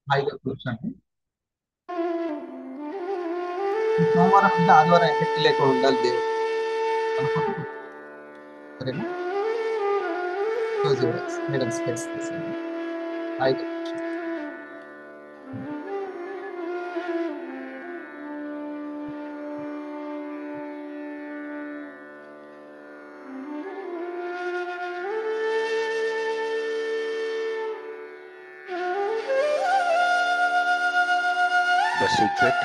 హాయిగా కూర్చోండి. ఈ సోమవారం మీద ఆదివారం ఎఫెక్ట్ లేకుండా ఉండాలి దేవుడు అనుకుంటున్నాను. సరేనా? Close your eyes. Madam space తీసేయండి. హాయిగా కూర్చోండి. ద సీక్రెట్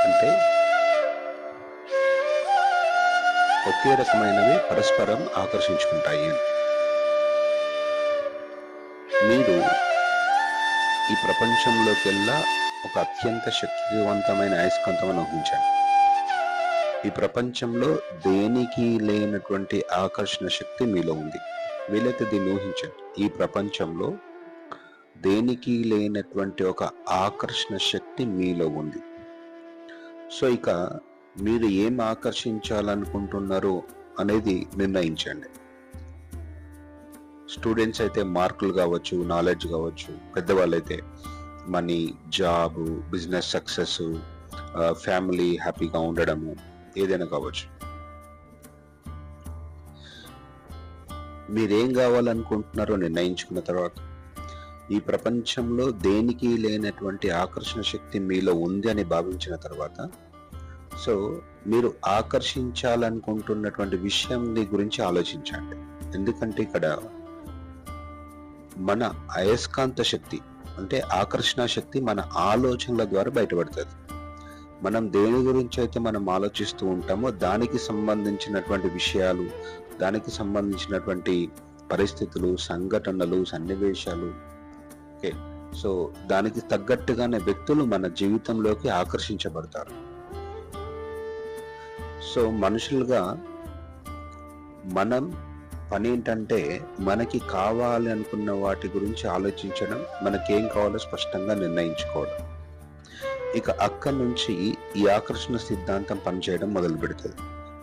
అంటే ఒకే రకమైనవి పరస్పరం ఆకర్షించుకుంటాయి. మీరు ఈ ప్రపంచంలోకెల్లా ఒక అత్యంత శక్తివంతమైన అయస్కాంతమని ఊహించండి. ఈ ప్రపంచంలో దేనికి లేనటువంటి ఆకర్షణ శక్తి మీలో ఉంది. వీలైతే దీన్ని ఊహించండి, ఈ ప్రపంచంలో దేనికి లేనటువంటి ఒక ఆకర్షణ శక్తి మీలో ఉంది. సో ఇక మీరు ఏం ఆకర్షించాలనుకుంటున్నారు అనేది నిర్ణయించండి. స్టూడెంట్స్ అయితే మార్కులు కావచ్చు, నాలెడ్జ్ కావచ్చు, పెద్దవాళ్ళైతే money, job, business success, family హ్యాపీగా ఉండడము, ఏదైనా కావచ్చు. మీరేం కావాలనుకుంటున్నారో నిర్ణయించుకున్న తర్వాత ఈ ప్రపంచంలో దేనికి లేనటువంటి ఆకర్షణ శక్తి మీలో ఉంది అని భావించిన తర్వాత, సో మీరు ఆకర్షించాలనుకుంటున్నటువంటి విషయం గురించి ఆలోచించండి. ఎందుకంటే ఇక్కడ మన అయస్కాంత శక్తి అంటే ఆకర్షణ శక్తి మన ఆలోచనల ద్వారా బయటపడుతుంది. మనం దేని గురించి అయితే మనం ఆలోచిస్తూ ఉంటామో దానికి సంబంధించినటువంటి విషయాలు, దానికి సంబంధించినటువంటి పరిస్థితులు, సంఘటనలు, సన్నివేశాలు, ఓకే, సో దానికి తగ్గట్టుగానే వ్యక్తులు మన జీవితంలోకి ఆకర్షించబడతారు. సో మనుషులుగా మనం పని ఏంటంటే మనకి కావాలి అనుకున్న వాటి గురించి ఆలోచించడం, మనకేం కావాలో స్పష్టంగా నిర్ణయించుకోవడం. ఇక అక్కడి నుంచి ఈ ఆకర్షణ సిద్ధాంతం పనిచేయడం మొదలు పెడుతుంది.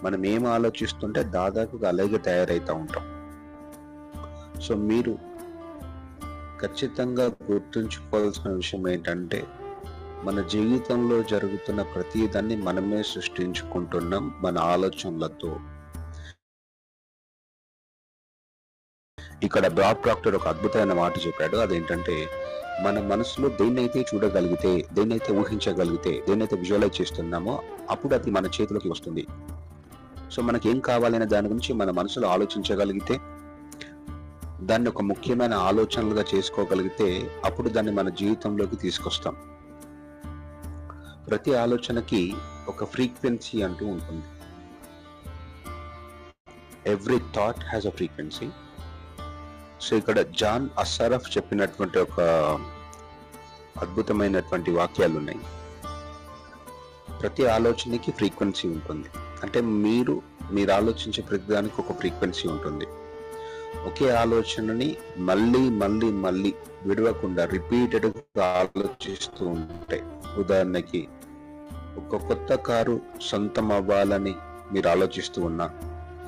మనం ఏం ఆలోచిస్తుంటే దాదాపుగా అలాగే తయారవుతూ ఉంటాం. సో మీరు ఖచ్చితంగా గుర్తుంచుకోవాల్సిన విషయం ఏంటంటే మన జీవితంలో జరుగుతున్న ప్రతిదాన్ని మనమే సృష్టించుకుంటున్నాం మన ఆలోచనలతో. ఇక్కడ బాబ్ ప్రాక్టర్ ఒక అద్భుతమైన మాట చెప్పాడు. అదేంటంటే, మన మనసులో దేన్నైతే చూడగలిగితే, దేన్నైతే ఊహించగలిగితే, దేన్నైతే విజువలైజ్ చేస్తున్నామో అప్పుడు అది మన చేతిలోకి వస్తుంది. సో మనకి ఏం కావాలనే దాని గురించి మన మనసులో ఆలోచించగలిగితే, దాన్ని ఒక ముఖ్యమైన ఆలోచనలుగా చేసుకోగలిగితే అప్పుడు దాన్ని మన జీవితంలోకి తీసుకొస్తాం. ప్రతి ఆలోచనకి ఒక ఫ్రీక్వెన్సీ అంటూ ఉంటుంది. Every thought has a frequency. So ఇక్కడ జాన్ అస్సారఫ్ చెప్పినటువంటి ఒక అద్భుతమైనటువంటి వాక్యాలు ఉన్నాయి. ప్రతి ఆలోచనకి ఫ్రీక్వెన్సీ ఉంటుంది. అంటే మీరు ఆలోచించే ప్రతిదానికి ఒక ఫ్రీక్వెన్సీ ఉంటుంది. ఒకే ఆలోచనని మళ్ళీ మళ్ళీ మళ్ళీ విడవకుండా రిపీటెడ్గా ఆలోచిస్తూ ఉంటే, ఉదాహరణకి ఒక కొత్త కారు సొంతం అవ్వాలని మీరు ఆలోచిస్తూ ఉన్నా,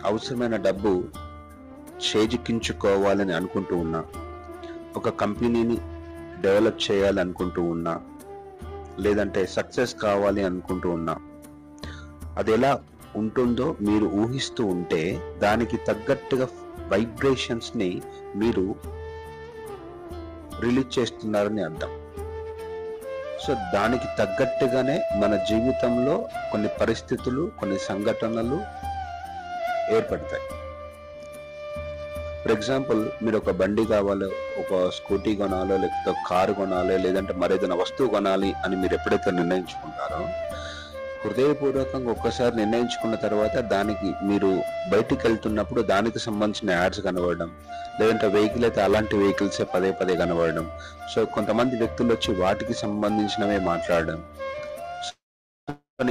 అవసరమైన డబ్బు చేజిక్కించుకోవాలని అనుకుంటూ ఉన్నా, ఒక కంపెనీని డెవలప్ చేయాలి అనుకుంటూ ఉన్నా, లేదంటే సక్సెస్ కావాలి అనుకుంటూ ఉన్నా, అది ఎలా ఉంటుందో మీరు ఊహిస్తూ ఉంటే దానికి తగ్గట్టుగా వైబ్రేషన్స్ ని మీరు రిలీజ్ చేస్తున్నారని అర్థం. సో దానికి తగ్గట్టుగానే మన జీవితంలో కొన్ని పరిస్థితులు, కొన్ని సంఘటనలు ఏర్పడతాయి. ఫర్ ఎగ్జాంపుల్, మీరు ఒక బండి కావాలో, ఒక స్కూటీ కొనాలో, లేకపోతే ఒక కారు కొనాలి, లేదంటే మరేదైనా వస్తువు కొనాలి అని మీరు ఎప్పుడైతే నిర్ణయించుకుంటారో, హృదయపూర్వకంగా ఒక్కసారి నిర్ణయించుకున్న తర్వాత దానికి మీరు బయటికి వెళ్తున్నప్పుడు దానికి సంబంధించిన యాడ్స్ కనబడడం, లేదంటే వెహికల్ అయితే అలాంటి వెహికల్సే పదే పదే కనబడడం. సో కొంతమంది వ్యక్తులు వచ్చి వాటికి సంబంధించినవే మాట్లాడడం.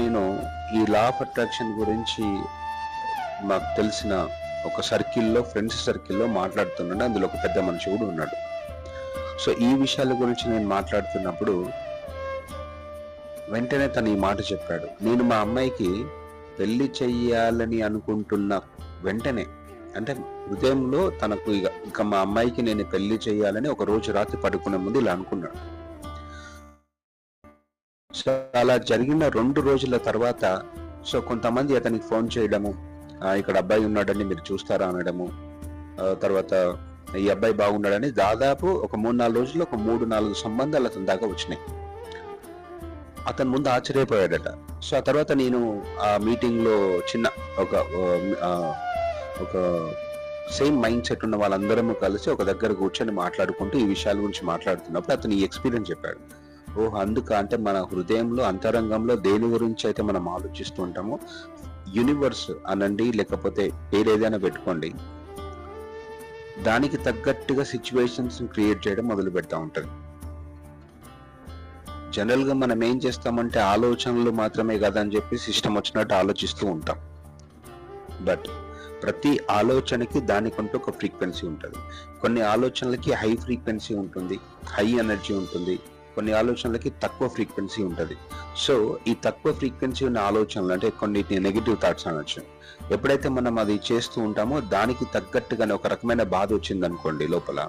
నేను ఈ లా ఆఫ్ అట్రాక్షన్ గురించి మాకు తెలిసిన ఒక సర్కిల్లో, ఫ్రెండ్స్ సర్కిల్లో మాట్లాడుతున్నాడు. అందులో ఒక పెద్ద మనిషి కూడా ఉన్నాడు. సో ఈ విషయాల గురించి నేను మాట్లాడుతున్నప్పుడు వెంటనే తను ఈ మాట చెప్పాడు. నేను మా అమ్మాయికి పెళ్లి చెయ్యాలని అనుకుంటున్న వెంటనే, అంటే హృదయంలో తనకు ఇక మా అమ్మాయికి నేను పెళ్లి చెయ్యాలని ఒక రోజు రాత్రి పడుకునే ముందు ఇలా అనుకున్నాడు. సో అలా జరిగిన 2 రోజుల తర్వాత సో కొంతమంది అతనికి ఫోన్ చేయడము, ఇక్కడ అబ్బాయి ఉన్నాడని మీరు చూస్తారా అనడము, తర్వాత ఈ అబ్బాయి బాగున్నాడని, దాదాపు ఒక 3-4 రోజుల్లో ఒక 3-4 సంబంధాలు అతని దాకా వచ్చినాయి. అతను ముందు ఆశ్చర్యపోయాడట. సో ఆ తర్వాత నేను ఆ మీటింగ్ లో చిన్న ఒక సేమ్ మైండ్ సెట్ ఉన్న వాళ్ళందరము కలిసి ఒక దగ్గర కూర్చొని మాట్లాడుకుంటూ ఈ విషయాల గురించి మాట్లాడుతున్నప్పుడు అతను ఈ ఎక్స్పీరియన్స్ చెప్పాడు. అందుక అంటే మన హృదయంలో, అంతరంగంలో దేని గురించి అయితే మనం ఆలోచిస్తూ ఉంటామో, యూనివర్స్ అనండి, లేకపోతే పేరు ఏదైనా పెట్టుకోండి, దానికి తగ్గట్టుగా సిచ్యువేషన్స్ క్రియేట్ చేయడం మొదలు పెడతా ఉంటుంది. జనరల్ గా మనం ఏం చేస్తామంటే ఆలోచనలు మాత్రమే కదా అని చెప్పి సిస్టమ్ వచ్చినట్టు ఆలోచిస్తూ ఉంటాం. బట్ ప్రతి ఆలోచనకి దానికంటూ ఒక ఫ్రీక్వెన్సీ ఉంటుంది. కొన్ని ఆలోచనలకి హై ఫ్రీక్వెన్సీ ఉంటుంది, హై ఎనర్జీ ఉంటుంది. కొన్ని ఆలోచనలకి తక్కువ ఫ్రీక్వెన్సీ ఉంటుంది. సో ఈ తక్కువ ఫ్రీక్వెన్సీ ఉన్న ఆలోచనలు అంటే కొన్నిటిని నెగిటివ్ థాట్స్ అనొచ్చు. ఎప్పుడైతే మనం అది చేస్తూ ఉంటామో దానికి తగ్గట్టుగానే ఒక రకమైన బాధ వచ్చింది అనుకోండి లోపల,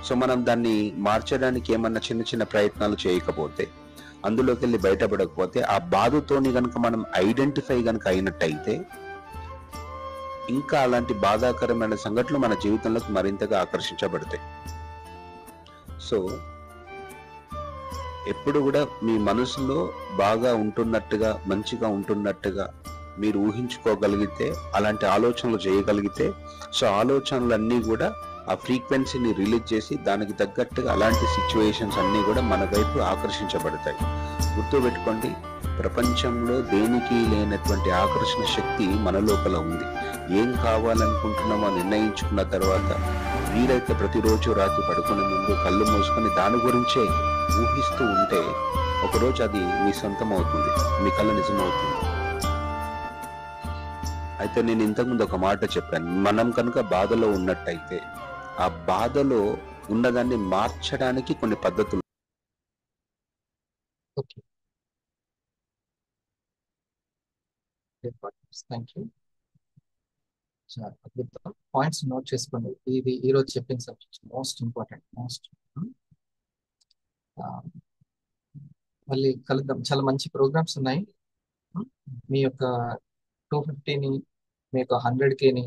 సో మనం దాన్ని మార్చడానికి ఏమన్నా చిన్న చిన్న ప్రయత్నాలు చేయకపోతే, అందులోకి వెళ్ళి బయటపడకపోతే, ఆ బాధతోని కనుక మనం ఐడెంటిఫై కనుక అయినట్టయితే ఇంకా అలాంటి బాధాకరమైన సంఘటనలు మన జీవితంలోకి మరింతగా ఆకర్షించబడతాయి. సో ఎప్పుడు కూడా మీ మనసులో బాగా ఉంటున్నట్టుగా, మంచిగా ఉంటున్నట్టుగా మీరు ఊహించుకోగలిగితే, అలాంటి ఆలోచనలు చేయగలిగితే, సో ఆలోచనలన్నీ కూడా ఆ ఫ్రీక్వెన్సీని రిలీజ్ చేసి దానికి తగ్గట్టుగా అలాంటి సిచ్యువేషన్స్ అన్నీ కూడా మన వైపు ఆకర్షించబడతాయి. గుర్తుపెట్టుకోండి, ప్రపంచంలో దేనికి లేనటువంటి ఆకర్షణ శక్తి మన లోపల ఉంది. ఏం కావాలనుకుంటున్నామో నిర్ణయించుకున్న తర్వాత వీలైతే ప్రతిరోజు రాత్రి పడుకునే ముందు కళ్ళు మూసుకొని దాని గురించే ఊహిస్తూ ఉంటే ఒకరోజు అది మీ సొంతం అవుతుంది, మీ కళ నిజమవుతుంది. అయితే నేను ఇంతకుముందు ఒక మాట చెప్పాను, మనం కనుక బాధలో ఉన్నట్టయితే ఆ బాధలో ఉన్నదాన్ని మార్చడానికి కొన్ని పద్ధతులు. Okay, thank you. చాలా అద్భుతం. పాయింట్స్ నోట్ చేసుకోండి. ఇది ఈరోజు చెప్పిన సబ్జెక్ట్ మోస్ట్ ఇంపార్టెంట్. మళ్ళీ కలుద్దాం. చాలా మంచి ప్రోగ్రామ్స్ ఉన్నాయి. మీ యొక్క 250ని, మీ యొక్క 100Kని,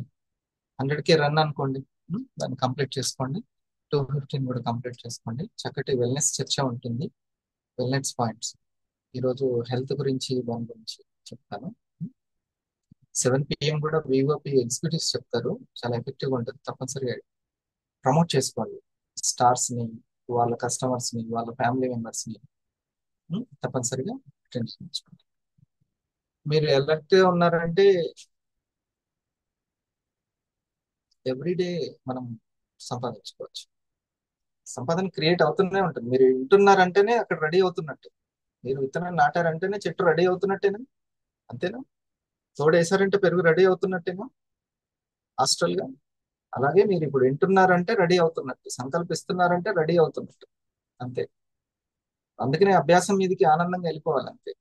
100K రన్ అనుకోండి, దాన్ని కంప్లీట్ చేసుకోండి. 250ని కూడా కంప్లీట్ చేసుకోండి. చక్కటి వెల్నెస్ చర్చ ఉంటుంది, వెల్నెస్ పాయింట్స్. ఈరోజు హెల్త్ గురించి దాని గురించి చెప్తాను. 7 PM కూడా వివోపి ఎగ్జిక్యూటివ్స్ చెప్తారు, చాలా ఎఫెక్టివ్గా ఉంటుంది. తప్పనిసరిగా ప్రమోట్ చేసుకోండి. స్టార్స్ని, వాళ్ళ కస్టమర్స్ని, వాళ్ళ ఫ్యామిలీ మెంబర్స్ని తప్పనిసరిగా అటెండ్ చేసుకోండి. మీరు ఎలర్ట్గా ఉన్నారంటే ఎవ్రీడే మనం సంపాదించుకోవచ్చు. సంపాదన క్రియేట్ అవుతూనే ఉంటుంది. మీరు వింటున్నారంటేనే అక్కడ రెడీ అవుతున్నట్టు. మీరు విత్తనాన్ని నాటారంటేనే చెట్టు రెడీ అవుతున్నట్టేనా? అంతేనా? తోడేసారంటే పెరుగు రెడీ అవుతున్నట్టేనా హాస్టల్గా? అలాగే మీరు ఇప్పుడు వింటున్నారంటే రెడీ అవుతున్నట్టు, సంకల్పిస్తున్నారంటే రెడీ అవుతున్నట్టు, అంతే. అందుకనే అభ్యాసం మీదకి ఆనందంగా వెళ్ళిపోవాలి, అంతే.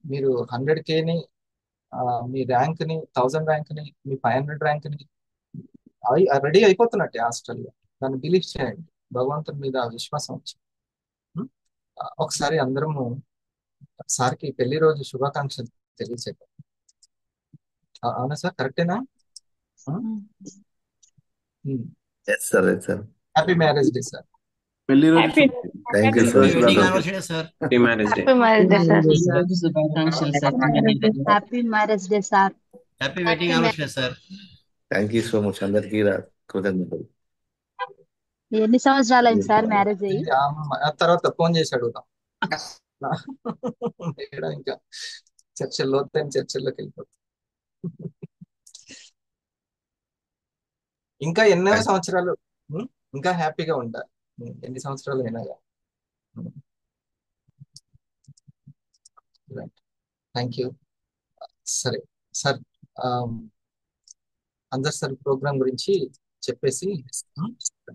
మీరు 100Kని, మీ ర్యాంక్ని, 1000 ర్యాంక్ని, మీ 500 ర్యాంక్ని రెడీ అయిపోతున్నట్టే హాస్టల్లో. దాన్ని బిలీవ్ చేయండి, భగవంతుని మీద విశ్వాసం వచ్చి. ఒకసారి అందరము సార్కి పెళ్లి రోజు శుభాకాంక్షలు తెలియచేద్దాం. అవునా సార్, కరెక్టేనా? Yes sir, yes sir. Happy marriage day sir. పెళ్లి రోజు happy thank you so happy much wedding brother. Anniversary sir. Happy marriage day. Happy marriage day sir. ఈ రోజు శుభాకాంక్షలు sir. Happy marriage day sir. Happy wedding anniversary sir. Thank you so much. అందరికీ కృతజ్ఞతలు. ఎన్ని సంవత్సరాలు అయింది సార్ మ్యారేజ్ అయ్యి? ఆ తర్వాత ఫోన్ చేసి అడుగుదాం. మేడం ఇంకా లోతైన చర్చల్లోకి వెళ్ళిపోతాం. ఇంకా ఎన్నో సంవత్సరాలు ఇంకా హ్యాపీగా ఉంటారు, ఎన్ని సంవత్సరాలు అయినా. Thank you. సరే సార్, అందరు సార్ ప్రోగ్రామ్ గురించి చెప్పేసి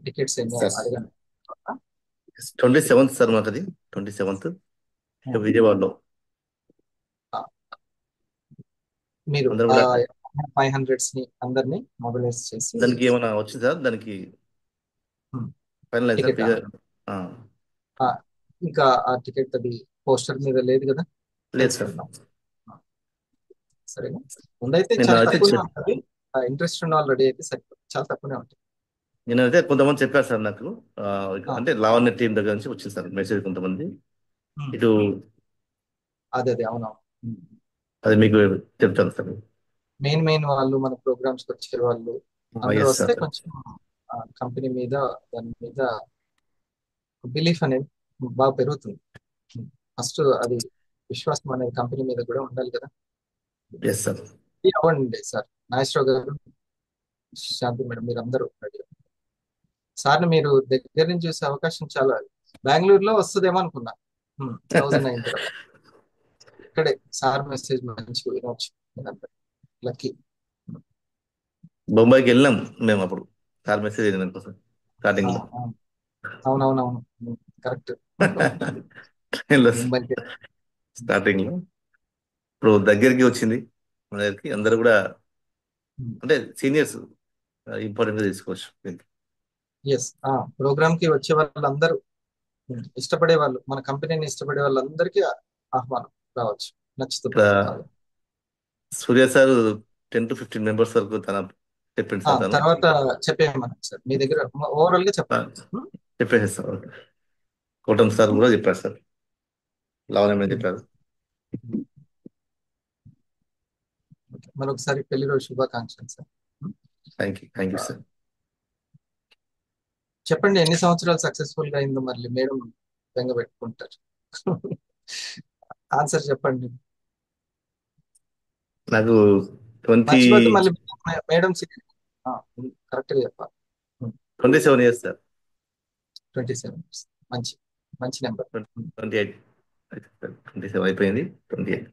టికెట్స్ ఏమో అడగండి. 27th సార్, మాకు అది 27th విజయవాడలో. మీరు అందరూ కూడా 500s ని అందరినీ మొబిలైజ్ చేసి దానికి ఏమైనా వచ్చింది సార్? దానికి ఫైనల్ టికెట్ ఇంకా ఆ టికెట్ అది పోస్టర్ మీద లేదు కదా? లేదు సార్. సరేనా? ముందైతే నేను చాలా అయితే తక్కువనే ఉంటుంది. ఇంట్రెస్ట్ ఉన్న వాళ్ళు రెడీ అయితే సరిపోతుంది, చాలా తక్కువనే ఉంటుంది. నేనైతే కొంతమంది చెప్పారు సార్ నాకు, అంటే లావణ్య టీం దగ్గర నుంచి వచ్చింది సార్ మెసేజ్ కొంతమంది. ఇటు అదే అవునవును, అది మీకు చెప్తాను సార్. మెయిన్ వాళ్ళు మన ప్రోగ్రామ్స్ వచ్చే వాళ్ళు అందరూ వస్తే కొంచెం కంపెనీ మీద, దాని మీద బిలీఫ్ అనేది బాగా పెరుగుతుంది. ఫస్ట్ అది విశ్వాసం అనేది కంపెనీ మీద కూడా ఉండాలి కదా. Yes sir. అవ్వండి సార్. నాగేశ్వరరావు గారు, శాంతి మేడం, మీరు అందరూ రెడీ. సార్ని మీరు దగ్గర నుంచి చూసే అవకాశం చాలా బెంగళూరులో వస్తుందేమో అనుకున్నా. 1000 అయిన తర్వాత ఇక్కడే సార్ మెసేజ్ మంచిగా వినవచ్చు. లక్కీ. బొంబాయికి వెళ్ళాం మేము అప్పుడు, సార్ మెసేజ్ వెళ్ళిన కోసం స్టార్టింగ్ లో. అవునవునవును, కరెక్ట్. స్టార్టింగ్ లో ఇప్పుడు దగ్గరికి వచ్చింది మన దగ్గరికి. అందరూ కూడా అంటే సీనియర్స్ ఇంపార్టెంట్ గా తీసుకోవచ్చు. ఎస్, ప్రోగ్రామ్ కి వచ్చే వాళ్ళందరూ ఇష్టపడే వాళ్ళు, మన కంపెనీని ఇష్టపడే వాళ్ళందరికీ ఆహ్వానం రావచ్చు, నచ్చుతుంది. సూర్య సార్ 10 to 15 మెంబర్స్ వరకు తన చెప్పింది సార్. తర్వాత చెప్పేయమని సార్, మీ దగ్గర ఓవరాల్ గా చెప్పాలి. చెప్పేసారు. కోటం సార్ కూడా చెప్పారు సార్, లావణ్య చెప్పారు. మరొకసారి పెళ్లి రోజు శుభాకాంక్షలు సార్. Thank you sir. చెప్పండి, ఎన్ని సంవత్సరాలు సక్సెస్ఫుల్ గా అయిందో మళ్ళీ మేడం బెంగ పెట్టుకుంటారు. ఆన్సర్ చెప్పండి. నాకు 20 మళ్ళీ మేడం కరెక్ట్ గా చెప్పాలి. 27 years సార్. 27 years, మంచి నెంబర్. 28 27 అయిపోయింది, 28.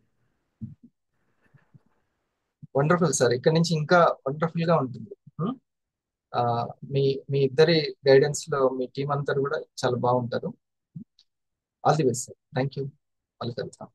Wonderful sir. ఇక్కడ నుంచి ఇంకా వండర్ఫుల్ గా ఉంటుంది. మీ ఇద్దరి గైడెన్స్ లో మీ టీం అంతా కూడా చాలా బాగుంటారు. All the best sir. Thank you. మళ్ళీ కలుద్దాం.